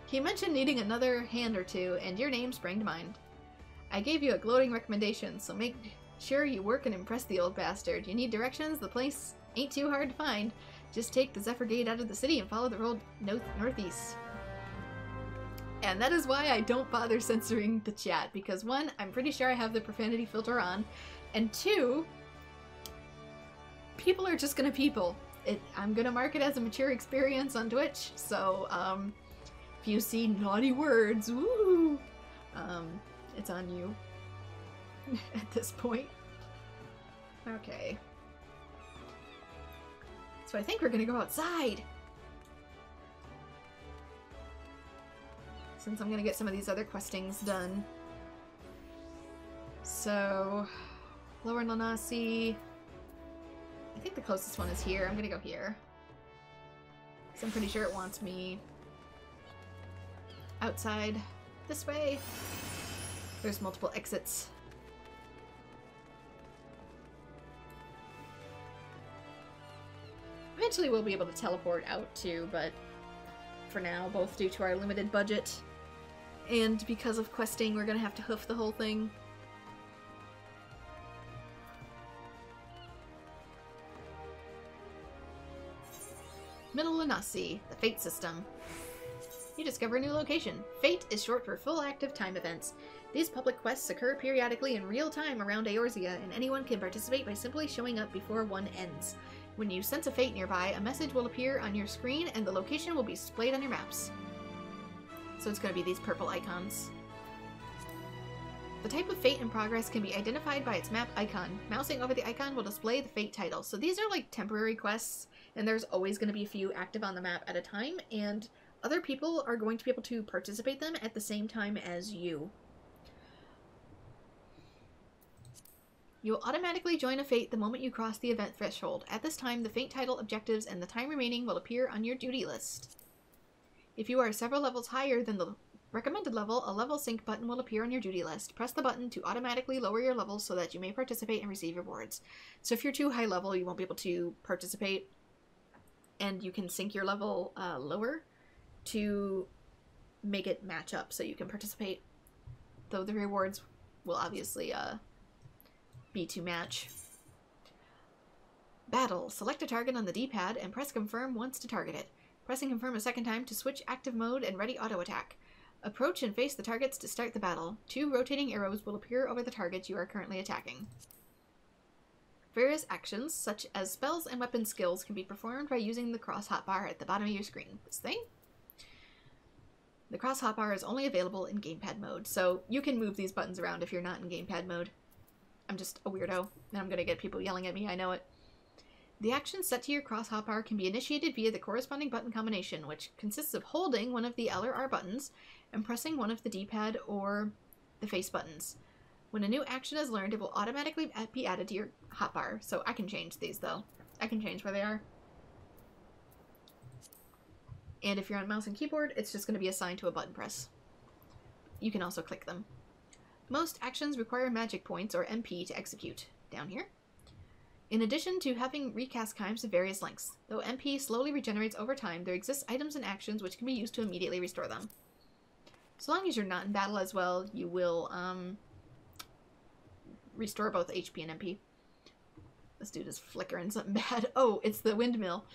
He mentioned needing another hand or two, and your name sprang to mind. I gave you a gloating recommendation, so make sure you work and impress the old bastard. You need directions? The place ain't too hard to find. Just take the Zephyr Gate out of the city and follow the road northeast. And that is why I don't bother censoring the chat, because one, I'm pretty sure I have the profanity filter on, and two, people are just gonna people. I'm gonna mark it as a mature experience on Twitch, so if you see naughty words, woo, it's on you at this point. Okay. So I think we're gonna go outside. Since I'm gonna get some of these other questings done. So, Lower Lanasi. think the closest one is here. I'm gonna go here. So I'm pretty sure it wants me outside this way. There's multiple exits. Eventually we'll be able to teleport out too, but for now, both due to our limited budget and because of questing, we're gonna have to hoof the whole thing. Middle Lanasi, the Fate system. You discover a new location. Fate is short for full active time events. These public quests occur periodically in real time around Eorzea, and anyone can participate by simply showing up before one ends. When you sense a fate nearby, a message will appear on your screen and the location will be displayed on your maps. So it's going to be these purple icons. The type of fate in progress can be identified by its map icon. Mousing over the icon will display the fate title. So these are like temporary quests, and there's always going to be a few active on the map at a time, and other people are going to be able to participate them at the same time as you. You'll automatically join a fate the moment you cross the event threshold. At this time, the fate title, objectives, and the time remaining will appear on your duty list. If you are several levels higher than the recommended level, a level sync button will appear on your duty list. Press the button to automatically lower your level so that you may participate and receive rewards. So if you're too high level, you won't be able to participate, and you can sync your level lower to make it match up so you can participate, though the rewards will obviously be to match. Battle. Select a target on the D-pad and press confirm once to target it. Pressing confirm a second time to switch active mode and ready auto attack. Approach and face the targets to start the battle. 2 rotating arrows will appear over the targets you are currently attacking. Various actions, such as spells and weapon skills, can be performed by using the cross hotbar at the bottom of your screen. This thing? The cross hotbar is only available in gamepad mode, so you can move these buttons around if you're not in gamepad mode. I'm just a weirdo, and I'm gonna get people yelling at me, I know it. The action set to your cross hotbar can be initiated via the corresponding button combination, which consists of holding one of the L or R buttons and pressing one of the D-pad or the face buttons. When a new action is learned, it will automatically be added to your hotbar, so I can change these though. I can change where they are. And if you're on mouse and keyboard, it's just going to be assigned to a button press. You can also click them. Most actions require magic points, or MP, to execute. Down here. In addition to having recast times of various lengths, though MP slowly regenerates over time, there exist items and actions which can be used to immediately restore them. So long as you're not in battle as well, you will restore both HP and MP. This dude is flickering something bad. Oh, it's the windmill.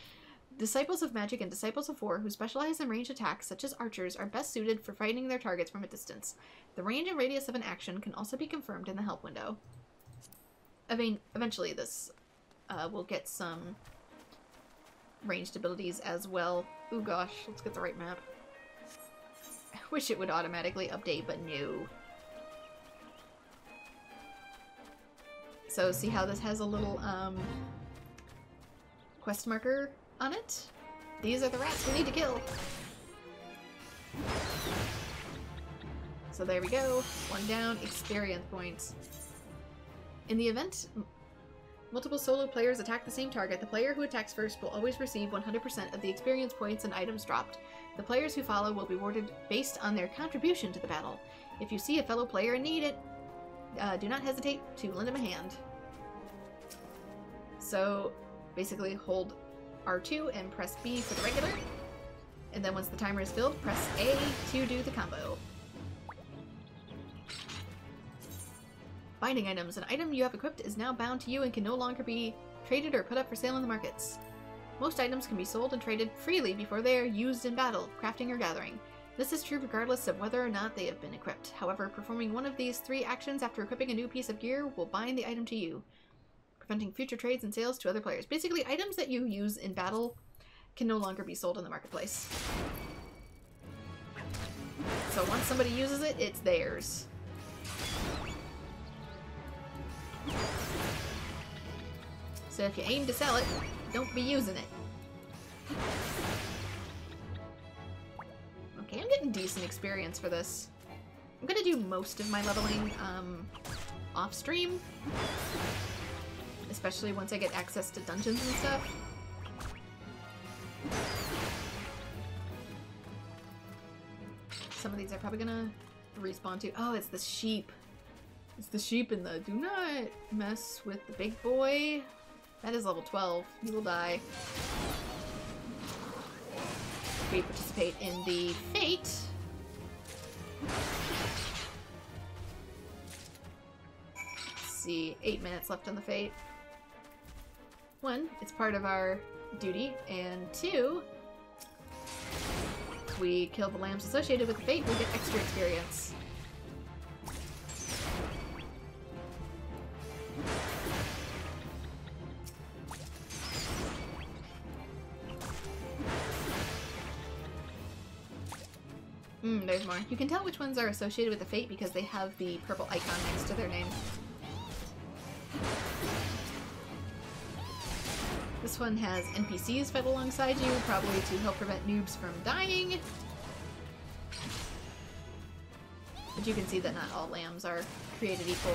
Disciples of Magic and Disciples of War, who specialize in ranged attacks, such as archers, are best suited for fighting their targets from a distance. The range and radius of an action can also be confirmed in the help window. Eventually this will get some ranged abilities as well. Ooh gosh, let's get the right map. I wish it would automatically update, but no. So see how this has a little quest marker on it? These are the rats we need to kill. So there we go. 1 down, experience points. In the event multiple solo players attack the same target, the player who attacks first will always receive 100% of the experience points and items dropped. The players who follow will be awarded based on their contribution to the battle. If you see a fellow player and need it, do not hesitate to lend him a hand. So basically hold R2 and press B for the regular, and then once the timer is filled, press A to do the combo. Binding items. An item you have equipped is now bound to you and can no longer be traded or put up for sale in the markets. Most items can be sold and traded freely before they are used in battle, crafting, or gathering. This is true regardless of whether or not they have been equipped. However, performing one of these 3 actions after equipping a new piece of gear will bind the item to you, preventing future trades and sales to other players. Basically, items that you use in battle can no longer be sold in the marketplace. So once somebody uses it, it's theirs. So if you aim to sell it, don't be using it. Okay, I'm getting decent experience for this. I'm gonna do most of my leveling off stream. especially once I get access to dungeons and stuff. Some of these are probably gonna respawn too. Oh, it's the sheep. It's the sheep in the do not mess with the big boy. That is level 12. You will die. We participate in the fate. Let's see, 8 minutes left on the fate. 1, it's part of our duty, and 2, if we kill the lambs associated with the fate, we'll get extra experience. There's more. You can tell which ones are associated with the fate because they have the purple icon next to their name. This one has NPCs fed alongside you, probably to help prevent noobs from dying. But you can see that not all lambs are created equal.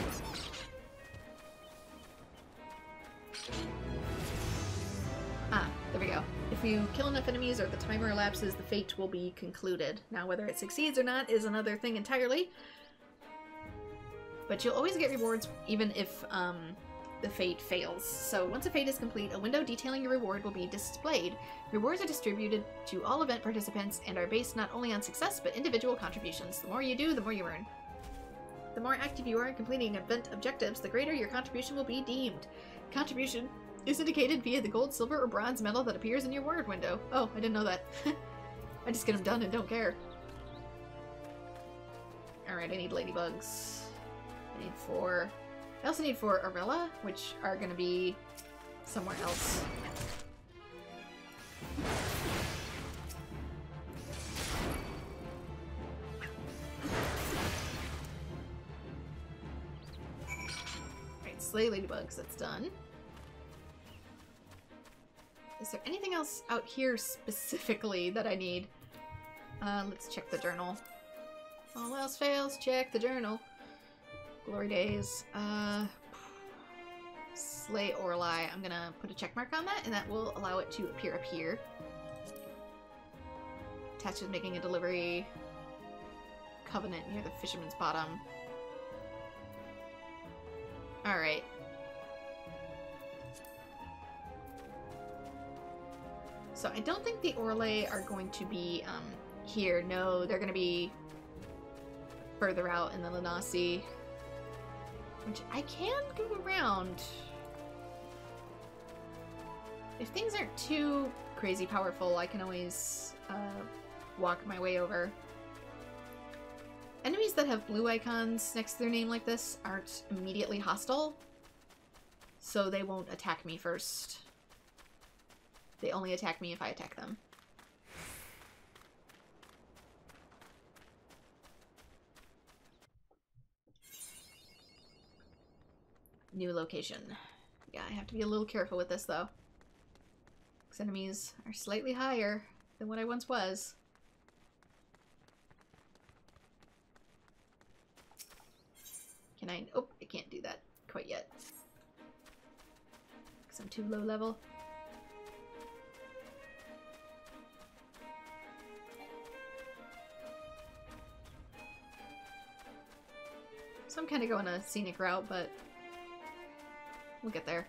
Ah, there we go. If you kill enough enemies or the timer elapses, the fate will be concluded. Now, whether it succeeds or not is another thing entirely. But you'll always get rewards even if the fate fails. So once a fate is complete, a window detailing your reward will be displayed. Rewards are distributed to all event participants and are based not only on success, but individual contributions. The more you do, the more you earn. The more active you are in completing event objectives, the greater your contribution will be deemed. Contribution is indicated via the gold, silver, or bronze medal that appears in your reward window. Oh, I didn't know that. I just get them done and don't care. Alright, I need ladybugs. I need 4. I also need 4 Arella, which are going to be somewhere else. Alright, slay ladybugs, that's done. Is there anything else out here specifically that I need? Let's check the journal. All else fails, check the journal. Glory days. Slay Orlai. I'm gonna put a check mark on that, and that will allow it to appear up here. Attached with making a delivery. Covenant near the Fisherman's Bottom. Alright. So I don't think the Orlai are going to be here. No, they're going to be further out in the Lanasi. Which I can go around. If things aren't too crazy powerful, I can always walk my way over. Enemies that have blue icons next to their name like this aren't immediately hostile, so they won't attack me first. They only attack me if I attack them. New location. Yeah, I have to be a little careful with this though, because enemies are slightly higher than what I once was. Can I? Oh, I can't do that quite yet, because I'm too low level. So I'm kind of going a scenic route, but we'll get there.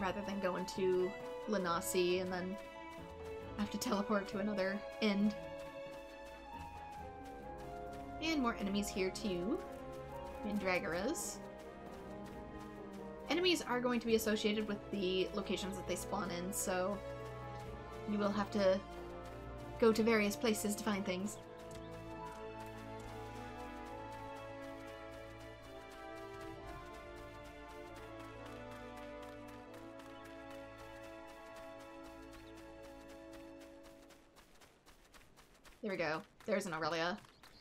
Rather than going to Lanasi and then have to teleport to another end. And more enemies here too. Mandragoras. Enemies are going to be associated with the locations that they spawn in, so you will have to go to various places to find things. There we go. There's an Aurelia.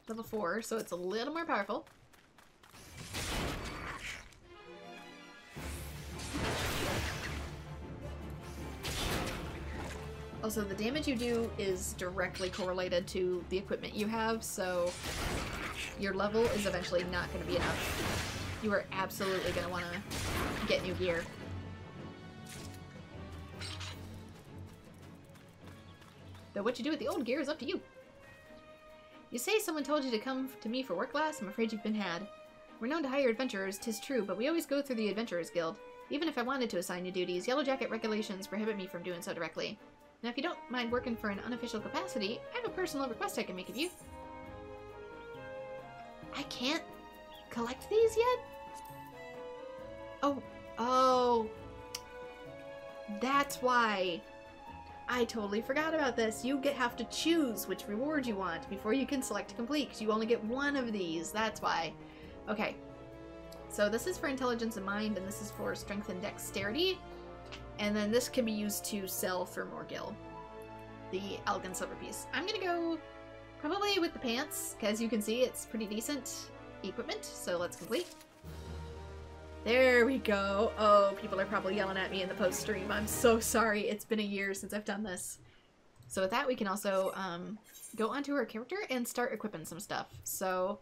Level 4, so it's a little more powerful. Also, the damage you do is directly correlated to the equipment you have, so your level is eventually not going to be enough. You are absolutely going to want to get new gear. Though what you do with the old gear is up to you. You say someone told you to come to me for work last? I'm afraid you've been had. We're known to hire adventurers, 'tis true, but we always go through the Adventurers Guild. Even if I wanted to assign you duties, Yellow Jacket regulations prohibit me from doing so directly. Now if you don't mind working for an unofficial capacity, I have a personal request I can make of you. I can't collect these yet? Oh. That's why. I totally forgot about this. You have to choose which reward you want before you can select to complete, because you only get one of these. That's why. Okay. So this is for intelligence and mind, and this is for strength and dexterity. And then this can be used to sell for more gil. The elegant silver piece. I'm gonna go probably with the pants, because you can see it's pretty decent equipment. So let's complete. There we go. Oh, people are probably yelling at me in the post stream. I'm so sorry. It's been a year since I've done this. So with that, we can also go onto our character and start equipping some stuff. So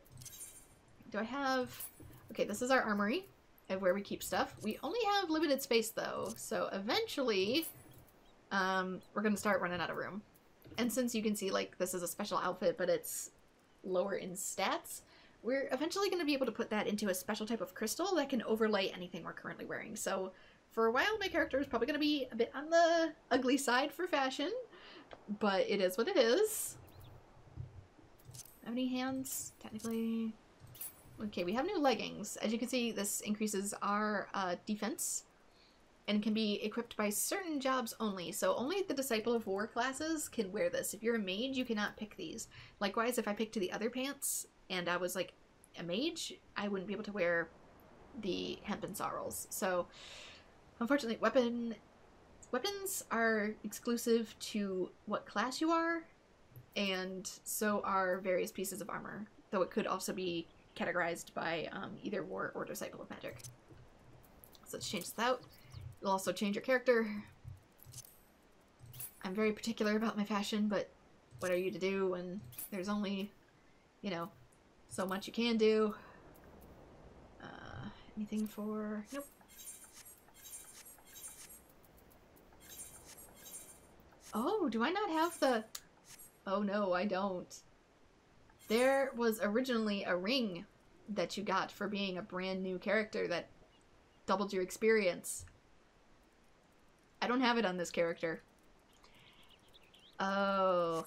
do I have... Okay, this is our armory of where we keep stuff. We only have limited space though. So eventually we're going to start running out of room. And since you can see like this is a special outfit, but it's lower in stats, we're eventually going to be able to put that into a special type of crystal that can overlay anything we're currently wearing. So for a while, my character is probably going to be a bit on the ugly side for fashion, but it is what it is. How many hands? Technically. Okay, we have new leggings. As you can see, this increases our defense and can be equipped by certain jobs only. So only the Disciple of War classes can wear this. If you're a mage, you cannot pick these. Likewise, if I picked the other pants and I was like a mage, I wouldn't be able to wear the hempen sorrels. So unfortunately, weapons are exclusive to what class you are, and so are various pieces of armor, though it could also be categorized by either war or disciple of magic. So let's change this out. It'll also change your character. I'm very particular about my fashion, but what are you to do when there's only, you know, so much you can do. Anything for... Nope. Oh, do I not have the... Oh no, I don't. There was originally a ring that you got for being a brand new character that doubled your experience. I don't have it on this character. Oh,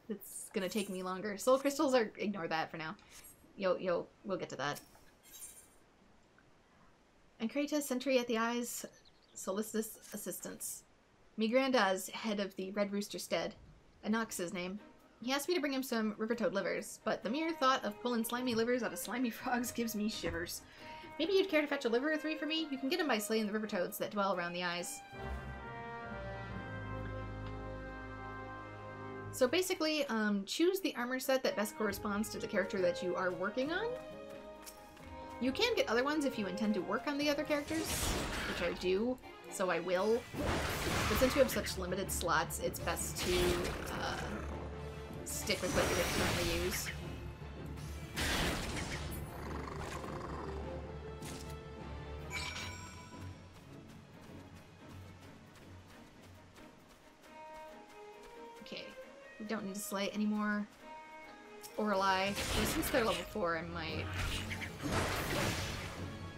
it's gonna take me longer. Soul crystals are... Ignore that for now. We'll get to that. Ancreta, Sentry at the Eyes, Solicitous Assistance. Migranda's head of the Red Rooster Stead. Anox his name. He asked me to bring him some river toad livers, but the mere thought of pulling slimy livers out of slimy frogs gives me shivers. Maybe you'd care to fetch a liver or 3 for me? You can get them by slaying the river toads that dwell around the eyes. So basically, choose the armor set that best corresponds to the character that you are working on. You can get other ones if you intend to work on the other characters, which I do, so I will. But since you have such limited slots, it's best to stick with what you're going to currently use. Okay, we don't need to slay any more Orli. So since they're level 4, I might...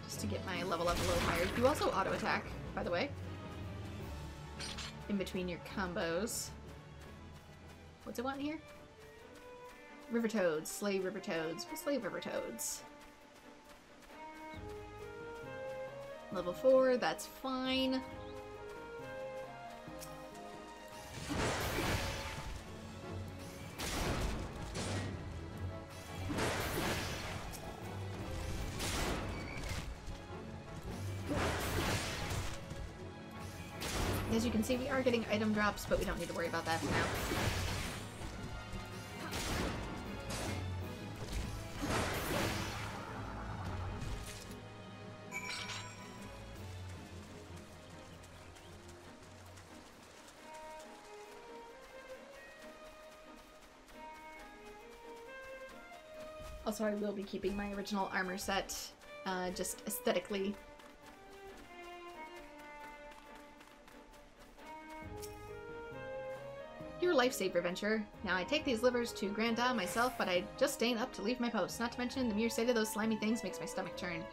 just to get my level up a little higher. You also auto-attack, by the way. In between your combos. What's it want here? River toads. Slay river toads. We'll slay river toads. Level 4, that's fine. As you can see, we are getting item drops, but we don't need to worry about that for now. Also, I will be keeping my original armor set, just aesthetically. Your lifesaver venture. Now, I take these livers to Grand Dame myself, but I just staying up to leave my post. Not to mention, the mere sight of those slimy things makes my stomach turn.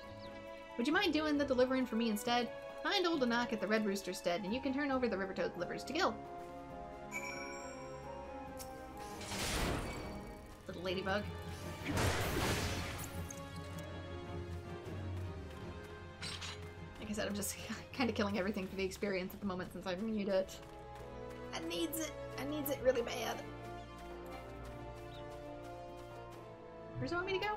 Would you mind doing the delivering for me instead? Find old Anak at the Red Rooster's stead, and you can turn over the River Toad livers to Gil. Little ladybug. Like I said, I'm just kind of killing everything for the experience at the moment since I renewed it. I needs it. I needs it really bad. Where's it want me to go?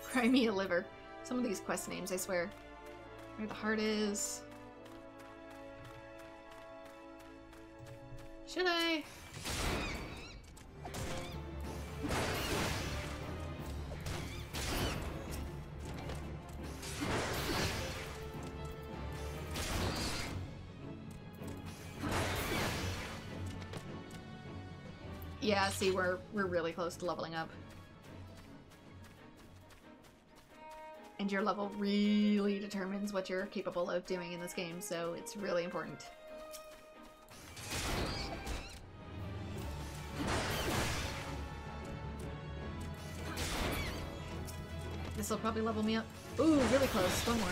Cry me a liver. Some of these quest names, I swear. Where the heart is. Should I? Yeah, see, we're really close to leveling up. And your level really determines what you're capable of doing in this game, so it's really important. This will probably level me up. Ooh, really close. One more.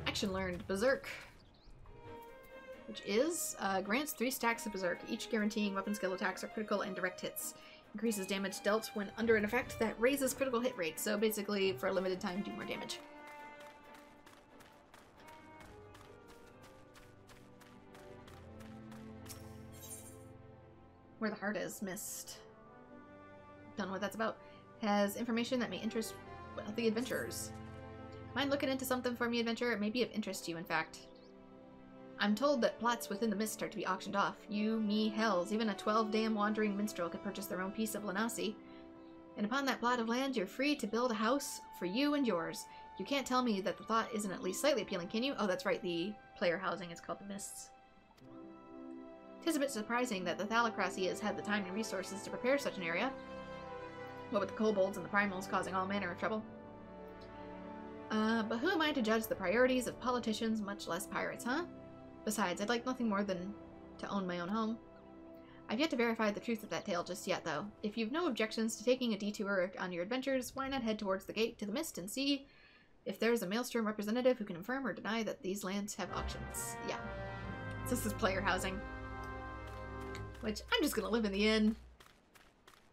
Action learned. Berserk. Which is, grants 3 stacks of Berserk, each guaranteeing weapon skill attacks are critical and direct hits. Increases damage dealt when under an effect that raises critical hit rate, so basically, for a limited time, do more damage. Where the heart is, missed. Don't know what that's about. Has information that may interest wealthy adventurers. Mind looking into something for me, adventurer? It may be of interest to you, in fact. I'm told that plots within the mist are to be auctioned off. You, me, hells, even a 12-dam wandering minstrel could purchase their own piece of Lanasi. And upon that plot of land, you're free to build a house for you and yours. You can't tell me that the thought isn't at least slightly appealing, can you? Oh, that's right, the player housing is called the Mists. 'Tis a bit surprising that the Thalocracy has had the time and resources to prepare such an area. What with the kobolds and the primals causing all manner of trouble. But who am I to judge the priorities of politicians, much less pirates, huh? Besides, I'd like nothing more than to own my own home. I've yet to verify the truth of that tale just yet, though. If you've no objections to taking a detour on your adventures, why not head towards the gate to the mist and see if there's a Maelstrom representative who can affirm or deny that these lands have auctions. Yeah. So this is player housing. Which, I'm just gonna live in the inn.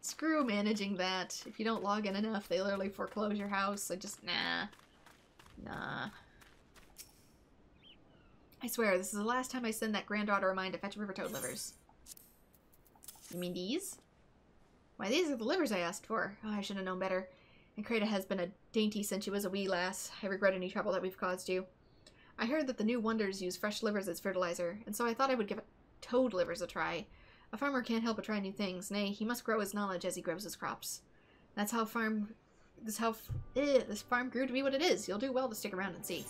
Screw managing that. If you don't log in enough, they literally foreclose your house. I just, nah. Nah. I swear, this is the last time I send that granddaughter of mine to fetch river toad livers. You mean these? Why, these are the livers I asked for. Oh, I should have known better. And Krata has been a dainty since she was a wee lass. I regret any trouble that we've caused you. I heard that the new wonders use fresh livers as fertilizer, and so I thought I would give toad livers a try. A farmer can't help but try new things. Nay, he must grow his knowledge as he grows his crops. That's how this farm grew to be what it is. You'll do well to stick around and see.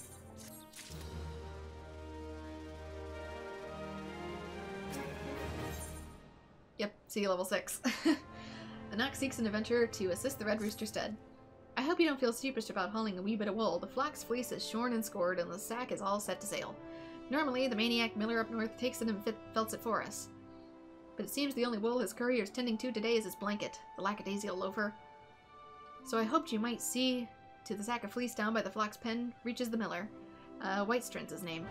Yep, see level 6. Anak seeks an adventurer to assist the Red Rooster stead. I hope you don't feel sheepish about hauling a wee bit of wool. The flock's fleece is shorn and scored, and the sack is all set to sail. Normally, the maniac miller up north takes it and felts it for us. But it seems the only wool his courier's tending to today is his blanket, the lackadaisical loafer. So I hoped you might see to the sack of fleece down by the flock's pen reaches the miller. Whitestrin's his name.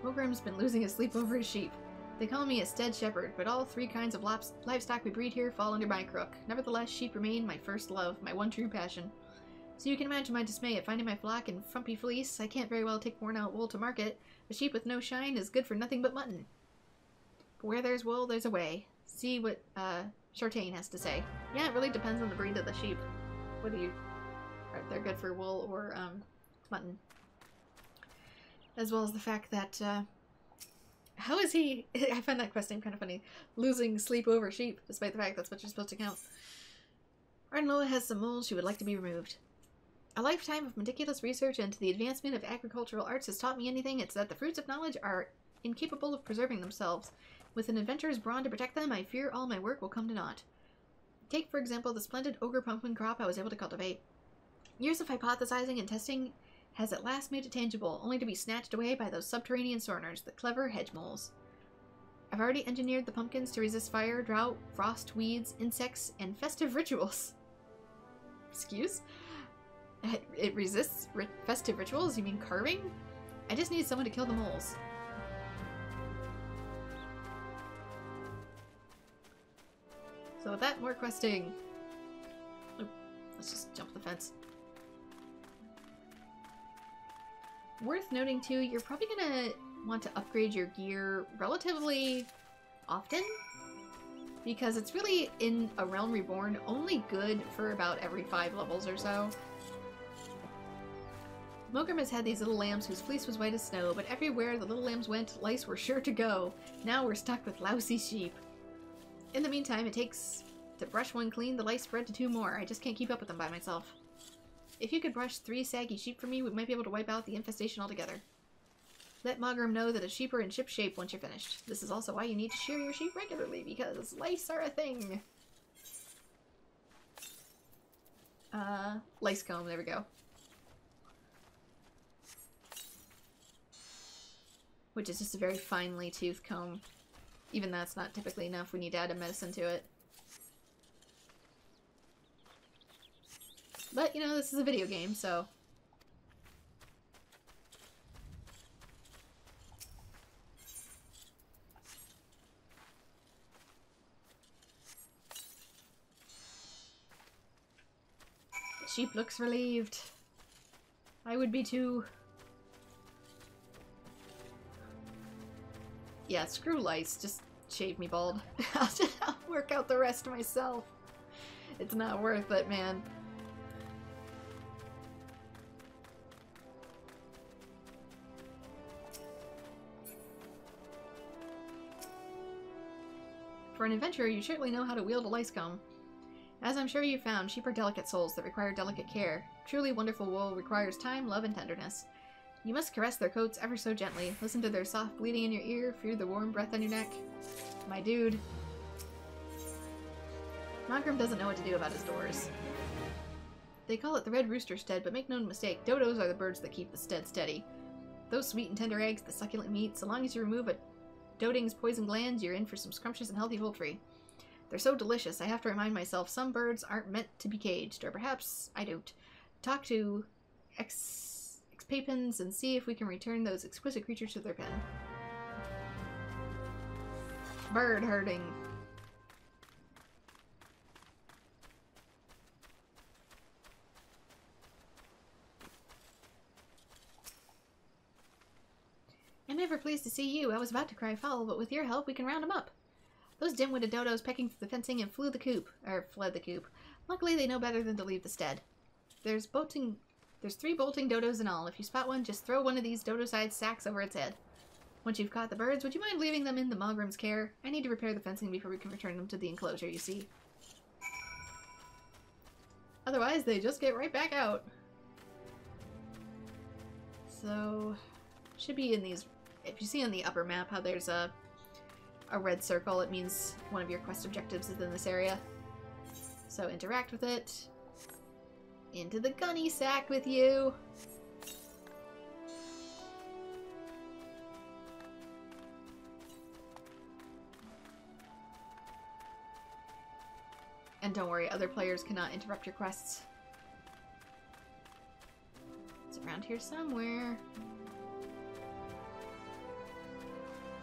Wilgrim's been losing his sleep over his sheep. They call me a stead shepherd, but all 3 kinds of livestock we breed here fall under my crook. Nevertheless, sheep remain my first love, my one true passion. So you can imagine my dismay at finding my flock in frumpy fleece. I can't very well take worn-out wool to market. A sheep with no shine is good for nothing but mutton. But where there's wool, there's a way. See what Chartain has to say. Yeah, it really depends on the breed of the sheep. Whether they're good for wool or mutton. As well as the fact that How is he? I find that quest name kind of funny. Losing sleep over sheep, despite the fact that's what you're supposed to count. Arnoa has some moles she would like to be removed. A lifetime of meticulous research into the advancement of agricultural arts has taught me anything, it's that the fruits of knowledge are incapable of preserving themselves. With an adventurer's brawn to protect them, I fear all my work will come to naught. Take, for example, the splendid ogre pumpkin crop I was able to cultivate. Years of hypothesizing and testing has at last made it tangible, only to be snatched away by those subterranean sorners, the clever hedge moles. I've already engineered the pumpkins to resist fire, drought, frost, weeds, insects, and festive rituals. Excuse? It resists festive rituals? You mean carving? I just need someone to kill the moles. So with that, more questing. Oop, let's just jump the fence. Worth noting too, you're probably gonna want to upgrade your gear relatively often, because it's really, in A Realm Reborn, only good for about every 5 levels or so. Mogrim has had these little lambs whose fleece was white as snow, but everywhere the little lambs went, lice were sure to go. Now we're stuck with lousy sheep. In the meantime, it takes to brush one clean, the lice spread to 2 more. I just can't keep up with them by myself. If you could brush 3 saggy sheep for me, we might be able to wipe out the infestation altogether. Let Mogrim know that a sheep are in ship shape once you're finished. This is also why you need to shear your sheep regularly, because lice are a thing. Lice comb, there we go. Which is just a very finely toothed comb. Even that's not typically enough, we need to add a medicine to it. But, you know, this is a video game, so... The sheep looks relieved. I would be too. Yeah, screw lice. Just shave me bald. I'll work out the rest myself. It's not worth it, man. For an adventurer, you surely know how to wield a lice comb. As I'm sure you've found, sheep are delicate souls that require delicate care. Truly wonderful wool requires time, love, and tenderness. You must caress their coats ever so gently, listen to their soft bleating in your ear, feel their warm breath on your neck. My dude. Mogrim doesn't know what to do about his doors. They call it the Red Rooster Stead, but make no mistake, dodos are the birds that keep the stead steady. Those sweet and tender eggs, the succulent meat, so long as you remove a doting's poison glands, you're in for some scrumptious and healthy poultry. They're so delicious, I have to remind myself some birds aren't meant to be caged, or perhaps I don't. Talk to ex-papins and see if we can return those exquisite creatures to their pen. Bird herding. I'm ever pleased to see you. I was about to cry foul, but with your help we can round them up. Those dim-witted dodos pecking through the fencing and fled the coop. Luckily they know better than to leave the stead. There's 3 bolting dodos in all. If you spot one, just throw one of these dodo-sized sacks over its head. Once you've caught the birds, would you mind leaving them in the Mogrim's care? I need to repair the fencing before we can return them to the enclosure, you see. Otherwise, they just get right back out. So, should be in these... If you see on the upper map how there's a red circle, it means one of your quest objectives is in this area. So interact with it. Into the gunny sack with you! And don't worry, other players cannot interrupt your quests. It's around here somewhere.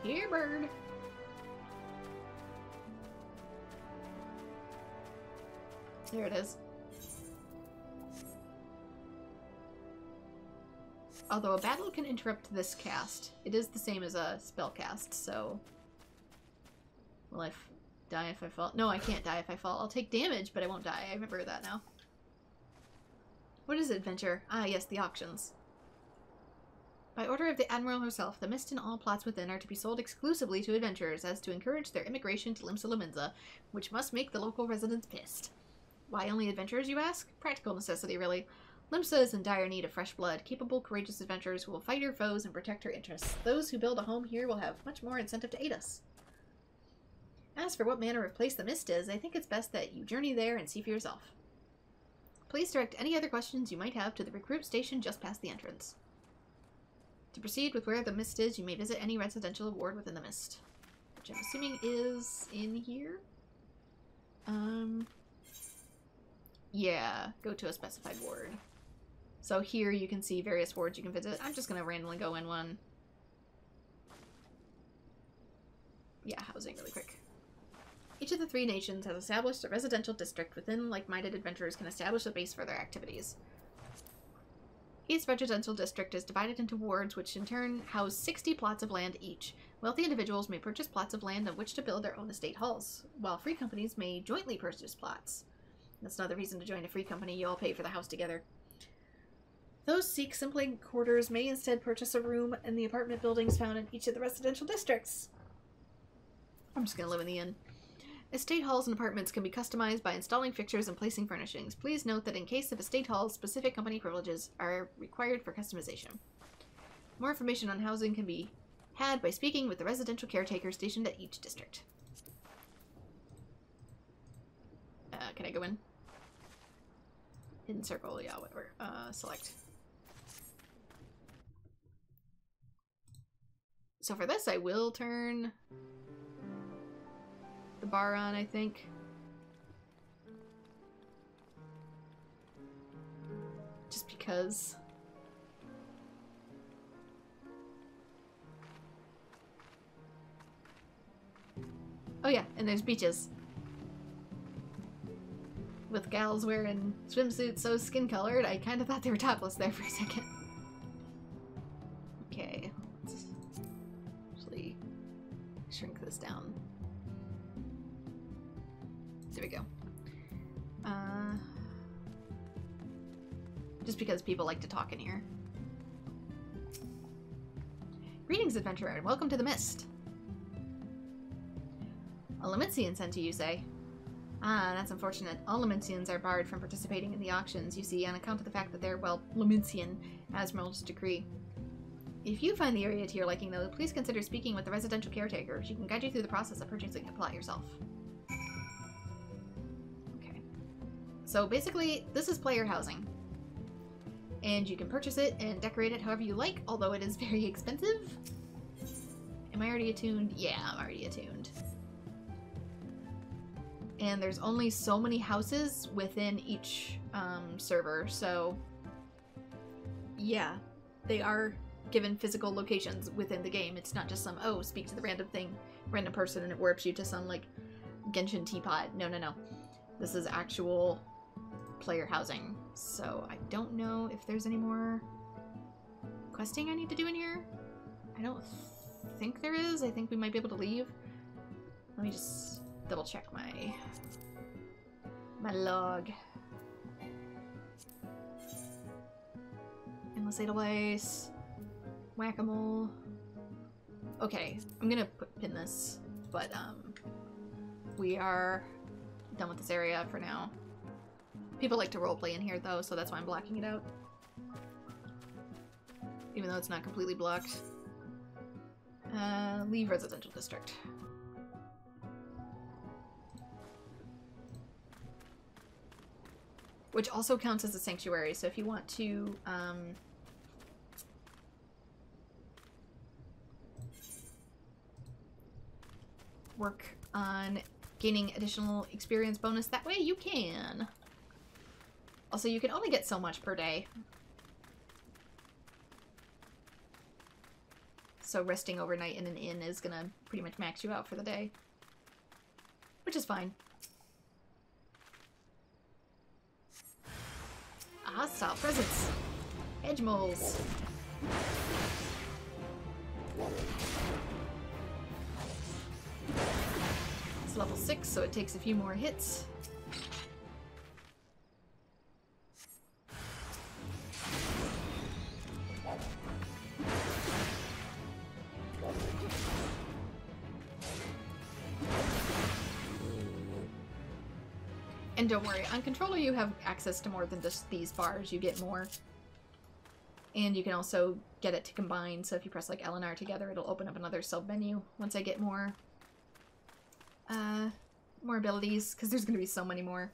Here, bird! There it is. Although a battle can interrupt this cast, it is the same as a spell cast, so... Will I die if I fall? No, I can't die if I fall. I'll take damage, but I won't die. I remember that now. What is adventure? Ah, yes, the auctions. By order of the Admiral herself, the mist and all plots within are to be sold exclusively to adventurers as to encourage their immigration to Limsa Lominsa, which must make the local residents pissed. Why only adventurers, you ask? Practical necessity, really. Limsa is in dire need of fresh blood, capable, courageous adventurers who will fight her foes and protect her interests. Those who build a home here will have much more incentive to aid us. As for what manner of place the mist is, I think it's best that you journey there and see for yourself. Please direct any other questions you might have to the recruit station just past the entrance. To proceed with where the mist is, you may visit any residential ward within the mist. Which I'm assuming is in here? Yeah, go to a specified ward. So here you can see various wards you can visit. I'm just gonna randomly go in one. Yeah, housing really quick. Each of the 3 nations has established a residential district within like-minded adventurers can establish a base for their activities. Each residential district is divided into wards, which in turn house 60 plots of land each. Wealthy individuals may purchase plots of land on which to build their own estate halls, while free companies may jointly purchase plots. That's another reason to join a free company. You all pay for the house together. Those seek simple quarters may instead purchase a room in the apartment buildings found in each of the residential districts. I'm just gonna live in the inn. Estate halls and apartments can be customized by installing fixtures and placing furnishings. Please note that in case of estate halls, specific company privileges are required for customization. More information on housing can be had by speaking with the residential caretaker stationed at each district. Can I go in? Hidden circle, yeah, whatever. Select. So for this, I will turn the bar on, I think. Just because. Oh yeah, and there's beaches. With gals wearing swimsuits so skin-colored, I kind of thought they were topless there for a second. Okay, let's actually shrink this down. There we go. Just because people like to talk in here. Greetings, adventurer, and welcome to the Mist. A Lominsian sent to you, say? Ah, that's unfortunate. All Lominsians are barred from participating in the auctions, you see, on account of the fact that they're, well, Lominsian, Admiral's decree. If you find the area to your liking, though, please consider speaking with the residential caretaker. She can guide you through the process of purchasing a plot yourself. Okay. So basically, this is player housing. And you can purchase it and decorate it however you like, although it is very expensive. Am I already attuned? Yeah, I'm already attuned. And there's only so many houses within each server, so yeah, they are given physical locations within the game. It's not just some, oh, speak to the random thing, random person, and it warps you to some, like, Genshin teapot. No, no, no. This is actual player housing. So I don't know if there's any more questing I need to do in here. I don't think there is. I think we might be able to leave. Let me just double check my log. Endless Edelweiss. Whack-a-mole. Okay, I'm gonna pin this, but we are done with this area for now. People like to roleplay in here though, so that's why I'm blocking it out. Even though it's not completely blocked. Leave residential district. Which also counts as a sanctuary, so if you want to work on gaining additional experience bonus that way, you can. Also, you can only get so much per day. So resting overnight in an inn is gonna pretty much max you out for the day. Which is fine. A hostile presence! Edge moles! It's level 6, so it takes a few more hits. And don't worry, on controller you have access to more than just these bars, you get more. And you can also get it to combine, so if you press like L and R together, it'll open up another sub-menu once I get more abilities, because there's going to be so many more.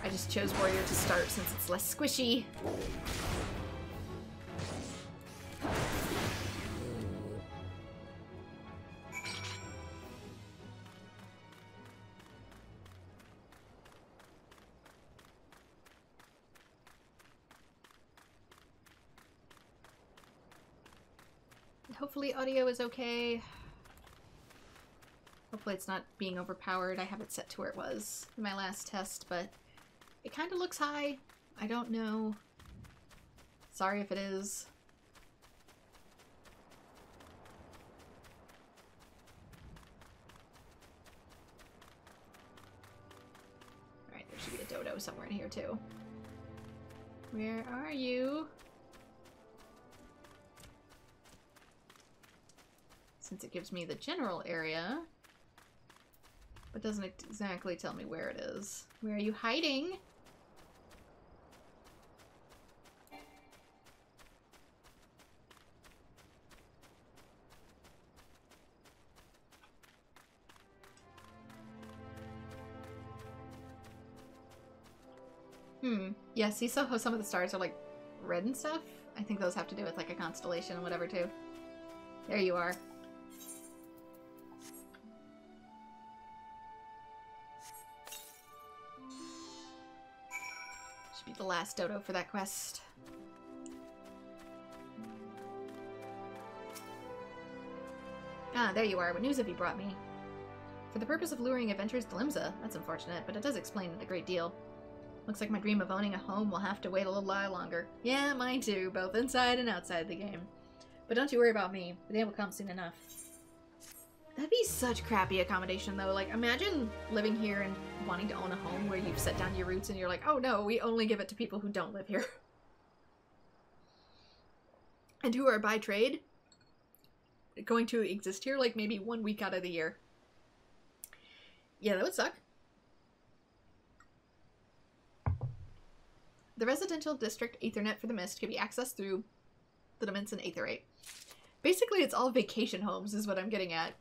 I just chose Warrior to start since it's less squishy. Hopefully audio is okay. Hopefully it's not being overpowered. I have it set to where it was in my last test, but it kind of looks high. I don't know. Sorry if it is. Alright, there should be a dodo somewhere in here too. Where are you? Since it gives me the general area, but doesn't exactly tell me where it is. Where are you hiding? Yeah, see, so how some of the stars are like red and stuff? I think those have to do with like a constellation and whatever too. There you are. Should be the last dodo for that quest. Ah, there you are. What news have you brought me? For the purpose of luring adventurers to Limsa. That's unfortunate, but it does explain a great deal. Looks like my dream of owning a home will have to wait a little while longer. Yeah, mine too, both inside and outside the game. But don't you worry about me. The day will come soon enough. That'd be such crappy accommodation, though. Like, imagine living here and wanting to own a home where you've set down your roots and you're like, oh no, we only give it to people who don't live here. And who are by trade going to exist here, like, maybe 1 week out of the year. Yeah, that would suck. The residential district Ethernet for the Mist can be accessed through the Dimension Aetherite. Basically, it's all vacation homes is what I'm getting at.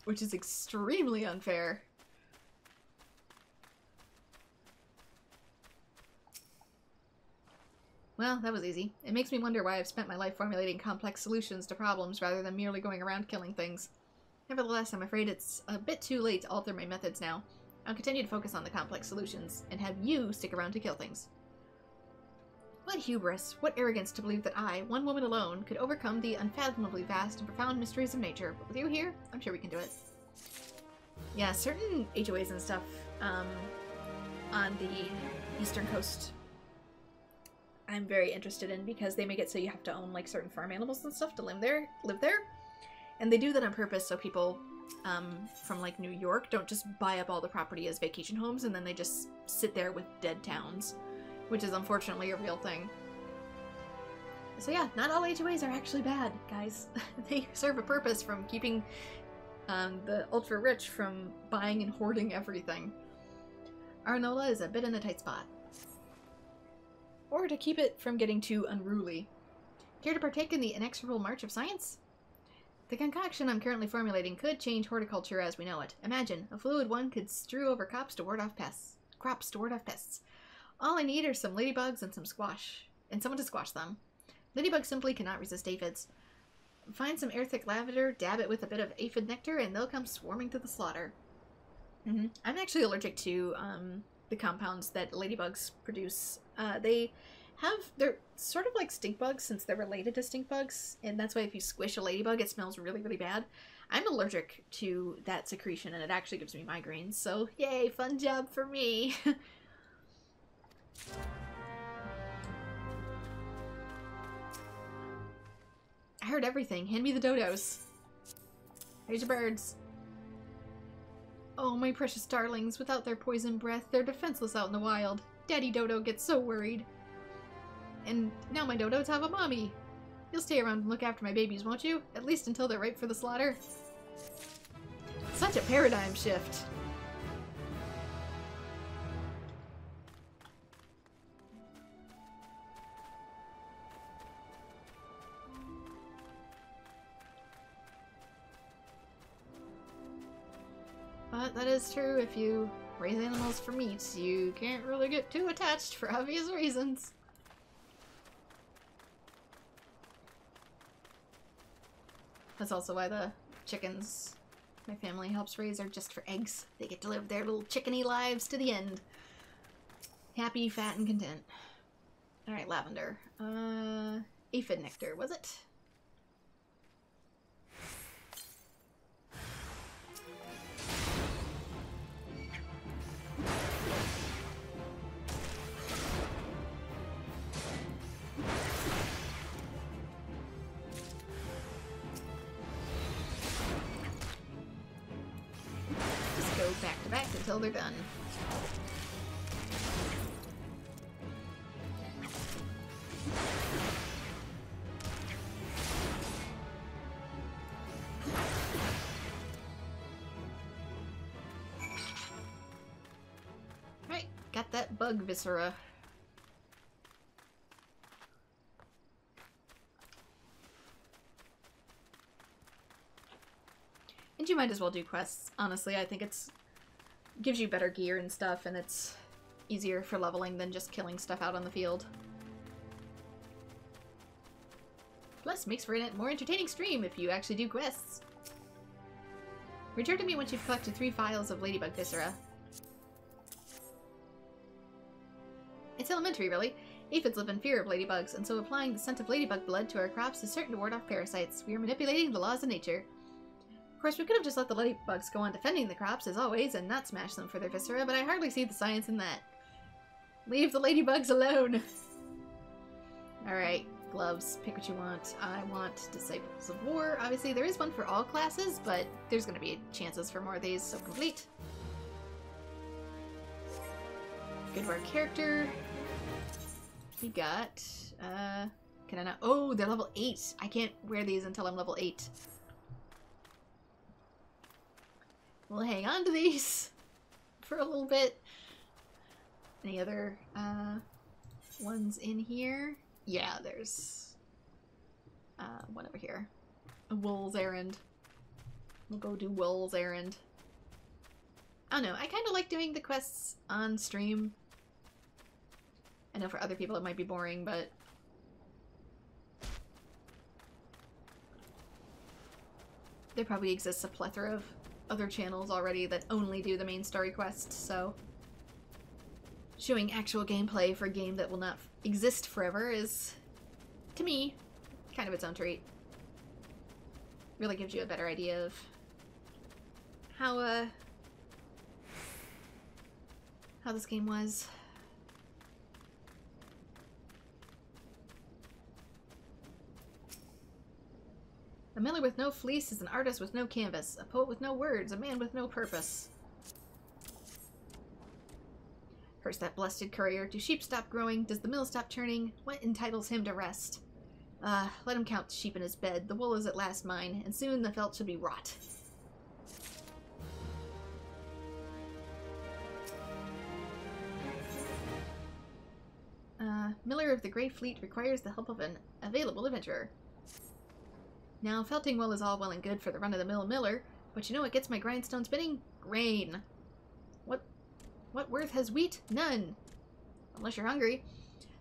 Which is extremely unfair. Well, that was easy. It makes me wonder why I've spent my life formulating complex solutions to problems rather than merely going around killing things. Nevertheless, I'm afraid it's a bit too late to alter my methods now. I'll continue to focus on the complex solutions, and have you stick around to kill things. What hubris, what arrogance to believe that I, one woman alone, could overcome the unfathomably vast and profound mysteries of nature. But with you here, I'm sure we can do it. Yeah, certain HOAs and stuff on the eastern coast I'm very interested in, because they make it so you have to own like certain farm animals and stuff to live there. And they do that on purpose so people from like New York don't just buy up all the property as vacation homes and then they just sit there with dead towns, which is unfortunately a real thing. So yeah, not all HOAs are actually bad, guys. They serve a purpose from keeping the ultra-rich from buying and hoarding everything. Arnola is a bit in a tight spot. Or to keep it from getting too unruly. Care to partake in the inexorable march of science? The concoction I'm currently formulating could change horticulture as we know it. Imagine, a fluid one could strew over crops to ward off pests. All I need are some ladybugs and some squash. And someone to squash them. Ladybugs simply cannot resist aphids. Find some air-thick lavender, dab it with a bit of aphid nectar, and they'll come swarming to the slaughter. I'm actually allergic to the compounds that ladybugs produce. They're sort of like stink bugs since they're related to stink bugs, and that's why if you squish a ladybug it smells really, really bad. I'm allergic to that secretion and it actually gives me migraines, so yay, fun job for me! I heard everything. Hand me the dodos. Here's your birds. Oh, my precious darlings. Without their poison breath, they're defenseless out in the wild. Daddy Dodo gets so worried. And now my dodos have a mommy. You'll stay around and look after my babies, won't you? At least until they're ripe for the slaughter. Such a paradigm shift. But that is true, if you raise animals for meat, you can't really get too attached for obvious reasons. That's also why the chickens my family helps raise are just for eggs. They get to live their little chickeny lives to the end. Happy, fat, and content. Alright, lavender. Aphid nectar, was it? Back to back until they're done. Right, got that bug viscera. And you might as well do quests. Honestly, I think it's gives you better gear and stuff, and it's easier for leveling than just killing stuff out on the field. Plus, makes for a more entertaining stream if you actually do quests. Return to me once you've collected 3 files of ladybug viscera. It's elementary, really. Aphids live in fear of ladybugs, and so applying the scent of ladybug blood to our crops is certain to ward off parasites. We are manipulating the laws of nature. Of course, we could have just let the ladybugs go on defending the crops, as always, and not smash them for their viscera, but I hardly see the science in that. Leave the ladybugs alone! Alright, gloves. Pick what you want. I want Disciples of War. Obviously, there is one for all classes, but there's going to be chances for more of these, so complete. Good to our character. We got, can I not? Oh, they're level 8! I can't wear these until I'm level 8. We'll hang on to these for a little bit. Any other ones in here? Yeah, there's one over here. A Wool's Errand. We'll go do Wool's Errand. I don't know, I kind of like doing the quests on stream. I know for other people it might be boring, but there probably exists a plethora of other channels already that only do the main story quests, so showing actual gameplay for a game that will not exist forever is, to me, kind of its own treat. Really gives you a better idea of how this game was. A miller with no fleece is an artist with no canvas, a poet with no words, a man with no purpose. Curse that blessed courier. Do sheep stop growing? Does the mill stop churning? What entitles him to rest? Let him count the sheep in his bed. The wool is at last mine, and soon the felt should be wrought. Miller of the Grey Fleet requires the help of an available adventurer. Now, felting wool is all well and good for the run-of-the-mill miller, but you know what gets my grindstone spinning? Grain. What worth has wheat? None. Unless you're hungry.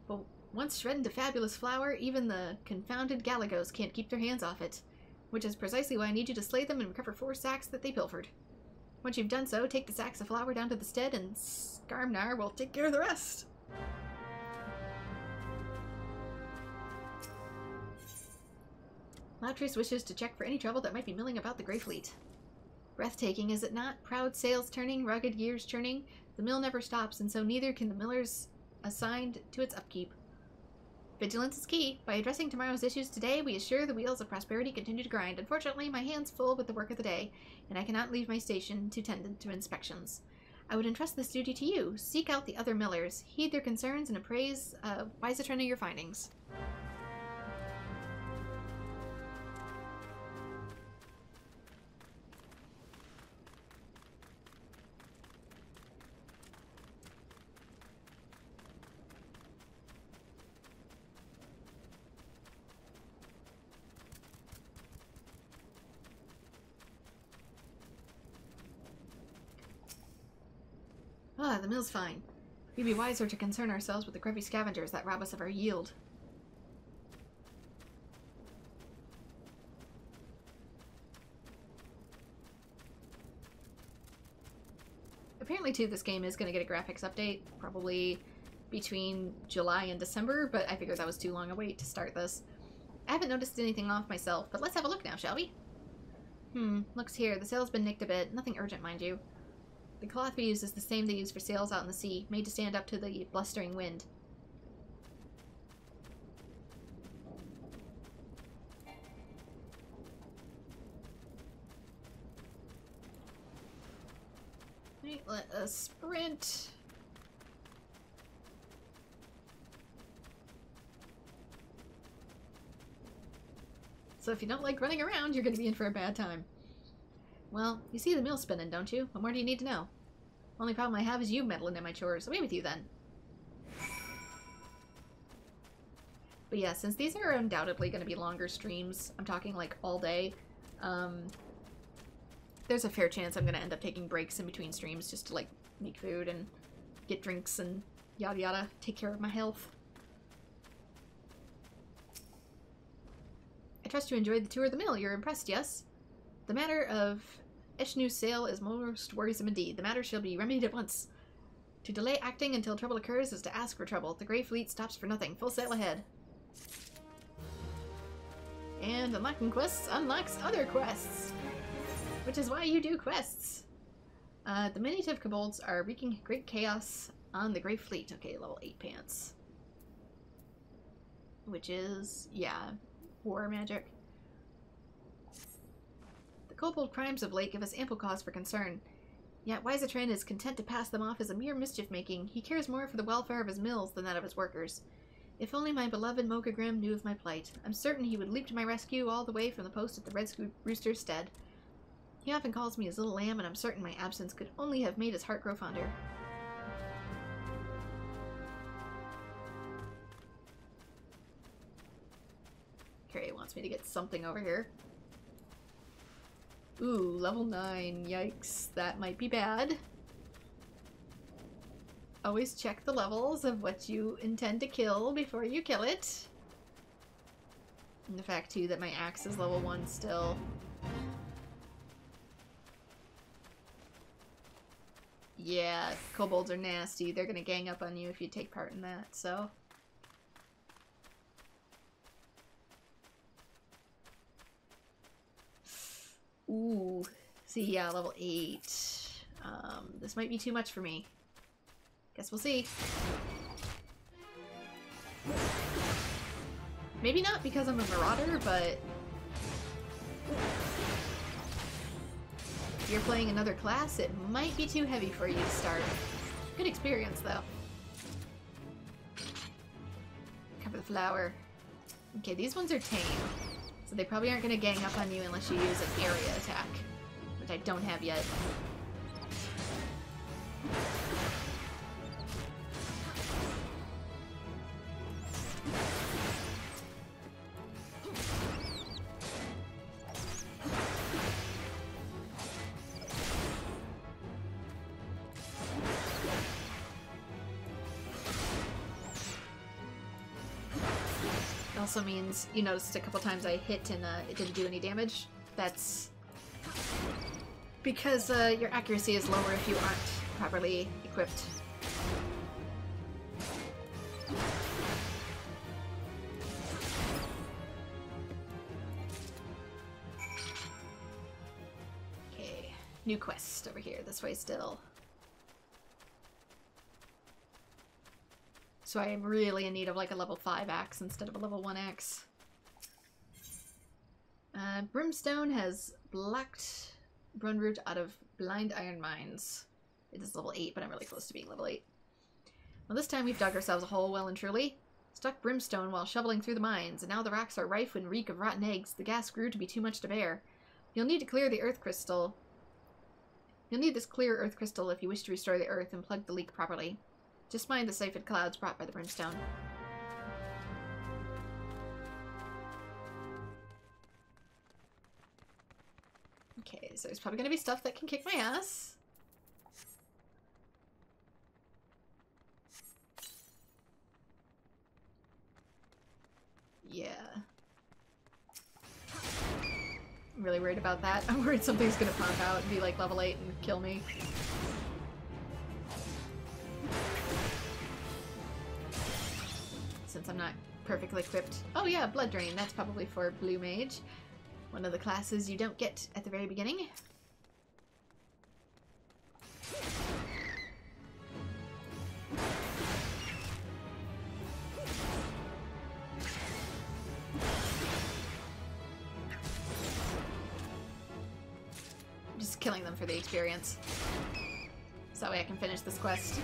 But once shredded to fabulous flour, even the confounded Galagos can't keep their hands off it. Which is precisely why I need you to slay them and recover 4 sacks that they pilfered. Once you've done so, take the sacks of flour down to the stead, and Skarmnar will take care of the rest. Loudtrace wishes to check for any trouble that might be milling about the Grey Fleet. Breathtaking, is it not? Proud sails turning, rugged gears churning. The mill never stops, and so neither can the millers assigned to its upkeep. Vigilance is key. By addressing tomorrow's issues today, we assure the wheels of prosperity continue to grind. Unfortunately, my hands full with the work of the day, and I cannot leave my station to tend to inspections. I would entrust this duty to you. Seek out the other millers, heed their concerns, and appraise wise a trend of your findings. Ah, the mill's fine. We'd be wiser to concern ourselves with the grubby scavengers that rob us of our yield. Apparently, too, this game is going to get a graphics update, probably between July and December, but I figured that was too long a wait to start this. I haven't noticed anything off myself, but let's have a look now, shall we? Looks here. The sail's been nicked a bit. Nothing urgent, mind you. The cloth we use is the same they use for sails out in the sea, made to stand up to the blustering wind. Right, let us sprint. So if you don't like running around, you're going to be in for a bad time. Well, you see the mill spinning, don't you? What more do you need to know? Only problem I have is you meddling in my chores. Away with you, then. But yeah, since these are undoubtedly going to be longer streams, I'm talking like all day, there's a fair chance I'm going to end up taking breaks in between streams just to like make food and get drinks and yada yada, take care of my health. I trust you enjoyed the tour of the mill. You're impressed, yes? The matter of Eshnu's sale is most worrisome indeed. The matter shall be remedied at once. To delay acting until trouble occurs is to ask for trouble. The Grey Fleet stops for nothing. Full sail ahead. And unlocking quests unlocks other quests, which is why you do quests. The diminutive kobolds are wreaking great chaos on the Grey Fleet. Okay, level 8 pants. Which is, yeah, war magic. The kobold crimes of late give us ample cause for concern. Yet Wisetrin is content to pass them off as a mere mischief-making. He cares more for the welfare of his mills than that of his workers. If only my beloved Mogagrim knew of my plight. I'm certain he would leap to my rescue all the way from the post at the Red Rooster's stead. He often calls me his little lamb, and I'm certain my absence could only have made his heart grow fonder. Okay, wants me to get something over here. Ooh, level 9. Yikes, that might be bad. Always check the levels of what you intend to kill before you kill it. And the fact, too, that my axe is level 1 still. Yeah, kobolds are nasty. They're gonna gang up on you if you take part in that, so... Ooh. See, yeah, level 8. This might be too much for me. Guess we'll see. Maybe not because I'm a marauder, but... if you're playing another class, it might be too heavy for you to start. Good experience, though. Cover the flower. Okay, these ones are tame. So they probably aren't going to gang up on you unless you use an area attack, which I don't have yet. Also means you noticed a couple times I hit and it didn't do any damage. That's because your accuracy is lower if you aren't properly equipped. Okay, new quest over here, this way still. So I am really in need of like a level 5 axe instead of a level 1 axe. Brimstone has blocked Brunroot out of blind iron mines. It is level 8, but I'm really close to being level 8. Well, this time we've dug ourselves a hole well and truly. Stuck brimstone while shoveling through the mines, and now the rocks are rife and reek of rotten eggs. The gas grew to be too much to bear. You'll need to clear the earth crystal. You'll need this clear earth crystal if you wish to restore the earth and plug the leak properly. Just mind the sifted clouds brought by the brimstone. Okay, so there's probably going to be stuff that can kick my ass. Yeah. I'm really worried about that. I'm worried something's gonna pop out and be like level 8 and kill me. Since I'm not perfectly equipped. Oh yeah, Blood Drain. That's probably for Blue Mage. One of the classes you don't get at the very beginning. Just killing them for the experience. So that way I can finish this quest.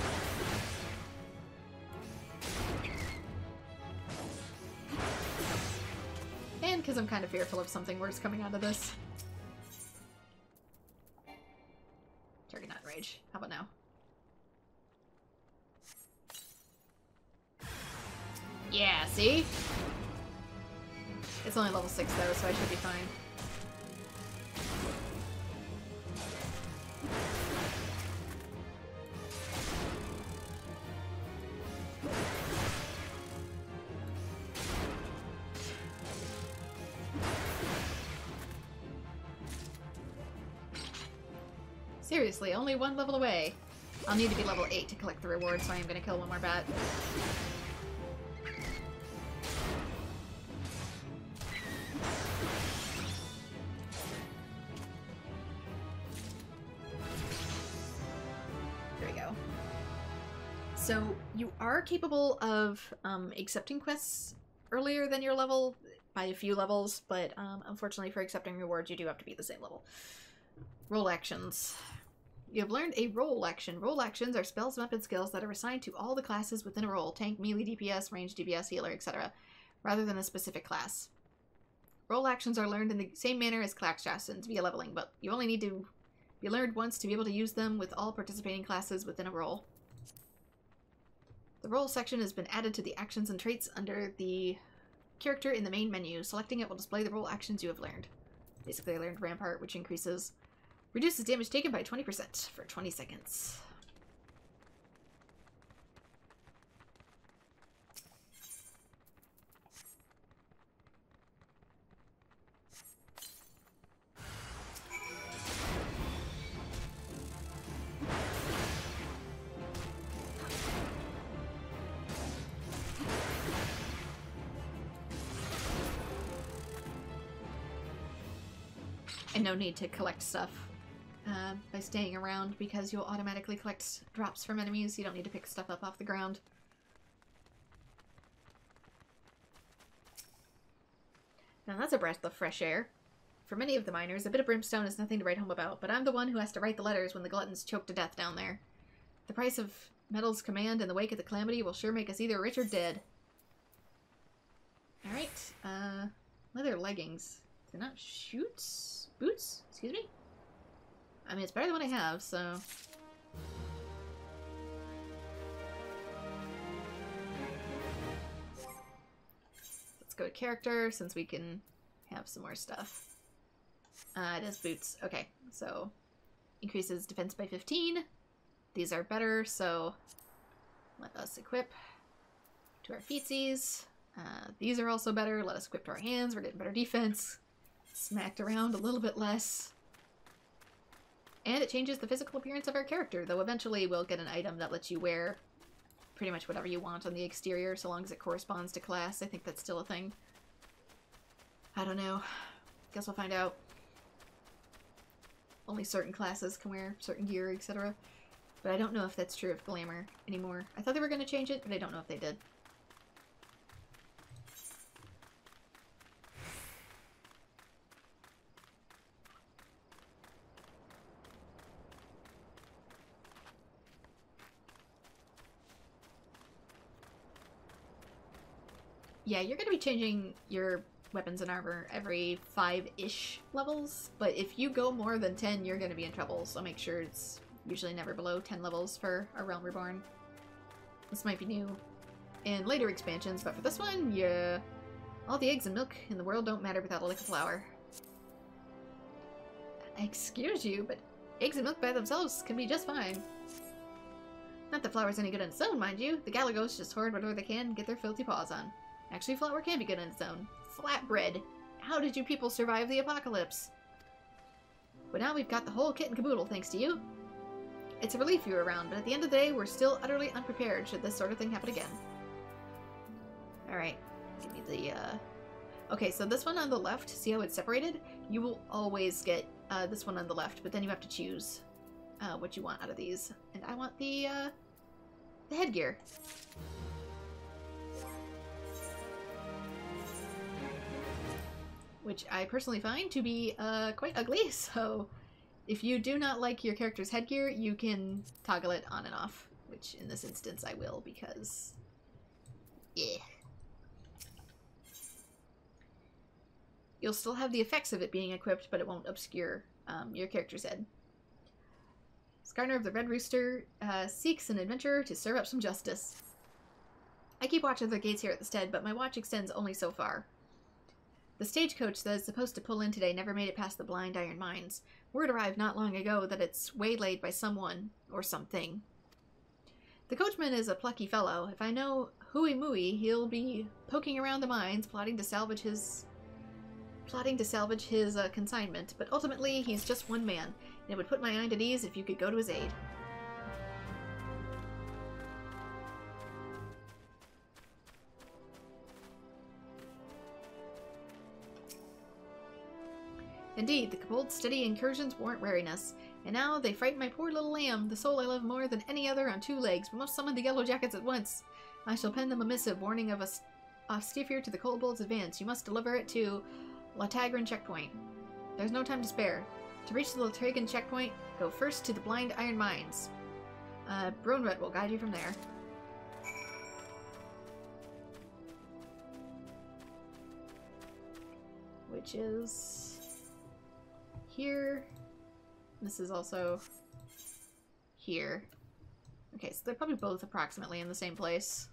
And because I'm kind of fearful of something worse coming out of this. Target not rage. How about now? Yeah, see? It's only level 6 though, so I should be fine. Seriously, only one level away. I'll need to be level 8 to collect the reward, so I am going to kill one more bat. There we go. So, you are capable of accepting quests earlier than your level by a few levels, but unfortunately for accepting rewards, you do have to be the same level. Role actions. You have learned a role action. Role actions are spells, weapon skills that are assigned to all the classes within a role. Tank, melee, DPS, range, DPS, healer, etc. rather than a specific class. Role actions are learned in the same manner as class actions via leveling, but you only need to be learned once to be able to use them with all participating classes within a role. The role section has been added to the actions and traits under the character in the main menu. Selecting it will display the role actions you have learned. Basically, I learned Rampart, which reduces damage taken by 20% for 20 seconds. And no need to collect stuff by staying around, because you'll automatically collect drops from enemies. You don't need to pick stuff up off the ground. Now that's a breath of fresh air. For many of the miners, a bit of brimstone is nothing to write home about, but I'm the one who has to write the letters when the gluttons choke to death down there. The price of Metal's command in the wake of the calamity will sure make us either rich or dead. Alright, leather leggings. They're not shoots? Boots? Excuse me? I mean, it's better than what I have, so... Let's go to character, since we can have some more stuff. It is boots. Okay, so... Increases defense by 15. These are better, so... Let us equip to our feetsies. These are also better. Let us equip to our hands. We're getting better defense. Smacked around a little bit less. And it changes the physical appearance of our character, though eventually we'll get an item that lets you wear pretty much whatever you want on the exterior, so long as it corresponds to class. I think that's still a thing. I don't know. Guess we'll find out. Only certain classes can wear certain gear, etc. But I don't know if that's true of Glamour anymore. I thought they were going to change it, but I don't know if they did. Yeah, you're going to be changing your weapons and armor every 5-ish levels, but if you go more than 10, you're going to be in trouble, so make sure it's usually never below 10 levels for a Realm Reborn. This might be new in later expansions, but for this one, yeah, all the eggs and milk in the world don't matter without a lick of flour. Excuse you, but eggs and milk by themselves can be just fine. Not that flour's any good on its own, mind you. The Galagos just hoard whatever they can and get their filthy paws on. Actually, flour can be good on its own. Flatbread. How did you people survive the apocalypse? But now we've got the whole kit and caboodle thanks to you. It's a relief you were around, but at the end of the day, we're still utterly unprepared should this sort of thing happen again. Alright. Give me the, Okay, so this one on the left, see how it's separated? You will always get this one on the left, but then you have to choose what you want out of these. And I want the headgear. Which I personally find to be quite ugly, so if you do not like your character's headgear, you can toggle it on and off, which in this instance I will because... yeah. You'll still have the effects of it being equipped, but it won't obscure your character's head. Skarner of the Red Rooster seeks an adventurer to serve up some justice. I keep watch of the gates here at the stead, but my watch extends only so far. The stagecoach that is supposed to pull in today never made it past the Blind Iron Mines. Word arrived not long ago that it's waylaid by someone, or something. The coachman is a plucky fellow. If I know Hui Mui, he'll be poking around the mines, plotting to salvage his consignment, but ultimately he's just one man, and it would put my mind at ease if you could go to his aid. Indeed, the Kobold's steady incursions warrant wariness, and now they frighten my poor little lamb, the soul I love more than any other on two legs. We must summon the Yellow Jackets at once. I shall pen them a missive warning of a stiffer to the Kobold's advance. You must deliver it to Latagran checkpoint. There's no time to spare. To reach the Latagran checkpoint, go first to the Blind Iron Mines. Bronret will guide you from there. Which is... here. This is also here. Okay, so they're probably both approximately in the same place.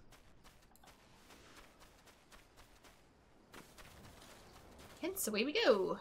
Hence, away we go!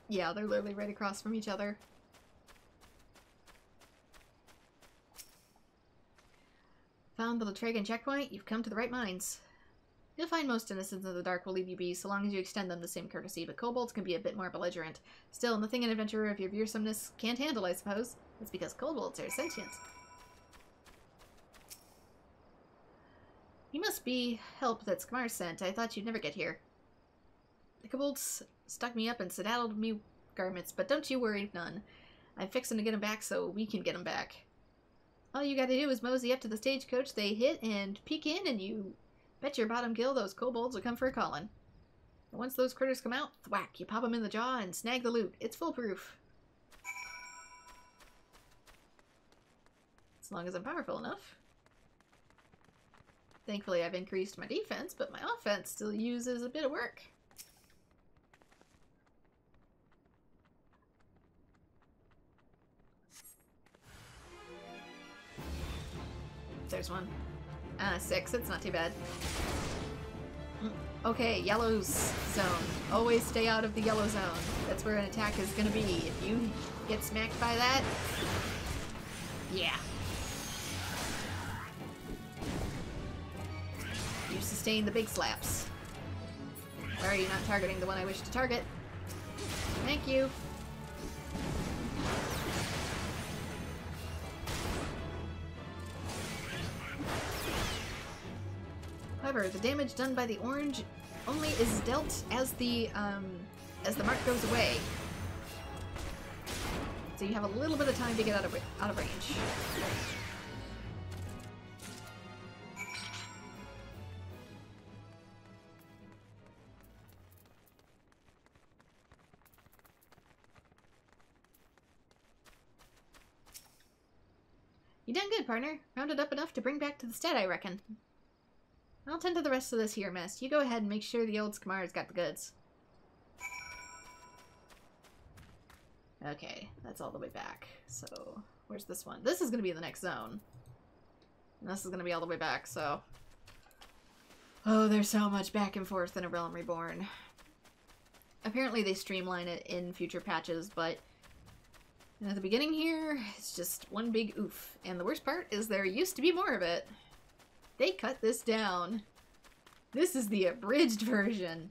Yeah, they're literally right across from each other. Found the Latagran checkpoint? You've come to the right mines. You'll find most innocents in the dark will leave you be, so long as you extend them the same courtesy, but kobolds can be a bit more belligerent. Still, nothing an adventurer of your fearsomeness can't handle, I suppose. It's because kobolds are sentient. You must be help that Skmar sent. I thought you'd never get here. The kobolds stuck me up and skedaddled me garments, but don't you worry, none. I'm fixing to get them back so we can get them back. All you gotta do is mosey up to the stagecoach they hit and peek in, and you bet your bottom gill those kobolds will come for a calling. And once those critters come out, thwack, you pop them in the jaw and snag the loot. It's foolproof. As long as I'm powerful enough. Thankfully, I've increased my defense, but my offense still uses a bit of work. There's one. 6. It's not too bad. Okay, yellow zone. Always stay out of the yellow zone. That's where an attack is gonna be. If you get smacked by that, yeah. You sustain the big slaps. Why are you not targeting the one I wish to target? Thank you. However, the damage done by the orange only is dealt as the mark goes away. So you have a little bit of time to get out of range. You done good, partner. Rounded up enough to bring back to the stead, I reckon. I'll tend to the rest of this here mess. You go ahead and make sure the old Skamara's got the goods. Okay, that's all the way back. So, where's this one? This is going to be the next zone. And this is going to be all the way back, so... Oh, there's so much back and forth in A Realm Reborn. Apparently they streamline it in future patches, but... at the beginning here, it's just one big oof. And the worst part is there used to be more of it. They cut this down. This is the abridged version.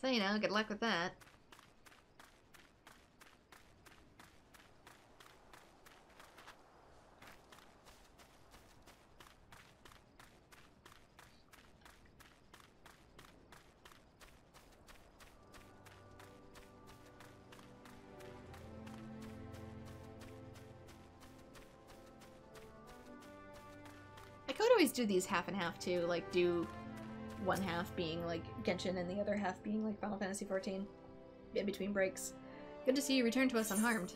So, you know, good luck with that. I could always do these half and half too, like do one half being like Genshin and the other half being like Final Fantasy XIV in between breaks. Good to see you return to us unharmed.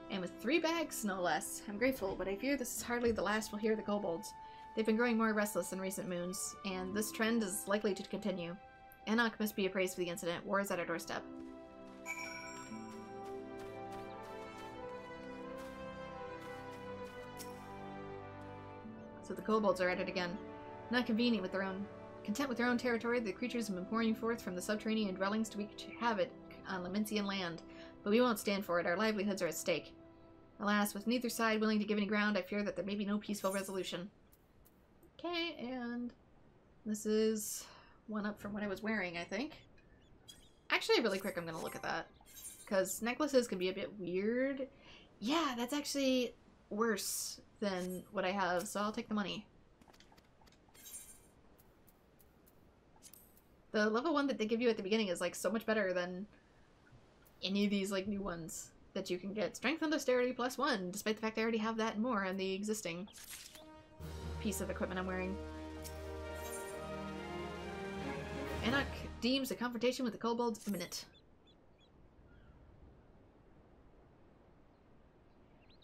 And with 3 bags, no less. I'm grateful, but I fear this is hardly the last we'll hear of the kobolds. They've been growing more restless in recent moons, and this trend is likely to continue. Enoch must be appraised for the incident. War is at our doorstep. So the kobolds are at it again. Not content with their own territory, the creatures have been pouring forth from the subterranean dwellings to wreak havoc on Lominsian land. But we won't stand for it. Our livelihoods are at stake. Alas, with neither side willing to give any ground, I fear that there may be no peaceful resolution. Okay, and this is one up from what I was wearing, I think. Actually, really quick, I'm going to look at that. Because necklaces can be a bit weird. Yeah, that's actually worse than what I have, so I'll take the money. The level 1 that they give you at the beginning is like so much better than any of these like new ones that you can get. Strength and Dexterity +1, despite the fact I already have that and more on the existing piece of equipment I'm wearing. Enoch deems a confrontation with the kobolds imminent.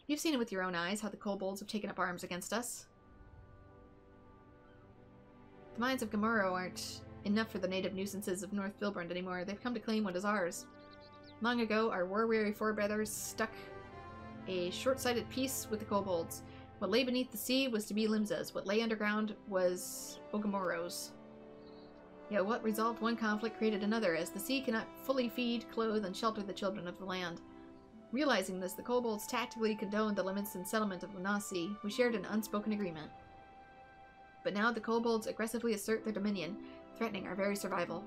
You've seen it with your own eyes, how the kobolds have taken up arms against us. The mines of Gamoro aren't enough for the native nuisances of North Vilbrand anymore. They've come to claim what is ours. Long ago, our war-weary forebrothers stuck a short-sighted peace with the kobolds. What lay beneath the sea was to be Limsa's. What lay underground was Ogamoro's. Yet what resolved one conflict created another, as the sea cannot fully feed, clothe, and shelter the children of the land. Realizing this, the kobolds tactically condoned the limits and settlement of Lunasi. We shared an unspoken agreement. But now the kobolds aggressively assert their dominion, threatening our very survival.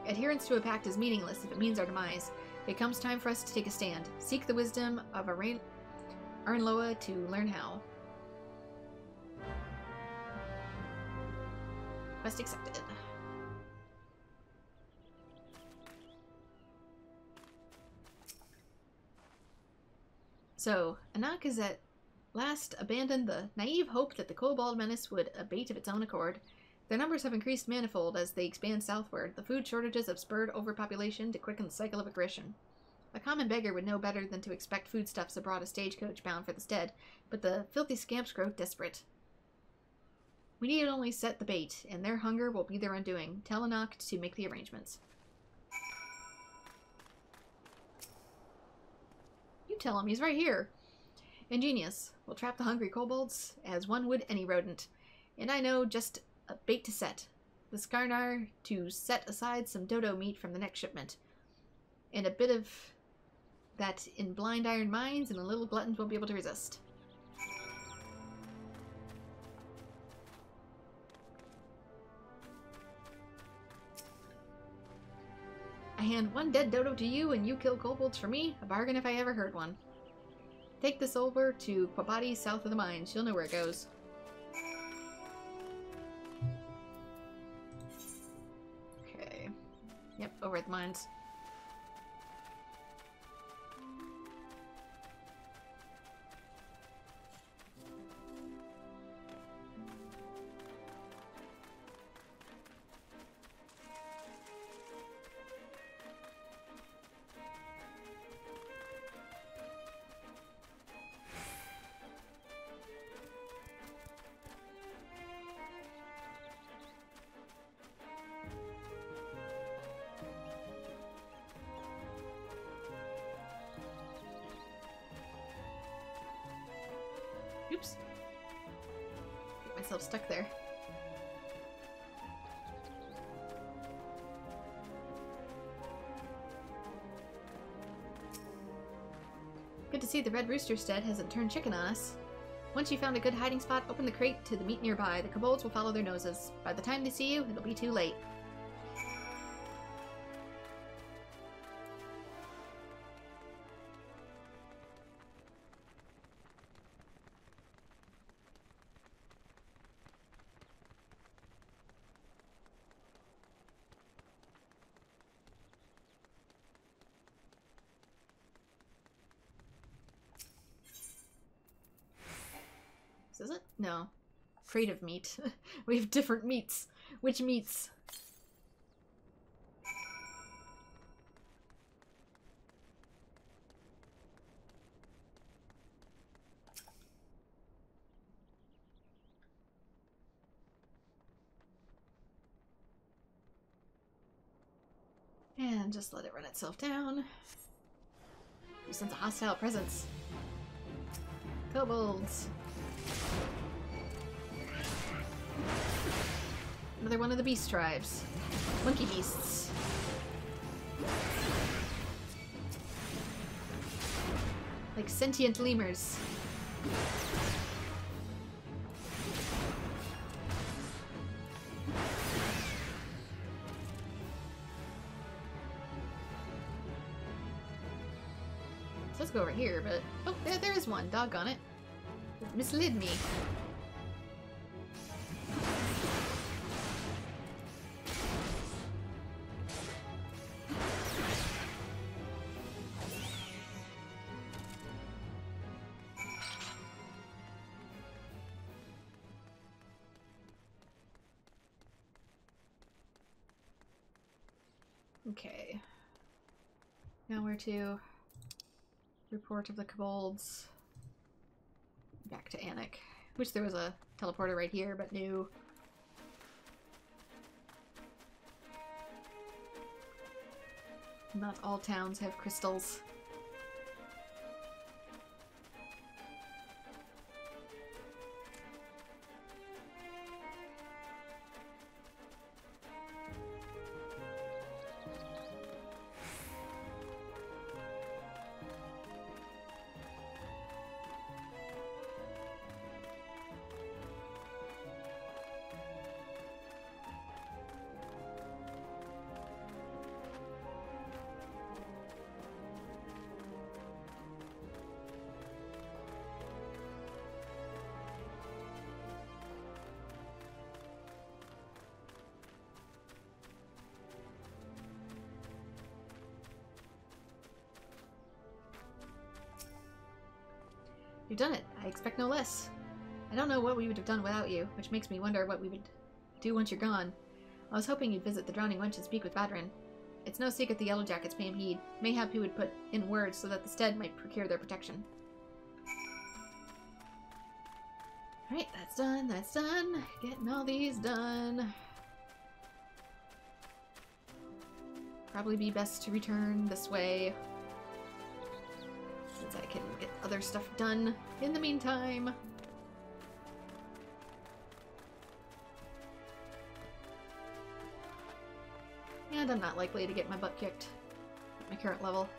Adherence to a pact is meaningless if it means our demise. It comes time for us to take a stand. Seek the wisdom of Arnloa to learn how. Quest accepted. So, Enoch has at last abandoned the naive hope that the kobold menace would abate of its own accord. Their numbers have increased manifold as they expand southward. The food shortages have spurred overpopulation to quicken the cycle of aggression. A common beggar would know better than to expect foodstuffs aboard a stagecoach bound for the stead, but the filthy scamps grow desperate. We need only set the bait, and their hunger will be their undoing. Tell Enoch to make the arrangements. You tell him, he's right here. Ingenious. We'll trap the hungry kobolds as one would any rodent. And I know just a bait to set. The Skarnar to set aside some dodo meat from the next shipment. And a bit of that in blind iron mines, and the little gluttons won't be able to resist. I hand one dead dodo to you, and you kill kobolds for me? A bargain if I ever heard one. Take this over to Quabati, south of the mines. You'll know where it goes. Okay. Yep, over at the mines. myself stuck there. Good to see the Red Rooster Stead hasn't turned chicken on us. Once you found a good hiding spot, open the crate to the meat nearby. The kobolds will follow their noses. By the time they see you, it'll be too late. Is it? No. Crate of meat. We have different meats. Which meats? And just let it run itself down. You sense a hostile presence. Kobolds. Another one of the beast tribes. Monkey beasts. Like sentient lemurs. So let's go over here, but... Oh, there is one. Doggone it. It misled me. Okay. Now we're to report of the kobolds. Back to Anik. Wish there was a teleporter right here, but no. Not all towns have crystals. You've done it. I expect no less. I don't know what we would have done without you, which makes me wonder what we would do once you're gone. I was hoping you'd visit the Drowning Wench and speak with Badrin. It's no secret the Yellow Jackets pay him heed. Mayhap he would put in words so that the Stead might procure their protection. Alright, that's done, that's done. Getting all these done. Probably be best to return this way, since I can get other stuff done in the meantime. And I'm not likely to get my butt kicked at my current level.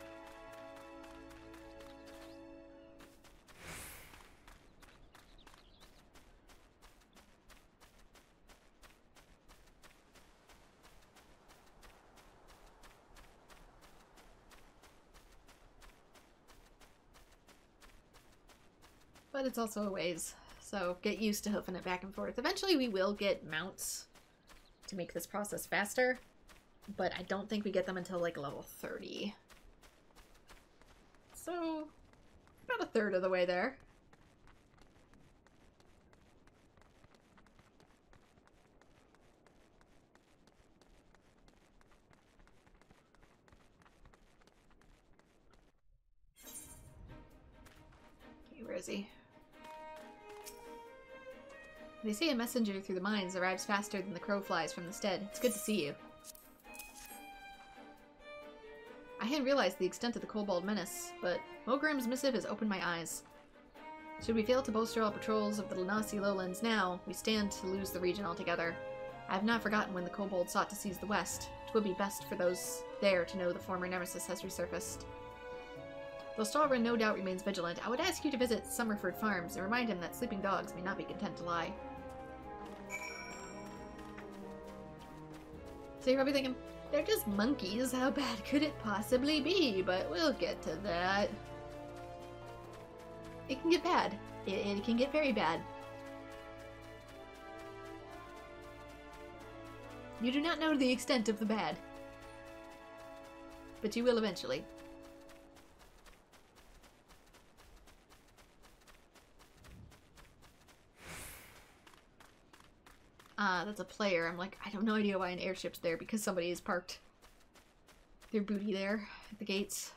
But it's also a ways, so get used to hoofing it back and forth. Eventually we will get mounts to make this process faster, but I don't think we get them until like level 30. So, about a third of the way there. Okay, where is he? They say a messenger through the mines arrives faster than the crow flies from the Stead. It's good to see you. I hadn't realized the extent of the Kobold menace, but Mogrim's missive has opened my eyes. Should we fail to bolster all patrols of the Limsa lowlands now, we stand to lose the region altogether. I have not forgotten when the kobolds sought to seize the west. It would be best for those there to know the former nemesis has resurfaced. Though Stalrin no doubt remains vigilant, I would ask you to visit Summerford Farms and remind him that sleeping dogs may not be content to lie. So you're probably thinking, they're just monkeys, how bad could it possibly be? But we'll get to that. It can get bad. It can get very bad. You do not know the extent of the bad. But you will eventually. That's a player. I'm like, I have no idea why an airship's there, because somebody has parked their booty there at the gates.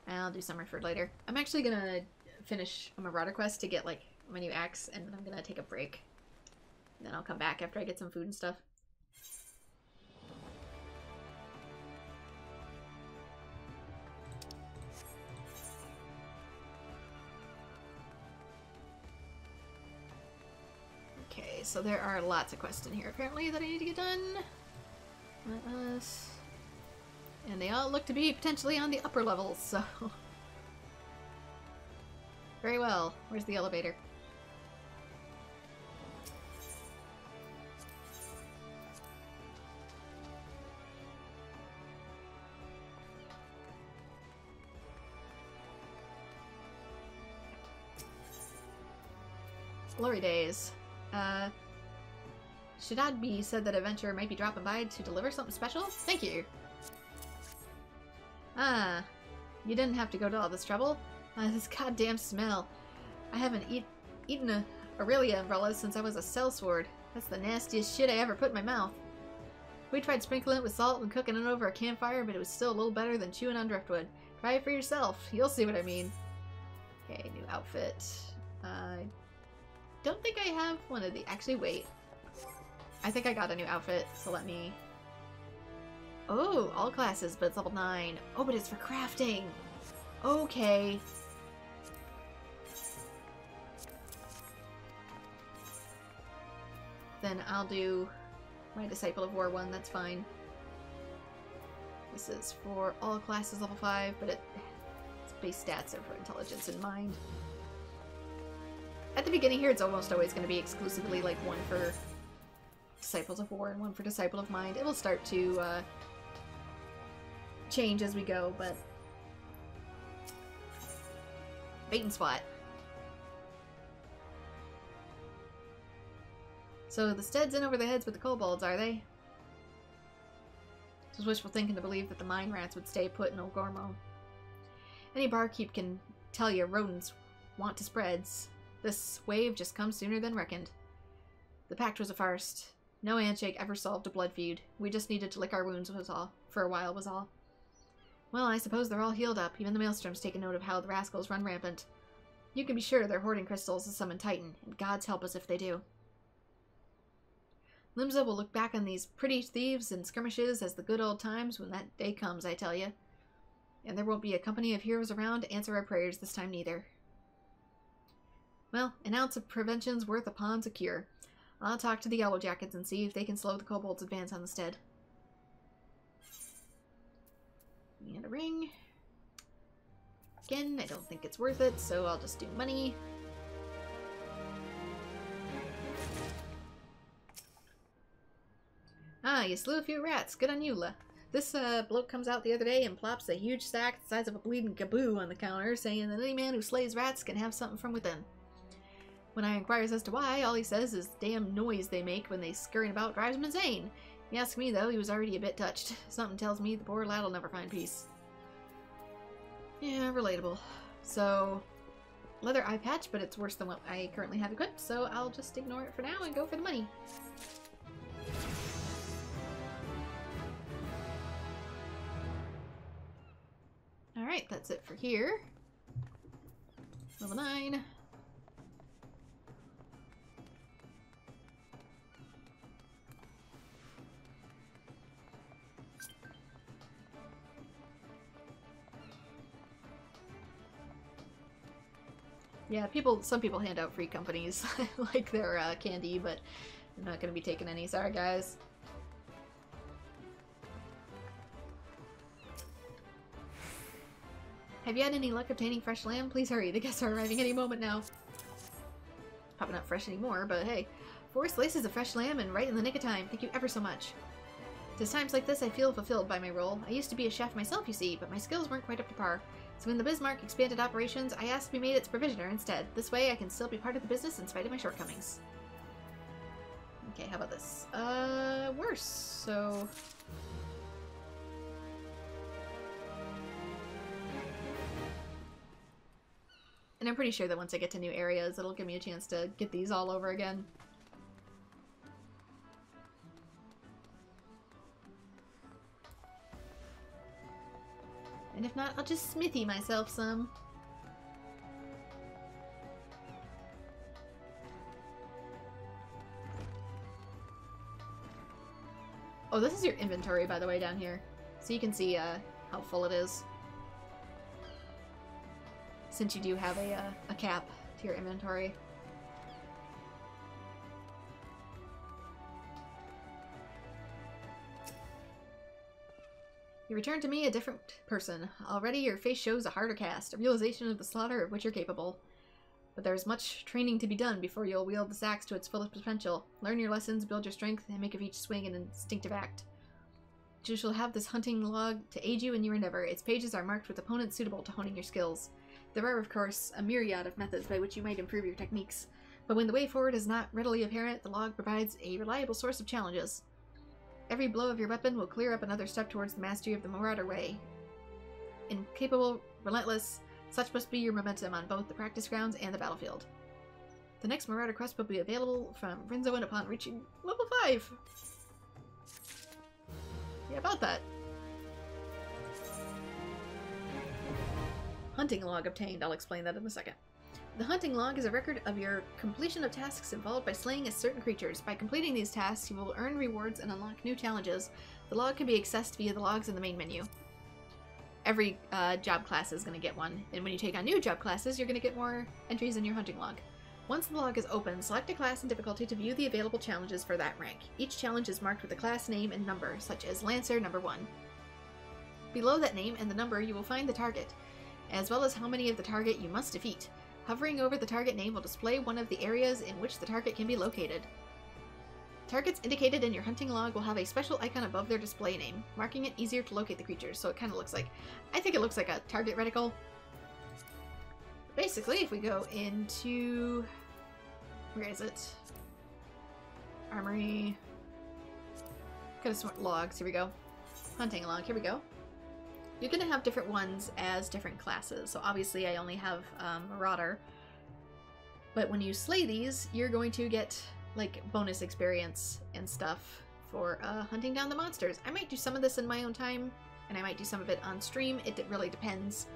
I'll do Summerford later. I'm actually gonna finish a Marauder quest to get, like, my new axe, and then I'm gonna take a break. And then I'll come back after I get some food and stuff. Okay, so there are lots of quests in here apparently that I need to get done. Let us... And they all look to be potentially on the upper levels, so... Very well. Where's the elevator? Glory days. Shadadbi said that Adventurer might be dropping by to deliver something special? Thank you! Ah, you didn't have to go to all this trouble. This goddamn smell. I haven't eaten a Aurelia umbrella since I was a sellsword. That's the nastiest shit I ever put in my mouth. We tried sprinkling it with salt and cooking it over a campfire, but it was still a little better than chewing on driftwood. Try it for yourself. You'll see what I mean. Okay, new outfit. I don't think I have one of the... Actually, wait. I think I got a new outfit, so let me... Oh, all classes, but it's level 9. Oh, but it's for crafting. Okay. Then I'll do my Disciple of War one, that's fine. This is for all classes level 5, but its base stats are for intelligence and mind. At the beginning here, it's almost always going to be exclusively like one for Disciples of War and one for Disciple of Mind. It'll start to change as we go, but bait and swat. So the Stead's in over the heads with the kobolds, are they? Just wishful thinking to believe that the mine rats would stay put in Old Gormo. Any barkeep can tell you rodents want to spreads. This wave just comes sooner than reckoned. The pact was a farce. No handshake ever solved a blood feud. We just needed to lick our wounds was all. For a while was all. Well, I suppose they're all healed up. Even the Maelstrom's taken note of how the rascals run rampant. You can be sure they're hoarding crystals to summon Titan, and gods help us if they do. Limsa will look back on these pretty thieves and skirmishes as the good old times when that day comes, I tell you. And there won't be a company of heroes around to answer our prayers this time neither. Well, an ounce of prevention's worth a pawn's a cure. I'll talk to the Yellow Jackets and see if they can slow the kobolds' advance on the stead. And a ring. Again, I don't think it's worth it, so I'll just do money. Ah, you slew a few rats. Good on you, La. This bloke comes out the other day and plops a huge sack the size of a bleeding kaboo on the counter, saying that any man who slays rats can have something from within. When I inquires as to why, all he says is the damn noise they make when they scurrying about drives him insane. If you ask me, though, he was already a bit touched. Something tells me the poor lad'll never find peace. Yeah, relatable. So, leather eye patch, but it's worse than what I currently have equipped, so I'll just ignore it for now and go for the money. Alright, that's it for here. Level 9. Yeah, some people hand out free companies, like their candy, but I'm not gonna be taking any. Sorry, guys. Have you had any luck obtaining fresh lamb? Please hurry, the guests are arriving any moment now. Probably not fresh anymore, but hey. 4 slices of fresh lamb and right in the nick of time. Thank you ever so much. It's times like this I feel fulfilled by my role. I used to be a chef myself, you see, but my skills weren't quite up to par. So when the Bismarck expanded operations, I asked to be made its provisioner instead. This way I can still be part of the business in spite of my shortcomings. Okay, how about this? Worse, so... And I'm pretty sure that once I get to new areas, it'll give me a chance to get these all over again. And if not, I'll just smithy myself some. Oh, this is your inventory, by the way, down here. So you can see how full it is. Since you do have a cap to your inventory. You return to me a different person. Already your face shows a harder cast, a realization of the slaughter of which you're capable. But there's much training to be done before you'll wield this axe to its fullest potential. Learn your lessons, build your strength, and make of each swing an instinctive act. You shall have this hunting log to aid you in your endeavor. Its pages are marked with opponents suitable to honing your skills. There are, of course, a myriad of methods by which you might improve your techniques, but when the way forward is not readily apparent, the log provides a reliable source of challenges. Every blow of your weapon will clear up another step towards the mastery of the Marauder way. Incapable, relentless, such must be your momentum on both the practice grounds and the battlefield. The next Marauder quest will be available from Rinzoin upon reaching level 5! Yeah, about that. Hunting log obtained. I'll explain that in a second. The hunting log is a record of your completion of tasks involved by slaying certain creatures. By completing these tasks, you will earn rewards and unlock new challenges. The log can be accessed via the logs in the main menu. Every job class is going to get one, and when you take on new job classes, you're going to get more entries in your hunting log. Once the log is open, select a class and difficulty to view the available challenges for that rank. Each challenge is marked with a class name and number, such as Lancer number 1. Below that name and the number, you will find the target, as well as how many of the target you must defeat. Hovering over the target name will display one of the areas in which the target can be located. Targets indicated in your hunting log will have a special icon above their display name, marking it easier to locate the creatures, so it kind of looks like... I think it looks like a target reticle. Basically, if we go into... Where is it? Armory... Gotta sort logs, here we go. Hunting log, here we go. You're going to have different ones as different classes. So obviously I only have Marauder. But when you slay these, you're going to get like bonus experience and stuff for hunting down the monsters. I might do some of this in my own time, and I might do some of it on stream. It really depends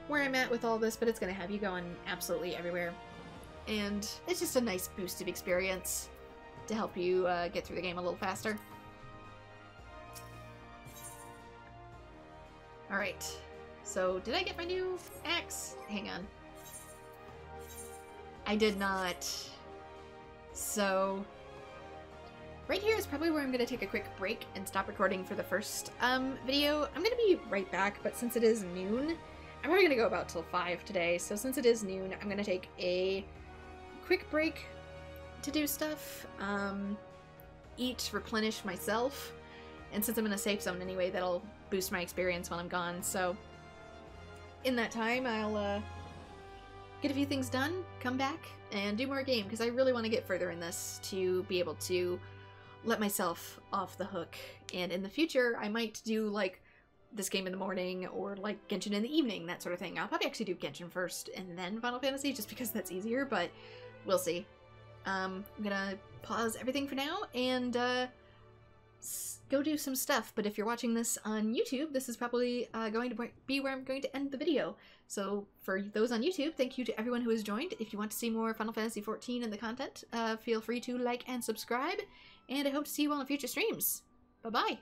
where I'm at with all this, but it's going to have you going absolutely everywhere. And it's just a nice boost of experience to help you get through the game a little faster. Alright, so did I get my new axe? Hang on. I did not. So, right here is probably where I'm going to take a quick break and stop recording for the first video. I'm going to be right back, but since it is noon, I'm probably going to go about till 5 today. So since it is noon, I'm going to take a quick break to do stuff, eat, replenish myself, and since I'm in a safe zone anyway, that'll boost my experience while I'm gone. So in that time, I'll get a few things done, come back, and do more game, because I really want to get further in this to be able to let myself off the hook. And in the future, I might do like this game in the morning, or like Genshin in the evening, that sort of thing. I'll probably actually do Genshin first and then Final Fantasy, just because that's easier, but we'll see. I'm gonna pause everything for now and go do some stuff. But if you're watching this on YouTube, this is probably going to be where I'm going to end the video. So for those on YouTube, thank you to everyone who has joined. If you want to see more Final Fantasy XIV in the content, feel free to like and subscribe, and I hope to see you all in future streams. Bye-bye!